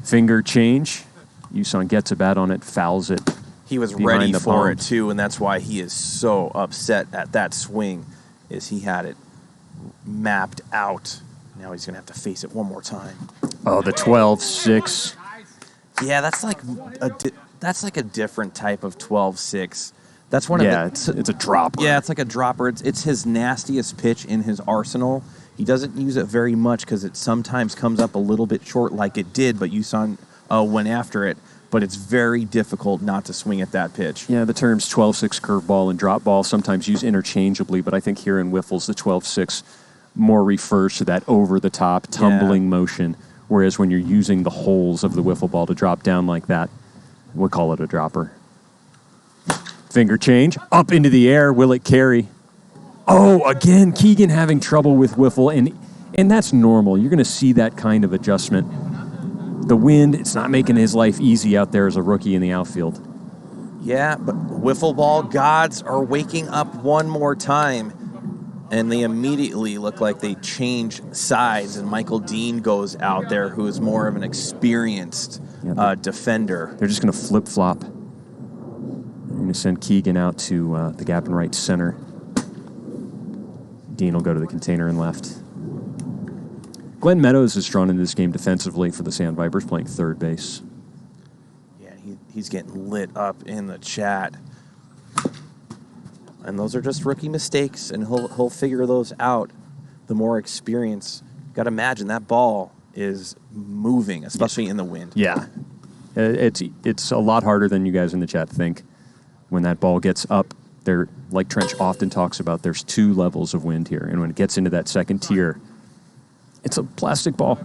Finger change. Huson gets a bat on it, fouls it. He was ready for it, too, and that's why he is so upset at that swing, is he had it mapped out. Now he's going to have to face it one more time. Oh, the 12-6. Yeah, that's like a different type of 12-6. That's one of the... it's a dropper. Yeah, it's like a dropper. It's his nastiest pitch in his arsenal. He doesn't use it very much because it sometimes comes up a little bit short like it did, but Huson went after it. But it's very difficult not to swing at that pitch. Yeah, the terms 12-6 curveball and drop ball sometimes used interchangeably, but I think here in Wiffles, the 12-6 more refers to that over-the-top tumbling motion, whereas when you're using the holes of the wiffle ball to drop down like that, we'll call it a dropper. Finger change, up into the air, will it carry? Oh, again, Keegan having trouble with wiffle, and that's normal. You're going to see that kind of adjustment. The wind, it's not making his life easy out there as a rookie in the outfield. Yeah, but wiffle ball gods are waking up one more time, and they immediately look like they change sides, and Michael Dean goes out there, who is more of an experienced defender. They're just going to flip-flop. They're going to send Keegan out to the gap in right center. Dean will go to the container in left. Glenn Meadows is drawn into this game defensively for the Sandvipers, playing third base. Yeah, he's getting lit up in the chat. And those are just rookie mistakes, and he'll figure those out. The more experience, got to imagine that ball is moving, especially in the wind. Yeah, it's a lot harder than you guys in the chat think. When that ball gets up, there, like Trench often talks about, there's 2 levels of wind here, and when it gets into that second tier, it's a plastic ball.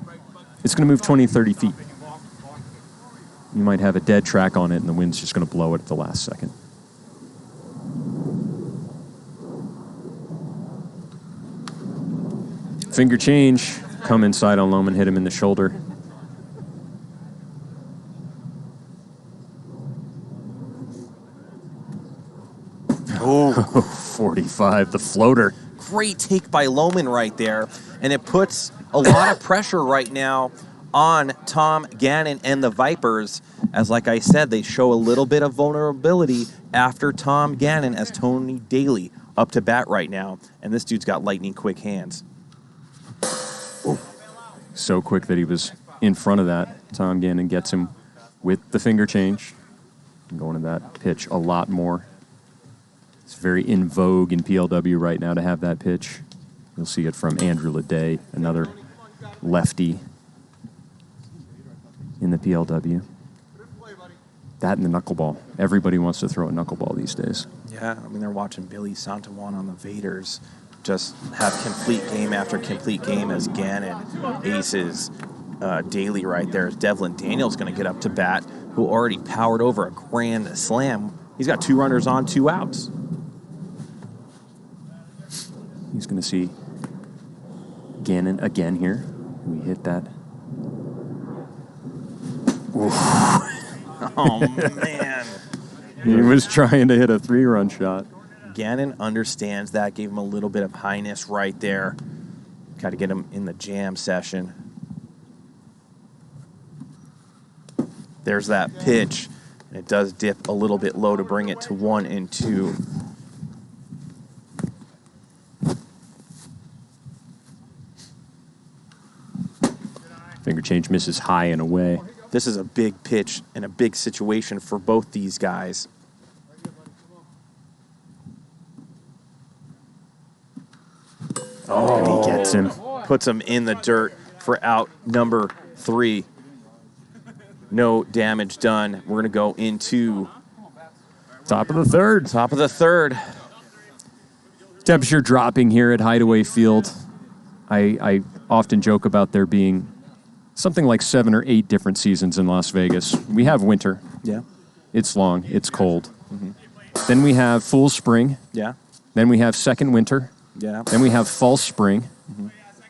It's going to move 20, 30 feet. You might have a dead track on it, and the wind's just going to blow it at the last second. Finger change. Come inside on Lohman, hit him in the shoulder. Oh, 45, the floater. Great take by Lohman right there, and it puts a lot of pressure right now on Tom Gannon and the Vipers, as like I said, they show a little bit of vulnerability after Tom Gannon as Tony Daly up to bat right now, and this dude's got lightning quick hands. Ooh. So quick that he was in front of that. Tom Gannon gets him with the finger change. Going to that pitch a lot more. It's very in vogue in PLW right now to have that pitch. You'll see it from Andrew Leday, another lefty in the PLW. That and the knuckleball. Everybody wants to throw a knuckleball these days. Yeah, I mean, they're watching Billy Santawan on the Vaders just have complete game after complete game as Gannon aces daily right there. As Devlin Daniels going to get up to bat, who already powered over a grand slam. He's got 2 runners on, 2 outs. He's going to see Gannon again here. We hit that. Oh, man. He was trying to hit a 3-run shot. Gannon understands that, gave him a little bit of highness right there. Got to get him in the jam session. There's that pitch. And it does dip a little bit low to bring it to 1-2. Finger change misses high and away. This is a big pitch and a big situation for both these guys. Oh, he gets him. Puts him in the dirt for out number 3. No damage done. We're going to go into Top of the third. top of the third. Temperature dropping here at Hideaway Field. I often joke about there being something like 7 or 8 different seasons in Las Vegas. We have winter. Yeah. It's long. It's cold. Then we have full spring. Yeah. Then we have second winter. Yeah. Then we have false spring.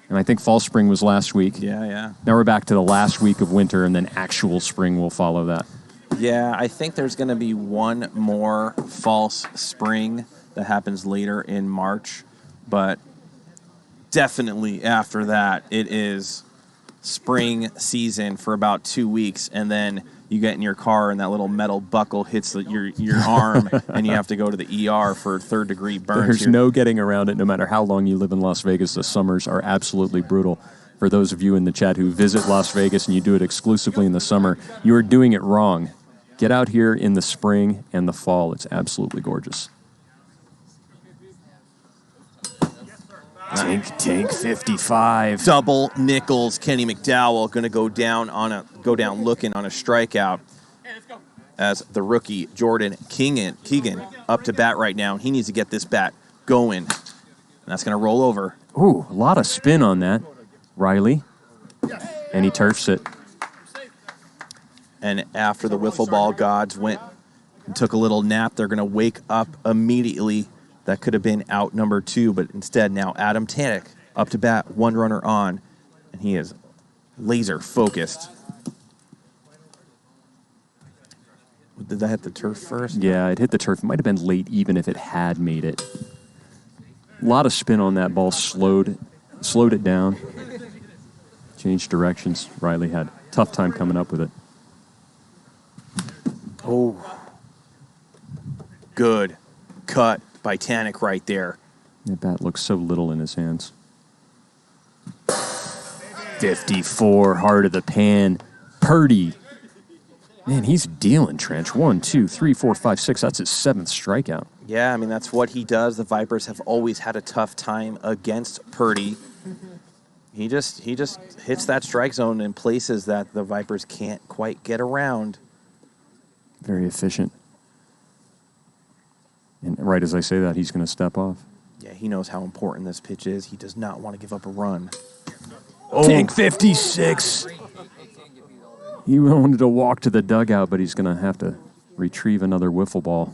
And I think fall spring was last week. Yeah. Now we're back to the last week of winter, and then actual spring will follow that. Yeah, I think there's going to be one more false spring that happens later in March. But definitely after that, it is spring season for about 2 weeks, and then you get in your car and that little metal buckle hits your arm, and you have to go to the ER for third-degree burns. There's no getting around it, no matter how long you live in Las Vegas. The summers are absolutely brutal. For those of you in the chat who visit Las Vegas and you do it exclusively in the summer, you are doing it wrong. Get out here in the spring and the fall. It's absolutely gorgeous. Tank 55. Double nickels. Kenny McDowell going to go down looking on a strikeout as the rookie Jordan Keegan up to bat right now. He needs to get this bat going. And that's going to roll over. Ooh, a lot of spin on that. Riley. And he turfs it. And after the wiffle ball gods went and took a little nap, they're going to wake up immediately. That could have been out number 2, but instead now Adam Tannick up to bat, 1 runner on, and he is laser focused. Did that hit the turf first? Yeah, it hit the turf. It might have been late even if it had made it. A lot of spin on that ball. Slowed it down. Changed directions. Riley had a tough time coming up with it. Oh. Good cut by Tannick right there. That bat looks so little in his hands. 54, heart of the pan. Purdy. Man, he's dealing, Trench. 1, 2, 3, 4, 5, 6. That's his 7th strikeout. Yeah, I mean, that's what he does. The Vipers have always had a tough time against Purdy. He just hits that strike zone in places that the Vipers can't quite get around. Very efficient. And right as I say that, he's going to step off. Yeah, he knows how important this pitch is. He does not want to give up a run. Tank 56. He wanted to walk to the dugout, but he's going to have to retrieve another wiffle ball.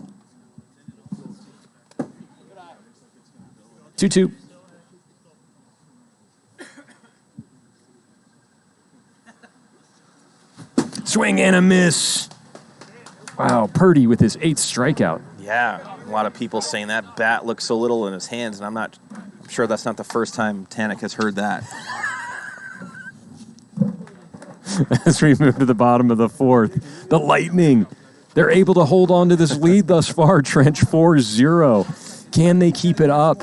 2-2. Swing and a miss. Wow, Purdy with his 8th strikeout. Yeah, a lot of people saying that bat looks so little in his hands, and I'm sure that's not the first time Tannick has heard that. As we move to the bottom of the 4th, the Lightning, they're able to hold on to this lead thus far. Trench 4-0. Can they keep it up?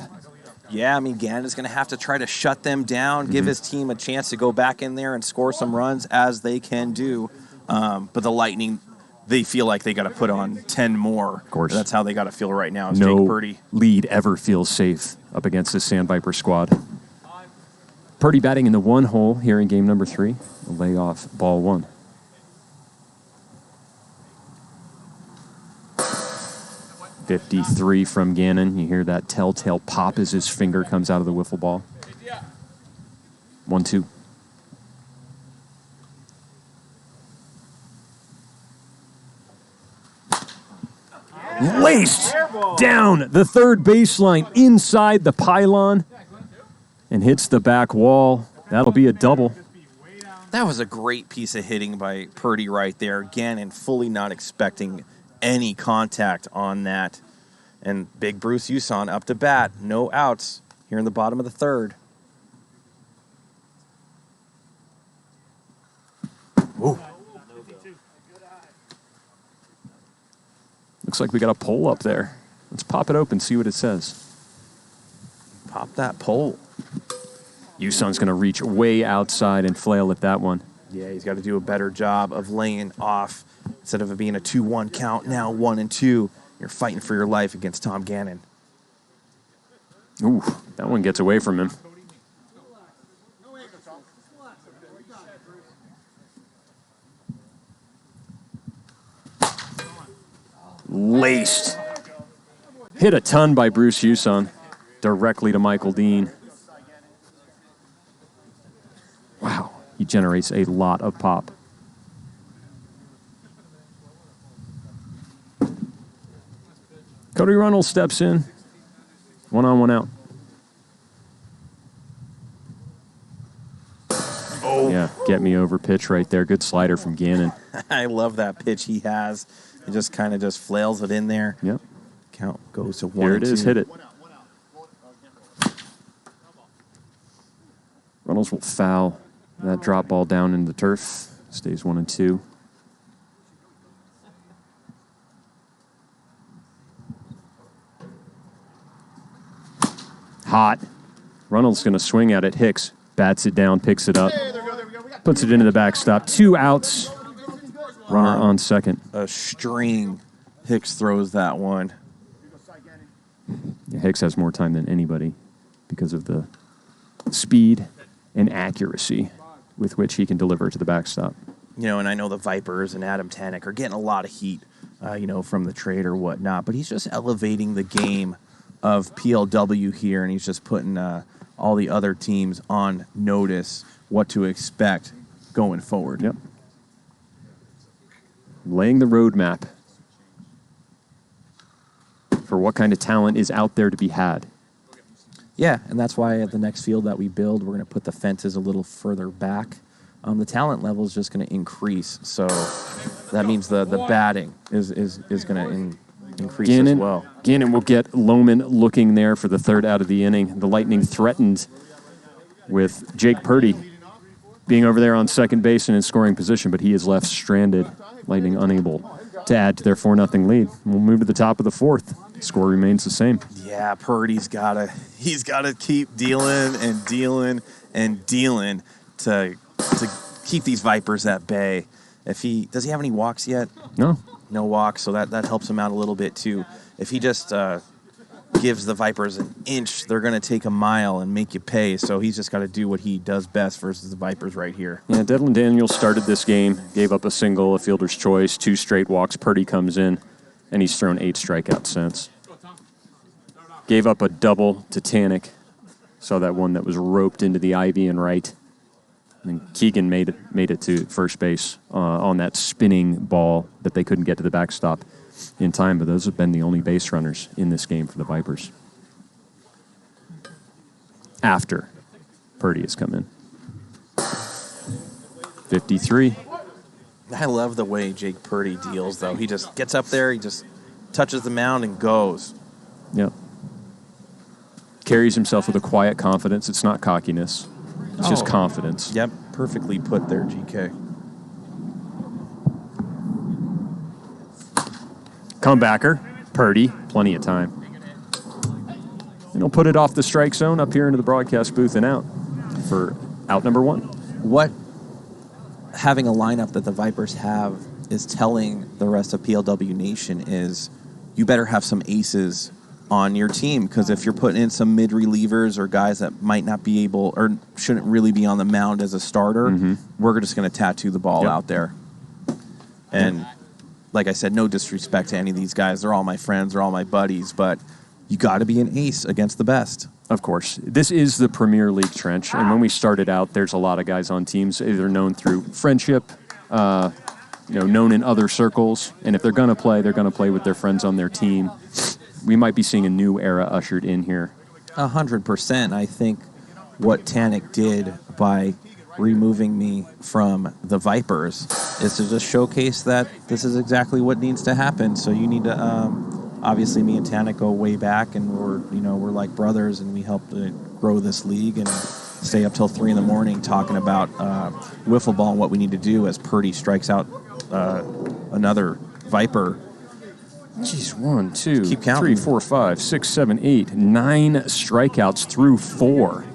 Yeah, I mean, Gannon's going to have to try to shut them down, give his team a chance to go back in there and score some runs, as they can do. But the Lightning, they feel like they got to put on 10 more. Of course. That's how they got to feel right now. No Jake Purdy. lead ever feels safe up against this Sandviper squad. Purdy batting in the 1 hole here in game number 3. A layoff ball 1. 53 from Gannon. You hear that telltale pop as his finger comes out of the wiffle ball. 1-2. Laced down the third baseline inside the pylon and hits the back wall. That'll be a double. That was a great piece of hitting by Purdy right there. Gannon fully not expecting any contact on that. And big Bruce Huson up to bat. No outs here in the bottom of the third. Ooh. Looks like we got a poll up there. Let's pop it open, see what it says. Pop that poll. Huson's going to reach way outside and flail at that one. Yeah, he's got to do a better job of laying off. Instead of it being a 2-1 count, now 1-2. You're fighting for your life against Tom Gannon. Ooh, that one gets away from him. Laced. Hit a ton by Bruce Huson. Directly to Michael Dean. Wow, he generates a lot of pop. Cody Runnalls steps in. 1 on, 1 out. Oh. Yeah, get me over pitch right there. Good slider from Gannon. I love that pitch he has. He just kind of just flails it in there. Yep. Count goes to 1-2. Here it is, hit it. Runnalls will foul that drop ball down in the turf. Stays 1-2. Hot. Runnalls going to swing at it. Hicks bats it down, picks it up, puts it into the backstop. 2 outs. Runner on second. A string. Hicks throws that one. Yeah, Hicks has more time than anybody because of the speed and accuracy with which he can deliver to the backstop. You know, and I know the Vipers and Adam Tannick are getting a lot of heat, from the trade or whatnot, but he's just elevating the game of PLW here, and he's just putting all the other teams on notice what to expect going forward. Yep. Laying the roadmap for what kind of talent is out there to be had. Yeah, and that's why at the next field that we build, we're going to put the fences a little further back. The talent level is just going to increase, so that means the batting is going to increase as well. Gannon will get Lohman looking there for the third out of the inning. The Lightning threatened with Jake Purdy being over there on second base and in scoring position, but he is left stranded. Lightning unable to add to their 4-0 lead. We'll move to the top of the fourth. Score remains the same. Yeah, Purdy's gotta keep dealing and dealing and dealing to keep these Vipers at bay. Does he have any walks yet? No walks, so that helps him out a little bit too. If he just gives the Vipers an inch, they're going to take a mile and make you pay. So he's just got to do what he does best versus the Vipers right here. Yeah, Devlin Daniels started this game, gave up a single, a fielder's choice, 2 straight walks. Purdy comes in, and he's thrown 8 strikeouts since. Gave up a double to Tannick. Saw that one that was roped into the ivy and right. And Keegan made it to first base on that spinning ball that they couldn't get to the backstop in time, but those have been the only base runners in this game for the Vipers. After Purdy has come in. 53. I love the way Jake Purdy deals, though. He just gets up there, he just touches the mound and goes. Yep. Carries himself with a quiet confidence. It's not cockiness. It's just confidence. Yep, perfectly put there, GK. Comebacker, Purdy, plenty of time. And he'll put it off the strike zone up here into the broadcast booth and out for out number 1. What having a lineup that the Vipers have is telling the rest of PLW Nation is you better have some aces on your team, because if you're putting in some mid relievers or guys that might not be able or shouldn't really be on the mound as a starter, we're just going to tattoo the ball out there. And like I said, no disrespect to any of these guys. They're all my friends. They're all my buddies. But you got to be an ace against the best. Of course. This is the Premier League trench. And when we started out, there's a lot of guys on teams either known through friendship, known in other circles. And if they're going to play, they're going to play with their friends on their team. We might be seeing a new era ushered in here. 100%. I think what Tanek did by removing me from the Vipers is to just showcase that this is exactly what needs to happen. So you need to, obviously me and Tanek go way back, and we're like brothers, and we helped grow this league and stay up till 3 in.the morning talking about wiffle ball and what we need to do as Purdy strikes out another Viper. Jeez, 1, 2, Keep counting. 3, 4, 5, 6, 7, 8, 9 strikeouts through 4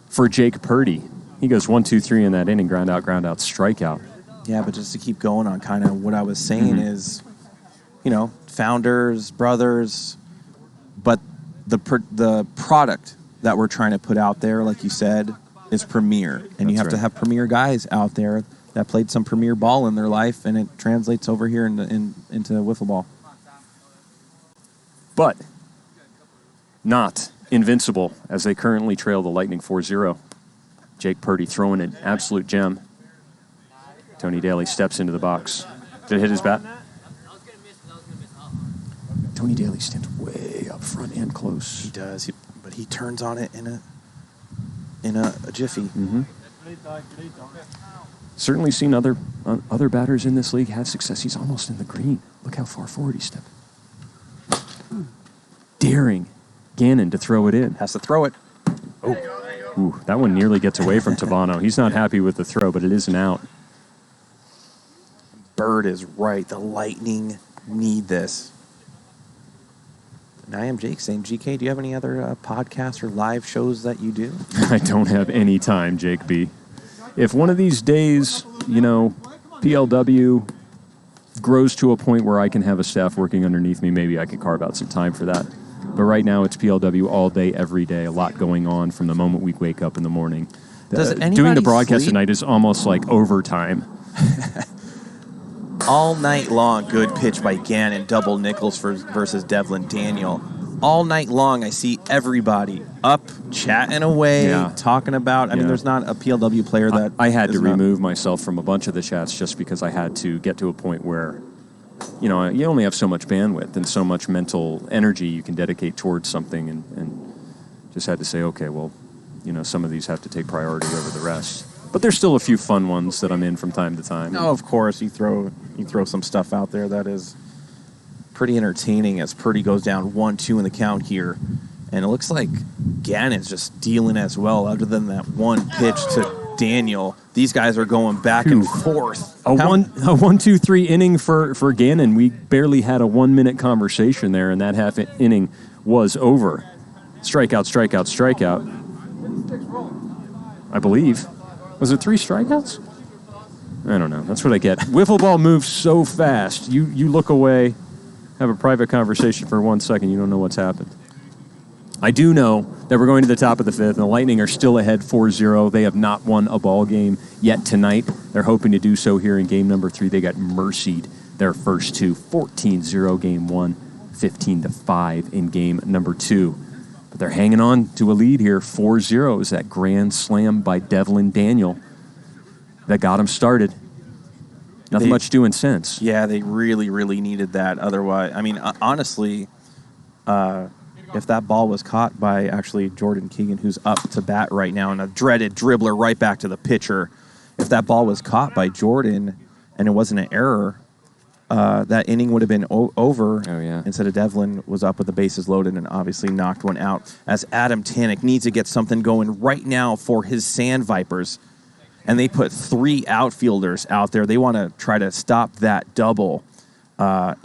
for Jake Purdy. He goes 1, 2, 3 in that inning, ground out, strikeout. Yeah, but just to keep going on kind of what I was saying is, founders, brothers, but the product that we're trying to put out there, like you said, is premier. And you have to have premier guys out there that played some premier ball in their life, and it translates over here into wiffle ball. But not invincible as they currently trail the Lightning 4-0. Jake Purdy throwing an absolute gem. Tony Daly steps into the box. Did it hit his bat? Tony Daly stands way up front and close. He does, but he turns on it in a jiffy. Mm-hmm. Certainly seen other batters in this league have success. He's almost in the green. Look how far forward he stepped. Daring Gannon to throw it in. Has to throw it. Oh. Ooh, that one nearly gets away from Tabano. He's not happy with the throw, but it is an out. Bird is right. The Lightning need this. And I am Jake saying, GK, do you have any other podcasts or live shows that you do? I don't have any time, Jake B. If one of these days, PLW grows to a point where I can have a staff working underneath me, maybe I could carve out some time for that. But right now, it's PLW all day, every day. A lot going on from the moment we wake up in the morning. Doing the broadcast tonight is almost like overtime. All night long, good pitch by Gannon, double Nichols versus Devlin Daniel. All night long, I see everybody up, chatting away, talking about. I mean, there's not a PLW player that I had to remove myself from a bunch of the chats just because I had to get to a point where, you only have so much bandwidth and so much mental energy you can dedicate towards something, and just had to say, okay, well, some of these have to take priority over the rest. But there's still a few fun ones that I'm in from time to time. No, of course, you throw some stuff out there that is pretty entertaining as Purdy goes down 1-2 in the count here. And it looks like Gannon's just dealing as well. Other than that one pitch to Daniel, these guys are going back and forth. A 1-2-3 inning for Gannon. We barely had a 1-minute conversation there, and that half inning was over. Strikeout, strikeout, strikeout. I believe. Was it 3 strikeouts? I don't know. That's what I get. Wiffle ball moves so fast. You look away, have a private conversation for 1 second, you don't know what's happened. I do know that we're going to the top of the 5th, and the Lightning are still ahead 4-0. They have not won a ball game yet tonight. They're hoping to do so here in game number 3. They got mercied their first 2, 14-0 game 1, 15-5 in game number 2. But they're hanging on to a lead here. 4-0 is that grand slam by Devlin Daniel that got him started. Nothing much doing since. Yeah, they really, really needed that. Otherwise, I mean, honestly, if that ball was caught by actually Jordan Keegan, who's up to bat right now, and a dreaded dribbler right back to the pitcher, if that ball was caught by Jordan and it wasn't an error, that inning would have been over. Oh, yeah. Instead of Devlin was up with the bases loaded and obviously knocked one out, as Adam Tanek needs to get something going right now for his Sandvipers. And they put 3 outfielders out there. They want to try to stop that double. And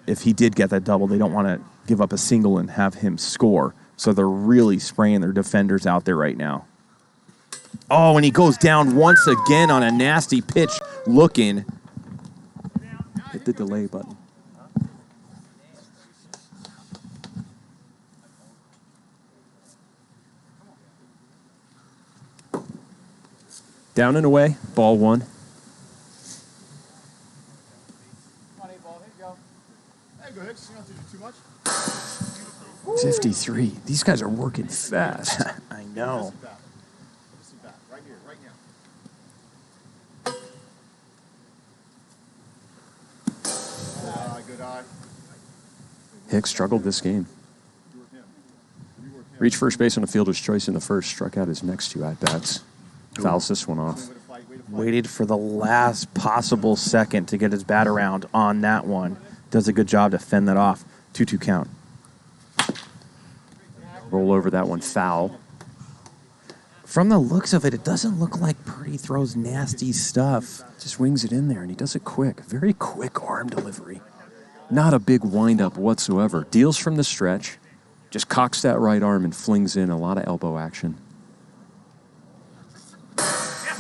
if he did get that double, they don't want to give up a single and have him score. So they're really spraying their defenders out there right now. Oh, and he goes down once again on a nasty pitch looking. Hit the delay button. Down and away, ball 1. Go, Hicks. You don't have to do too much. 53. These guys are working fast. I know. Right here, right now. Good eye. Hicks struggled this game. Reached first base on a fielder's choice in the first, struck out his next 2 at-bats. Fouls this one off. Waited for the last possible second to get his bat around on that one. Does a good job to fend that off. 2-2 count. Roll over that one, foul. From the looks of it, it doesn't look like Purdy throws nasty stuff. Just wings it in there, and he does it quick. Very quick arm delivery. Not a big windup whatsoever. Deals from the stretch. Just cocks that right arm and flings in a lot of elbow action.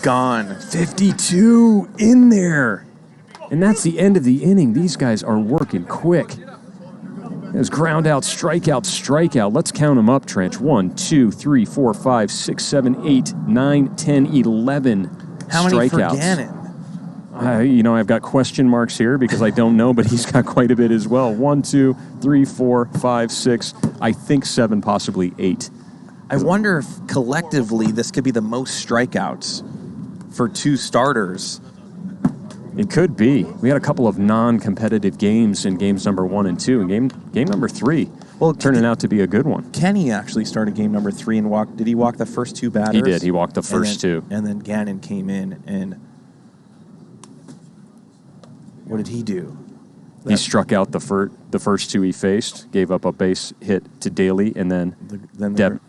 Gone. 52 in there. And that's the end of the inning. These guys are working quick. There's ground out, strikeout, strikeout. Let's count them up, Trench. 1, 2, 3, 4, 5, 6, 7, 8, 9, 10, 11 How many for strikeouts. Gannon? I've got question marks here because I don't know, but he's got quite a bit as well. 1, 2, 3, 4, 5, 6, I think 7, possibly 8. I wonder if collectively this could be the most strikeouts for 2 starters. It could be. We had a couple of non-competitive games in games number 1 and 2, and game number 3 turning out to be a good one. Kenny actually started game number 3 and walked. Did he walk the first 2 batters? He did. He walked the first 2. And then Gannon came in, and what did he do? He struck out the first 2 he faced, gave up a base hit to Daly, and then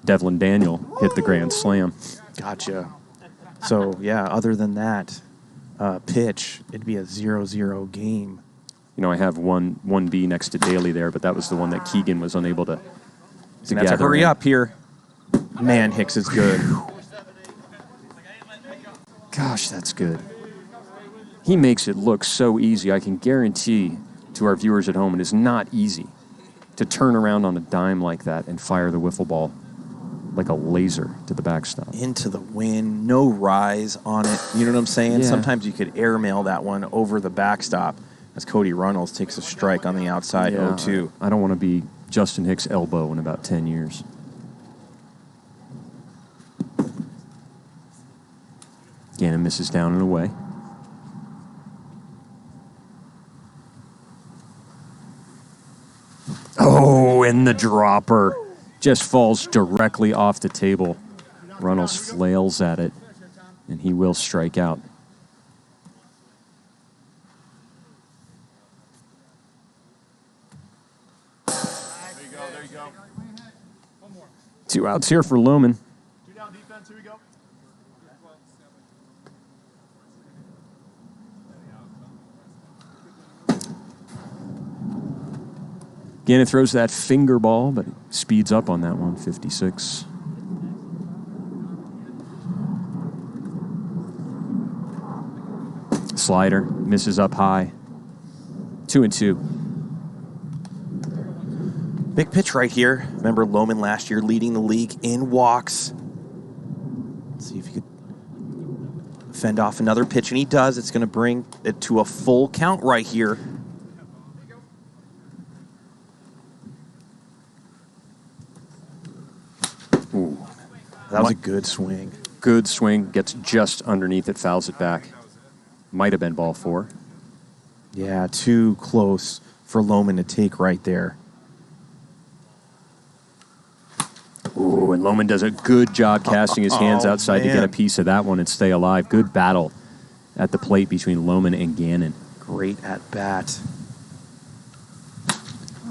Devlin Daniel hit the grand slam. Gotcha. So, yeah, other than that pitch, it'd be a 0-0 game. I have 1B next to Daly there, but that was the one that Keegan was unable to That's a hurry up here. Man, Hicks is good. Gosh, that's good. He makes it look so easy. I can guarantee to our viewers at home, it is not easy to turn around on a dime like that and fire the wiffle ball like a laser to the backstop. Into the wind, no rise on it. You know what I'm saying? Yeah. Sometimes you could airmail that one over the backstop as Cody Runnalls takes a strike on the outside 0-2. I don't want to be Justin Hicks' elbow in about 10 years. Gannon misses down and away. Oh, and the dropper just falls directly off the table. Runnalls flails at it, and he will strike out. There you go. 2 outs here for Lohman. 2 down defense. Here we go. Gannon throws that finger ball, but speeds up on that one, 56. Slider misses up high. 2-2. Big pitch right here. Remember Lohman last year leading the league in walks. Let's see if he could fend off another pitch, and he does. It's going to bring it to a full count right here. Ooh. That was a good swing. Good swing, gets just underneath it, fouls it back. Might have been ball 4. Yeah, too close for Lohman to take right there. Ooh, and Lohman does a good job casting his hands outside to get a piece of that one and stay alive. Good battle at the plate between Lohman and Gannon. Great at bat.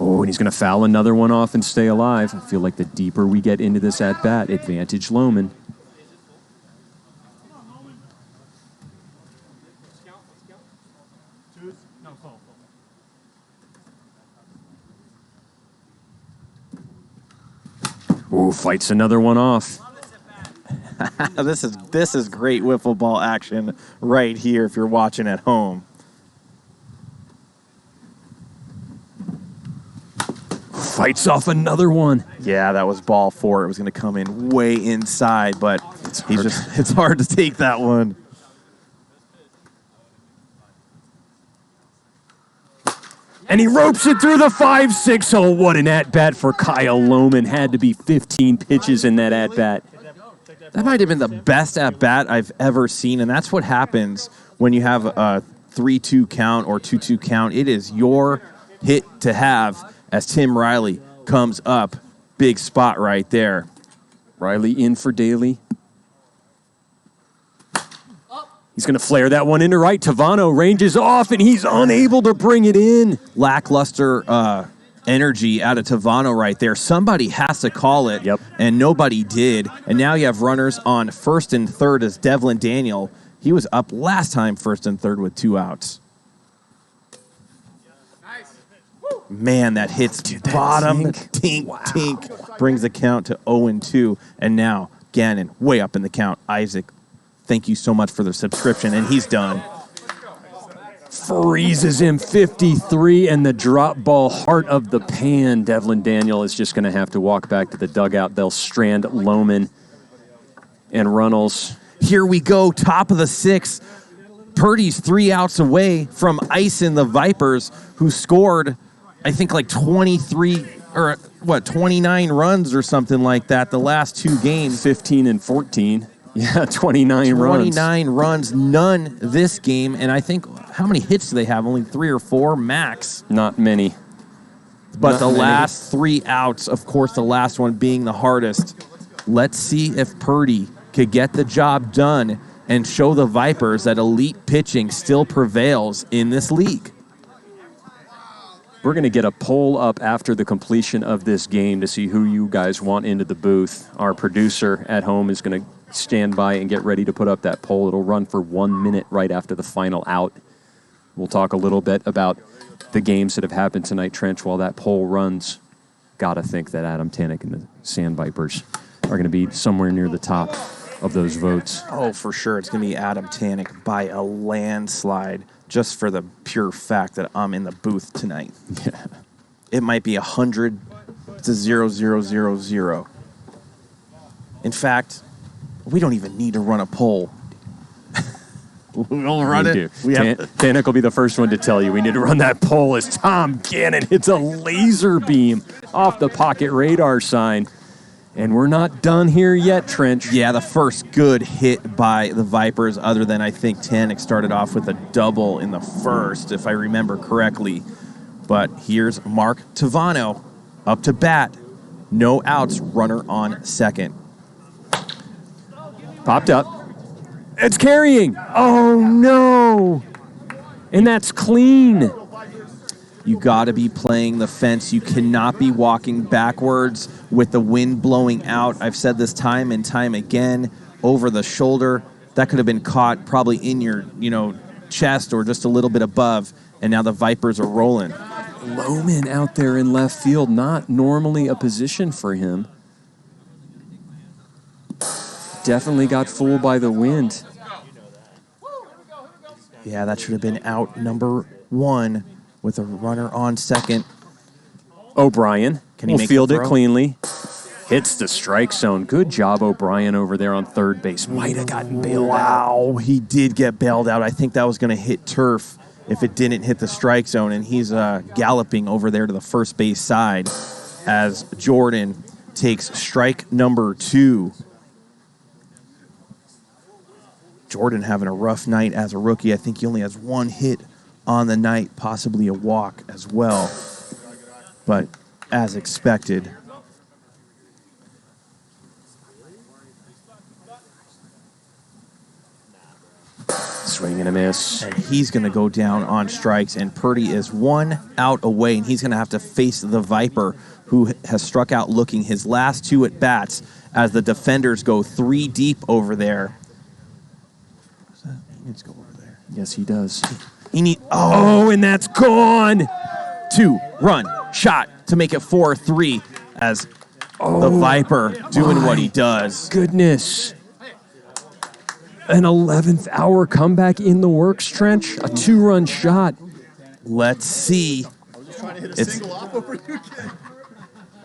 Oh, and he's going to foul another one off and stay alive. I feel like the deeper we get into this at-bat, advantage Lohman. Ooh, fights another one off. This is great wiffle ball action right here if you're watching at home. Fights off another one. Yeah, that was ball 4. It was going to come in way inside, but it's hard to take that one. And he ropes it through the 5-6. Oh, what an at-bat for Kyle Lohman. Had to be 15 pitches in that at-bat. That might have been the best at-bat I've ever seen, and that's what happens when you have a 3-2 count or 2-2 count. It is your hit to have as Tim Riley comes up. Big spot right there. Riley in for Daly. He's going to flare that one into right. Tavano ranges off, and he's unable to bring it in. Lackluster energy out of Tavano right there. Somebody has to call it, and nobody did. And now you have runners on first and third as Devlin Daniel. He was up last time first and third with 2 outs. Man, that hits bottom. Tink. Brings the count to 0-2. And now Gannon way up in the count. Isaac, thank you so much for the subscription, and he's done. Freezes him 53, and the drop ball heart of the pan. Devlin Daniel is just going to have to walk back to the dugout. They'll strand Lohman and Runnalls. Here we go, top of the 6th. Purdy's 3 outs away from icing the Vipers, who scored, I think, like 29 runs or something like that the last 2 games. 15 and 14. Yeah, 29 runs. 29 runs, none this game. And I think, how many hits do they have? Only 3 or 4 max. Not many. But the last 3 outs, of course, the last one being the hardest. Let's see if Purdy could get the job done and show the Vipers that elite pitching still prevails in this league. We're going to get a poll up after the completion of this game to see who you guys want into the booth. Our producer at home is going to stand by and get ready to put up that poll. It'll run for 1 minute right after the final out. We'll talk a little bit about the games that have happened tonight, Trench, while that poll runs. Got to think that Adam Tannick and the Sandvipers are going to be somewhere near the top of those votes. Oh, for sure. It's going to be Adam Tannick by a landslide, just for the pure fact that I'm in the booth tonight. Yeah. It might be 100-0-0-0-0. In fact, we don't even need to run a poll. We'll run it. Tannick will be the first one to tell you we need to run that poll as Tom Gannon hits a laser beam off the pocket radar sign. And we're not done here yet, Trench. Yeah, the first good hit by the Vipers, other than I think Tannick started off with a double in the first, if I remember correctly. But here's Mark Tavano up to bat. No outs, runner on second. Popped up. It's carrying. Oh, no. And that's clean. You got to be playing the fence. You cannot be walking backwards with the wind blowing out. I've said this time and time again, over the shoulder. That could have been caught probably in your, chest or just a little bit above, and now the Vipers are rolling. Lohman out there in left field, not normally a position for him. Definitely got fooled by the wind. Yeah, that should have been out number 1 with a runner on second. O'Brien Can he will make field the it throw? cleanly. Hits the strike zone. Good job, O'Brien, over there on third base. Might have gotten bailed out. Wow, he did get bailed out. I think that was going to hit turf if it didn't hit the strike zone, and he's galloping over there to the first base side as Jordan takes strike number 2. Jordan having a rough night as a rookie. I think he only has 1 hit on the night, possibly a walk as well. But as expected, Swing and a miss. and he's going to go down on strikes, and Purdy is 1 out away, and he's going to have to face the Viper, who has struck out looking his last 2 at-bats as the defenders go 3 deep over there. He needs to go over there. Yes, he does. Oh, and that's gone. 2-run shot to make it 4-3 as the Viper doing what he does. Goodness. An 11th hour comeback in the works, Trench. A 2-run shot. Let's see. It's,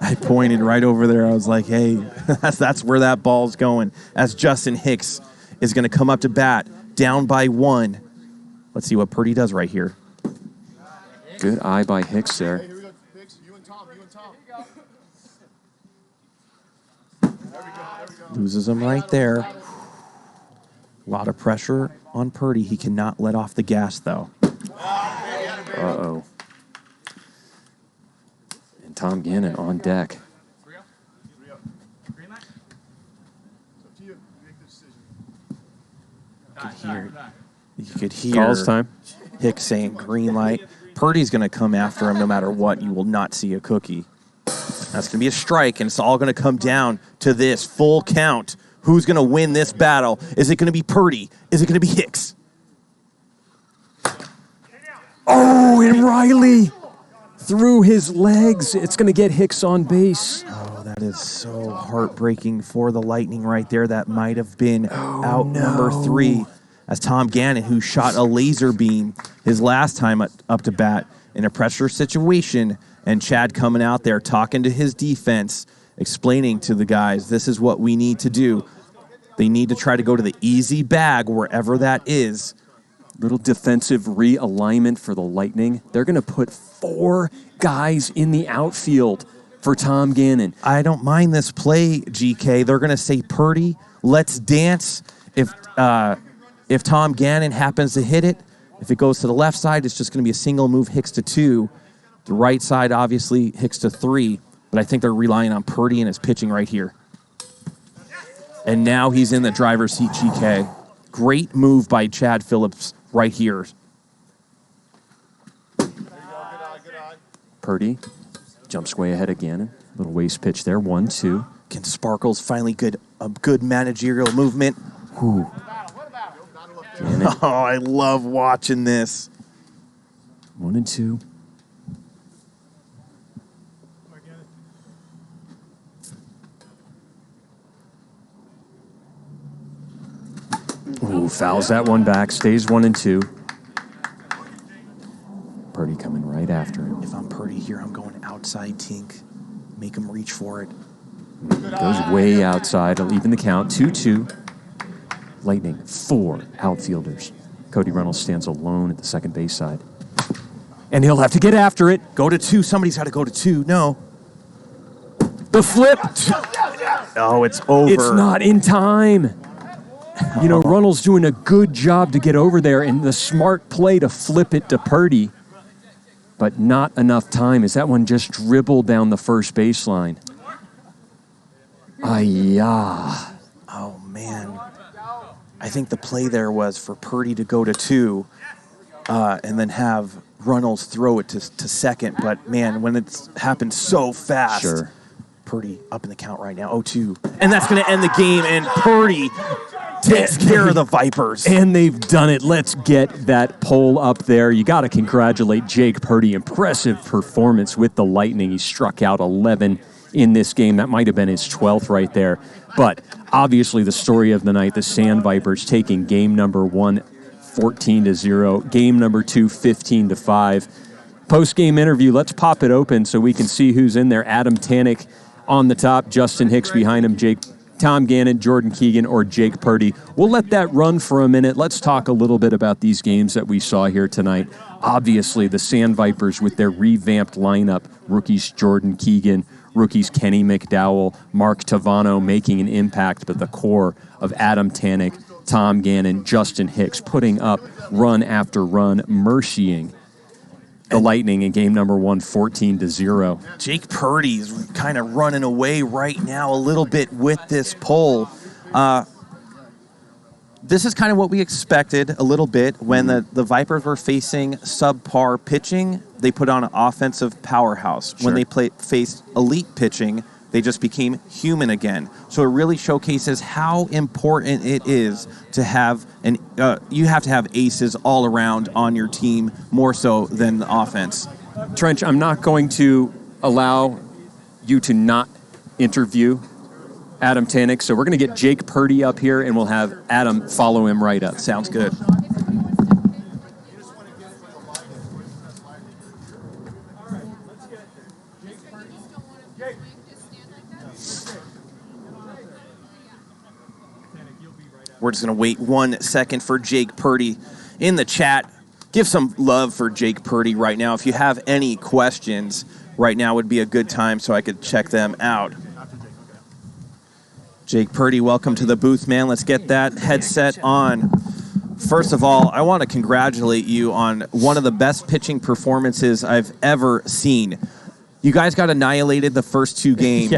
I pointed right over there. I was like, hey, that's where that ball's going. As Justin Hicks is going to come up to bat, down by 1. Let's see what Purdy does right here. Good eye by Hicks there. Hey, here we go, Hicks. You and Tom. Loses him right there. A lot of pressure on Purdy. He cannot let off the gas, though. Uh-oh. And Tom Gannon on deck. You could hear Calls time. Hicks saying green light. Purdy's going to come after him no matter what. You will not see a cookie. That's going to be a strike, and it's all going to come down to this full count. Who's going to win this battle? Is it going to be Purdy? Is it going to be Hicks? Oh, and Riley through his legs. It's going to get Hicks on base. Oh, that is so heartbreaking for the Lightning right there. That might have been out number 3. As Tom Gannon, who shot a laser beam his last time up to bat in a pressure situation, and Chad coming out there talking to his defense, explaining to the guys, this is what we need to do. They need to try to go to the easy bag, wherever that is. Little defensive realignment for the Lightning. They're going to put 4 guys in the outfield for Tom Gannon. I don't mind this play, GK. They're going to say, Purdy, let's dance. If Tom Gannon happens to hit it, if it goes to the left side, it's just going to be a single move, Hicks to 2. The right side, obviously, Hicks to 3. But I think they're relying on Purdy and his pitching right here. And now he's in the driver's seat, GK. Great move by Chad Phillips right here. Purdy jumps way ahead of Gannon. Little waist pitch there, 1-2. Can Sparkles finally a good managerial movement? Ooh. Gannon. Oh, I love watching this. 1-2. Ooh, fouls that one back. Stays 1-2. Purdy coming right after him. If I'm Purdy here, I'm going outside tink. Make him reach for it. Goes way outside. It'll even the count. 2-2. Lightning, 4 outfielders. Cody Runnalls stands alone at the second base side. And he'll have to get after it. Go to 2. Somebody's got to go to 2. No. The flip. Oh, it's over. It's not in time. You know, Runnalls doing a good job to get over there, and the smart play to flip it to Purdy. But not enough time as that one just dribbled down the first baseline. Ay-ya. Oh, man. I think the play there was for Purdy to go to 2 and then have Runnalls throw it to second. But, man, when it's happened so fast, sure. Purdy up in the count right now, 0-2. And that's going to end the game, and Purdy takes care of the Vipers. And they've done it. Let's get that poll up there. You got to congratulate Jake Purdy. Impressive performance with the Lightning. He struck out 11 in this game. That might have been his 12th right there. But obviously the story of the night, the Sandvipers taking game number 1, 14-0. Game number 2, 15-5. Post-game interview, let's pop it open so we can see who's in there. Adam Tanek on the top, Justin Hicks behind him, Tom Gannon, Jordan Keegan, or Jake Purdy. We'll let that run for a minute. Let's talk a little bit about these games that we saw here tonight. Obviously, the Sandvipers with their revamped lineup, rookies Jordan Keegan, rookies Kenny McDowell, Mark Tavano making an impact, but the core of Adam Tanek, Tom Gannon, Justin Hicks putting up run after run, mercying the Lightning in game number 1, 14-0. Jake Purdy's kind of running away right now a little bit with this poll. This is kind of what we expected a little bit. When the Vipers were facing subpar pitching, they put on an offensive powerhouse. Sure. When they faced elite pitching, they just became human again. So it really showcases how important it is to have you have to have aces all around on your team, more so than the offense. Trench, I'm not going to allow you to not interview Adam Tanek, so we're going to get Jake Purdy up here, and we'll have Adam follow him right up. Sounds good. We're just going to wait 1 second for Jake Purdy. In the chat, Give some love for Jake Purdy right now. If you have any questions, right now would be a good time so I could check them out. Jake Purdy, welcome to the booth, man. Let's get that headset on. First of all, I want to congratulate you on one of the best pitching performances I've ever seen. You guys got annihilated the first 2 games.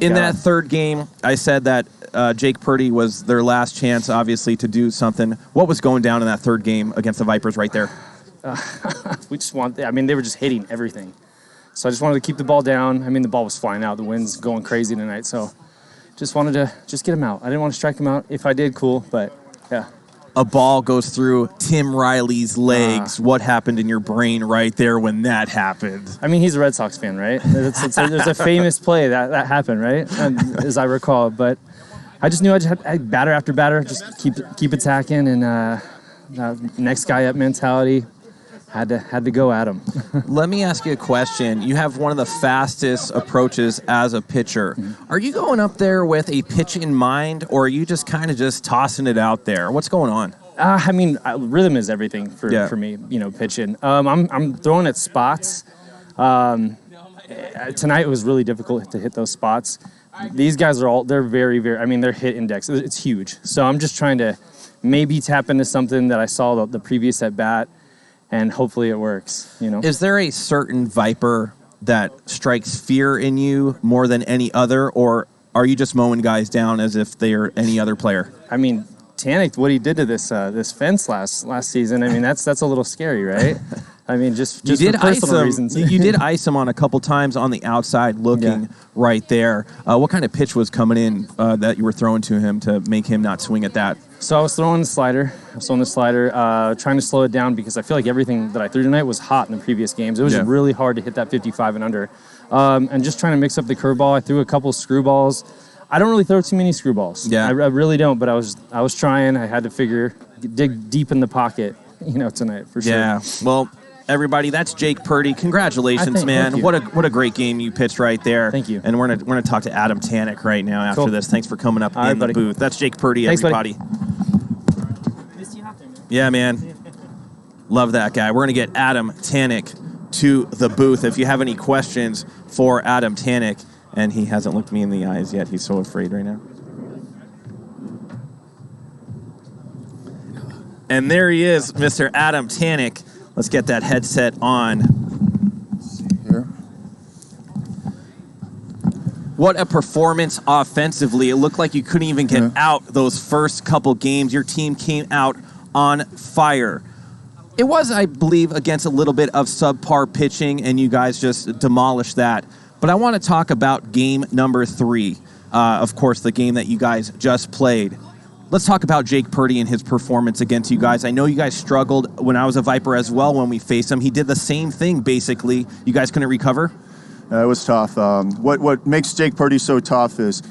In that third game, I said that Jake Purdy was their last chance, obviously, to do something. What was going down in that third game against the Vipers right there? They were just hitting everything. So I just wanted to keep the ball down. I mean, the ball was flying out. The wind's going crazy tonight. So just wanted to get him out. I didn't want to strike him out. If I did, cool. But, yeah. A ball goes through Tim Riley's legs. What happened in your brain right there when that happened? I mean, he's a Red Sox fan, right? There's a famous play that happened, right? As I recall. But I just knew I'd batter after batter, just keep attacking, and next guy up mentality. Had to go at him. Let me ask you a question. You have one of the fastest approaches as a pitcher. Mm-hmm. Are you going up there with a pitch in mind, or are you just kind of just tossing it out there? What's going on? Rhythm is everything for me. Pitching. I'm throwing at spots. Tonight it was really difficult to hit those spots. These guys they're very, very. Their hit index it's huge. So I'm just trying to maybe tap into something that I saw the previous at bat. And hopefully it works, Is there a certain Viper that strikes fear in you more than any other, or are you just mowing guys down as if they're any other player? Tanek, what he did to this fence last season, that's a little scary, right? Just for personal reasons. You did ice him on a couple times on the outside looking right there. What kind of pitch was coming in that you were throwing to him to make him not swing at that? So I was throwing the slider. Trying to slow it down because I feel like everything that I threw tonight was hot in the previous games. It was really hard to hit that 55 and under. And just trying to mix up the curveball. I threw a couple screwballs. I don't really throw too many screwballs. Yeah. I really don't, but I was trying. I had to dig deep in the pocket, tonight for sure. Yeah, well, everybody, that's Jake Purdy. Congratulations, man. Thank you. What a great game you pitched right there. Thank you. And we're gonna talk to Adam Tanek right now after this. Thanks for coming up in the booth. That's Jake Purdy, everybody. Missed you out there, man. Yeah, man. Love that guy. We're gonna get Adam Tanek to the booth. If you have any questions for Adam Tanek, and he hasn't looked me in the eyes yet. He's so afraid right now. And there he is, Mr. Adam Tanek. Let's get that headset on. Here. What a performance offensively. It looked like you couldn't even get out those first couple games. Your team came out on fire. It was, I believe, against a little bit of subpar pitching, and you guys just demolished that. But I want to talk about game number 3. Of course, the game that you guys just played. Let's talk about Jake Purdy and his performance against you guys. I know you guys struggled when I was a Viper as well when we faced him. He did the same thing, basically. You guys couldn't recover? It was tough. What makes Jake Purdy so tough is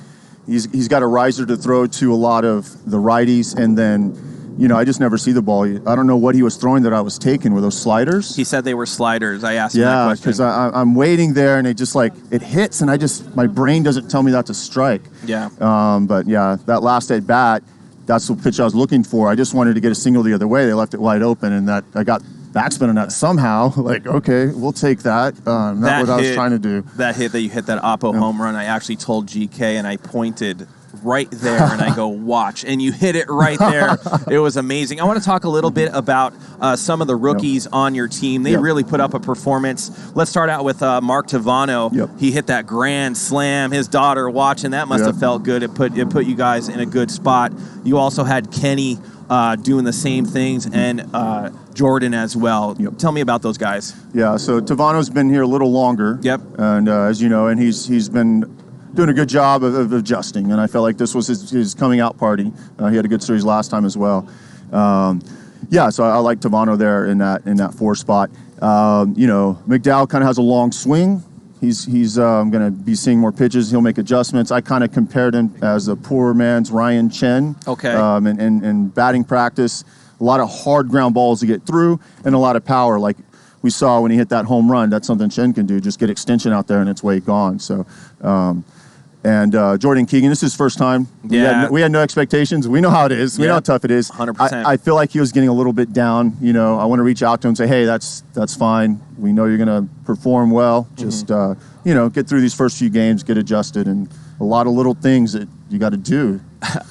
he's got a riser to throw to a lot of the righties, and then, I just never see the ball. I don't know what he was throwing that I was taking. Were those sliders? He said they were sliders. I asked him that question. Yeah, because I'm waiting there, and it just it hits, and my brain doesn't tell me that to strike. Yeah. But yeah, that last at bat, that's the pitch I was looking for. I just wanted to get a single the other way. They left it wide open, and that I got backspin on that somehow. Okay, we'll take that. That's what I was trying to do. That hit that you hit that Oppo home run, I actually told GK, and I pointed right there, and I go, watch. And you hit it right there. It was amazing. I want to talk a little bit about some of the rookies on your team. They really put up a performance. Let's start out with Mark Tavano. He hit that grand slam. His daughter watching. That must have felt good. It put you guys in a good spot. You also had Kenny doing the same things, and Jordan as well. Tell me about those guys. Yeah, so Tavano's been here a little longer. And as you know, and he's been doing a good job of adjusting, and I felt like this was his coming out party. He had a good series last time as well. So I like Tavano there in that 4 spot. Mcdowell kind of has a long swing. He's going to be seeing more pitches. He'll make adjustments. I kind of compared him as a poor man's Ryan Chen. Okay. In batting practice, a lot of hard ground balls to get through, and a lot of power. Like we saw when he hit that home run, that's something Chen can do. Just get extension out there, and it's way gone. So. And Jordan Keegan, this is his first time. Yeah. We had no expectations. We know how it is. We know how tough it is. 100%. I feel like he was getting a little bit down. You know, I want to reach out to him and say, hey, that's fine. We know you're going to perform well. Just, you know, get through these first few games, get adjusted, and a lot of little things that you got to do.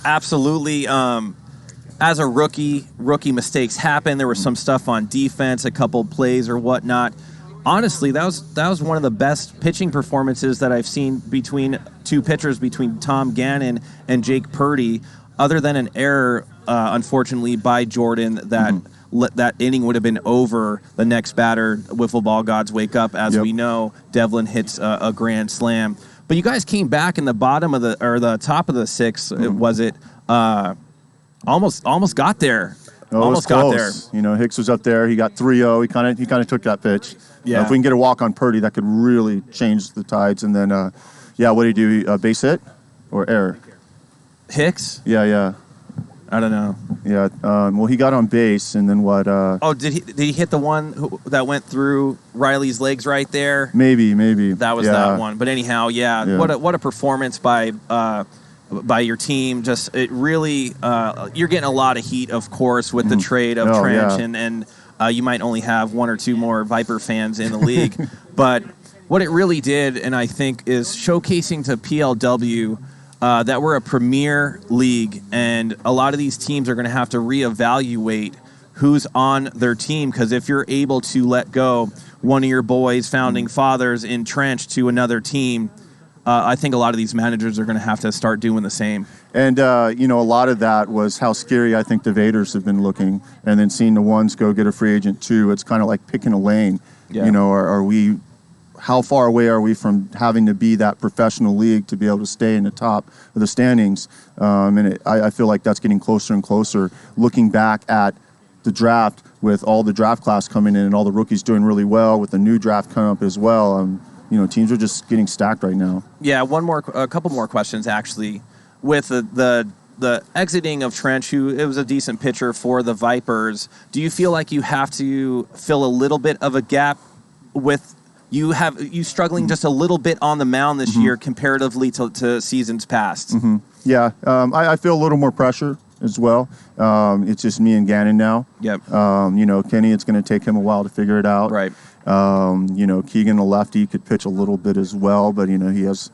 Absolutely. As a rookie mistakes happen. There was some stuff on defense, a couple plays or whatnot. Honestly, that was one of the best pitching performances that I've seen between two pitchers, between Tom Gannon and Jake Purdy, other than an error, unfortunately, by Jordan that that inning would have been over. The next batter, wiffle ball gods wake up. As we know, Devlin hits a grand slam. But you guys came back in the bottom of the top of the sixth. Was it almost got there? Almost got there. You know, Hicks was up there. He got 3-0. He kind of took that pitch. Yeah. If we can get a walk on Purdy, that could really change the tides. And then, what did he do? Base hit or error? Hicks? Yeah. I don't know. Yeah. Well, he got on base, and then what? Did he hit the one that went through Riley's legs right there? Maybe. That was that one. But anyhow, what a performance by your team. Just it really, you're getting a lot of heat, of course, with the trade of Trench, and you might only have one or two more Viper fans in the league. But what it really did, and I think, is showcasing to PLW that we're a premier league, and a lot of these teams are going to have to reevaluate who's on their team, because if you're able to let go one of your boys' founding fathers in Trench to another team, I think a lot of these managers are going to have to start doing the same. And, a lot of that was how scary I think the Vaders have been looking, and then seeing the ones go get a free agent too. It's kind of like picking a lane. Yeah. You know, are we, how far away are we from having to be that professional league to be able to stay in the top of the standings? I feel like that's getting closer and closer, looking back at the draft with all the draft class coming in and all the rookies doing really well, with the new draft coming up as well. Teams are just getting stacked right now. Yeah, a couple more questions actually. With the exiting of Trench, who it was a decent pitcher for the Vipers, do you feel like you have to fill a little bit of a gap with you struggling just a little bit on the mound this year comparatively to seasons past? Yeah, I feel a little more pressure as well. It's just me and Gannon now. Yep. Kenny, it's going to take him a while to figure it out. Right. Keegan, the lefty, could pitch a little bit as well, but he has,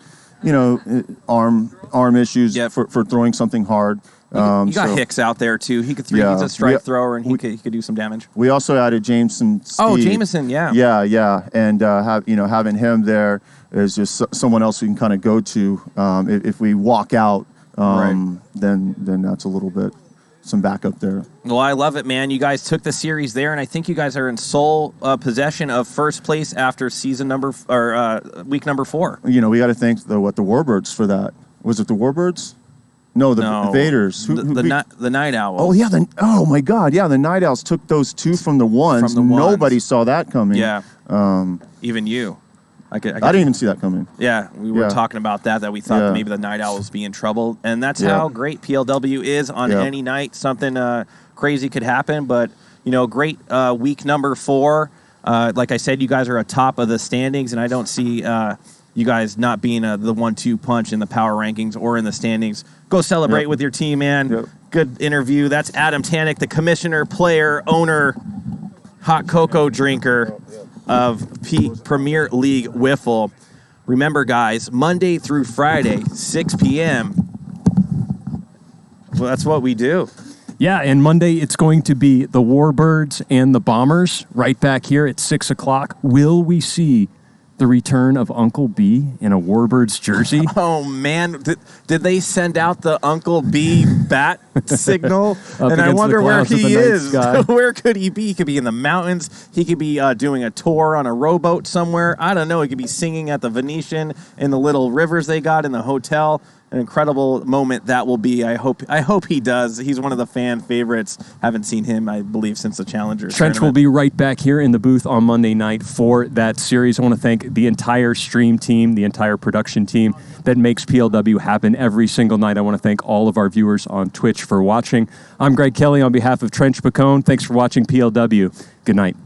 arm issues for throwing something hard. You got Hicks out there too. He could throw. He's a strike thrower, and he could do some damage. We also added Jameson. Oh, Jameson, yeah. Yeah, and having him there is just someone else we can kind of go to if we walk out. Then that's a little bit some backup there. Well, I love it, man. You guys took the series there, and I think you guys are in sole possession of first place after week number 4. We got to thank the Warbirds for that. Was it the Warbirds? No, the Vaders. The Night Owls. Oh yeah, oh my God, yeah, the Night Owls took those 2 from the ones. Nobody saw that coming. Yeah. Even you. I didn't even see that coming. Yeah, we were talking about that we thought that maybe the Night Owls would be in trouble. And that's how great PLW is on any night. Something crazy could happen. But, great week number 4. Like I said, you guys are atop of the standings, and I don't see you guys not being the 1-2 punch in the power rankings or in the standings. Go celebrate with your team, man. Yep. Good interview. That's Adam Tannick, the commissioner, player, owner, hot cocoa drinker of Premier League Wiffle. Remember, guys, Monday through Friday, 6 p.m. Well, that's what we do. Yeah, and Monday it's going to be the Warbirds and the Bombers right back here at 6 o'clock. Will we see the return of Uncle B in a Warbirds jersey? Oh, man. Did they send out the Uncle B bat signal? And I wonder where he is. Where could he be? He could be in the mountains. He could be doing a tour on a rowboat somewhere. I don't know. He could be singing at the Venetian in the little rivers they got in the hotel. An incredible moment that will be. I hope he does. He's one of the fan favorites. Haven't seen him, I believe, since the Challengers Trench tournament. will be right back here in the booth on Monday night for that series. I want to thank the entire stream team, the entire production team that makes PLW happen every single night. I want to thank all of our viewers on Twitch for watching. I'm Greg Kelly on behalf of Trench Pacone. Thanks for watching PLW. Good night.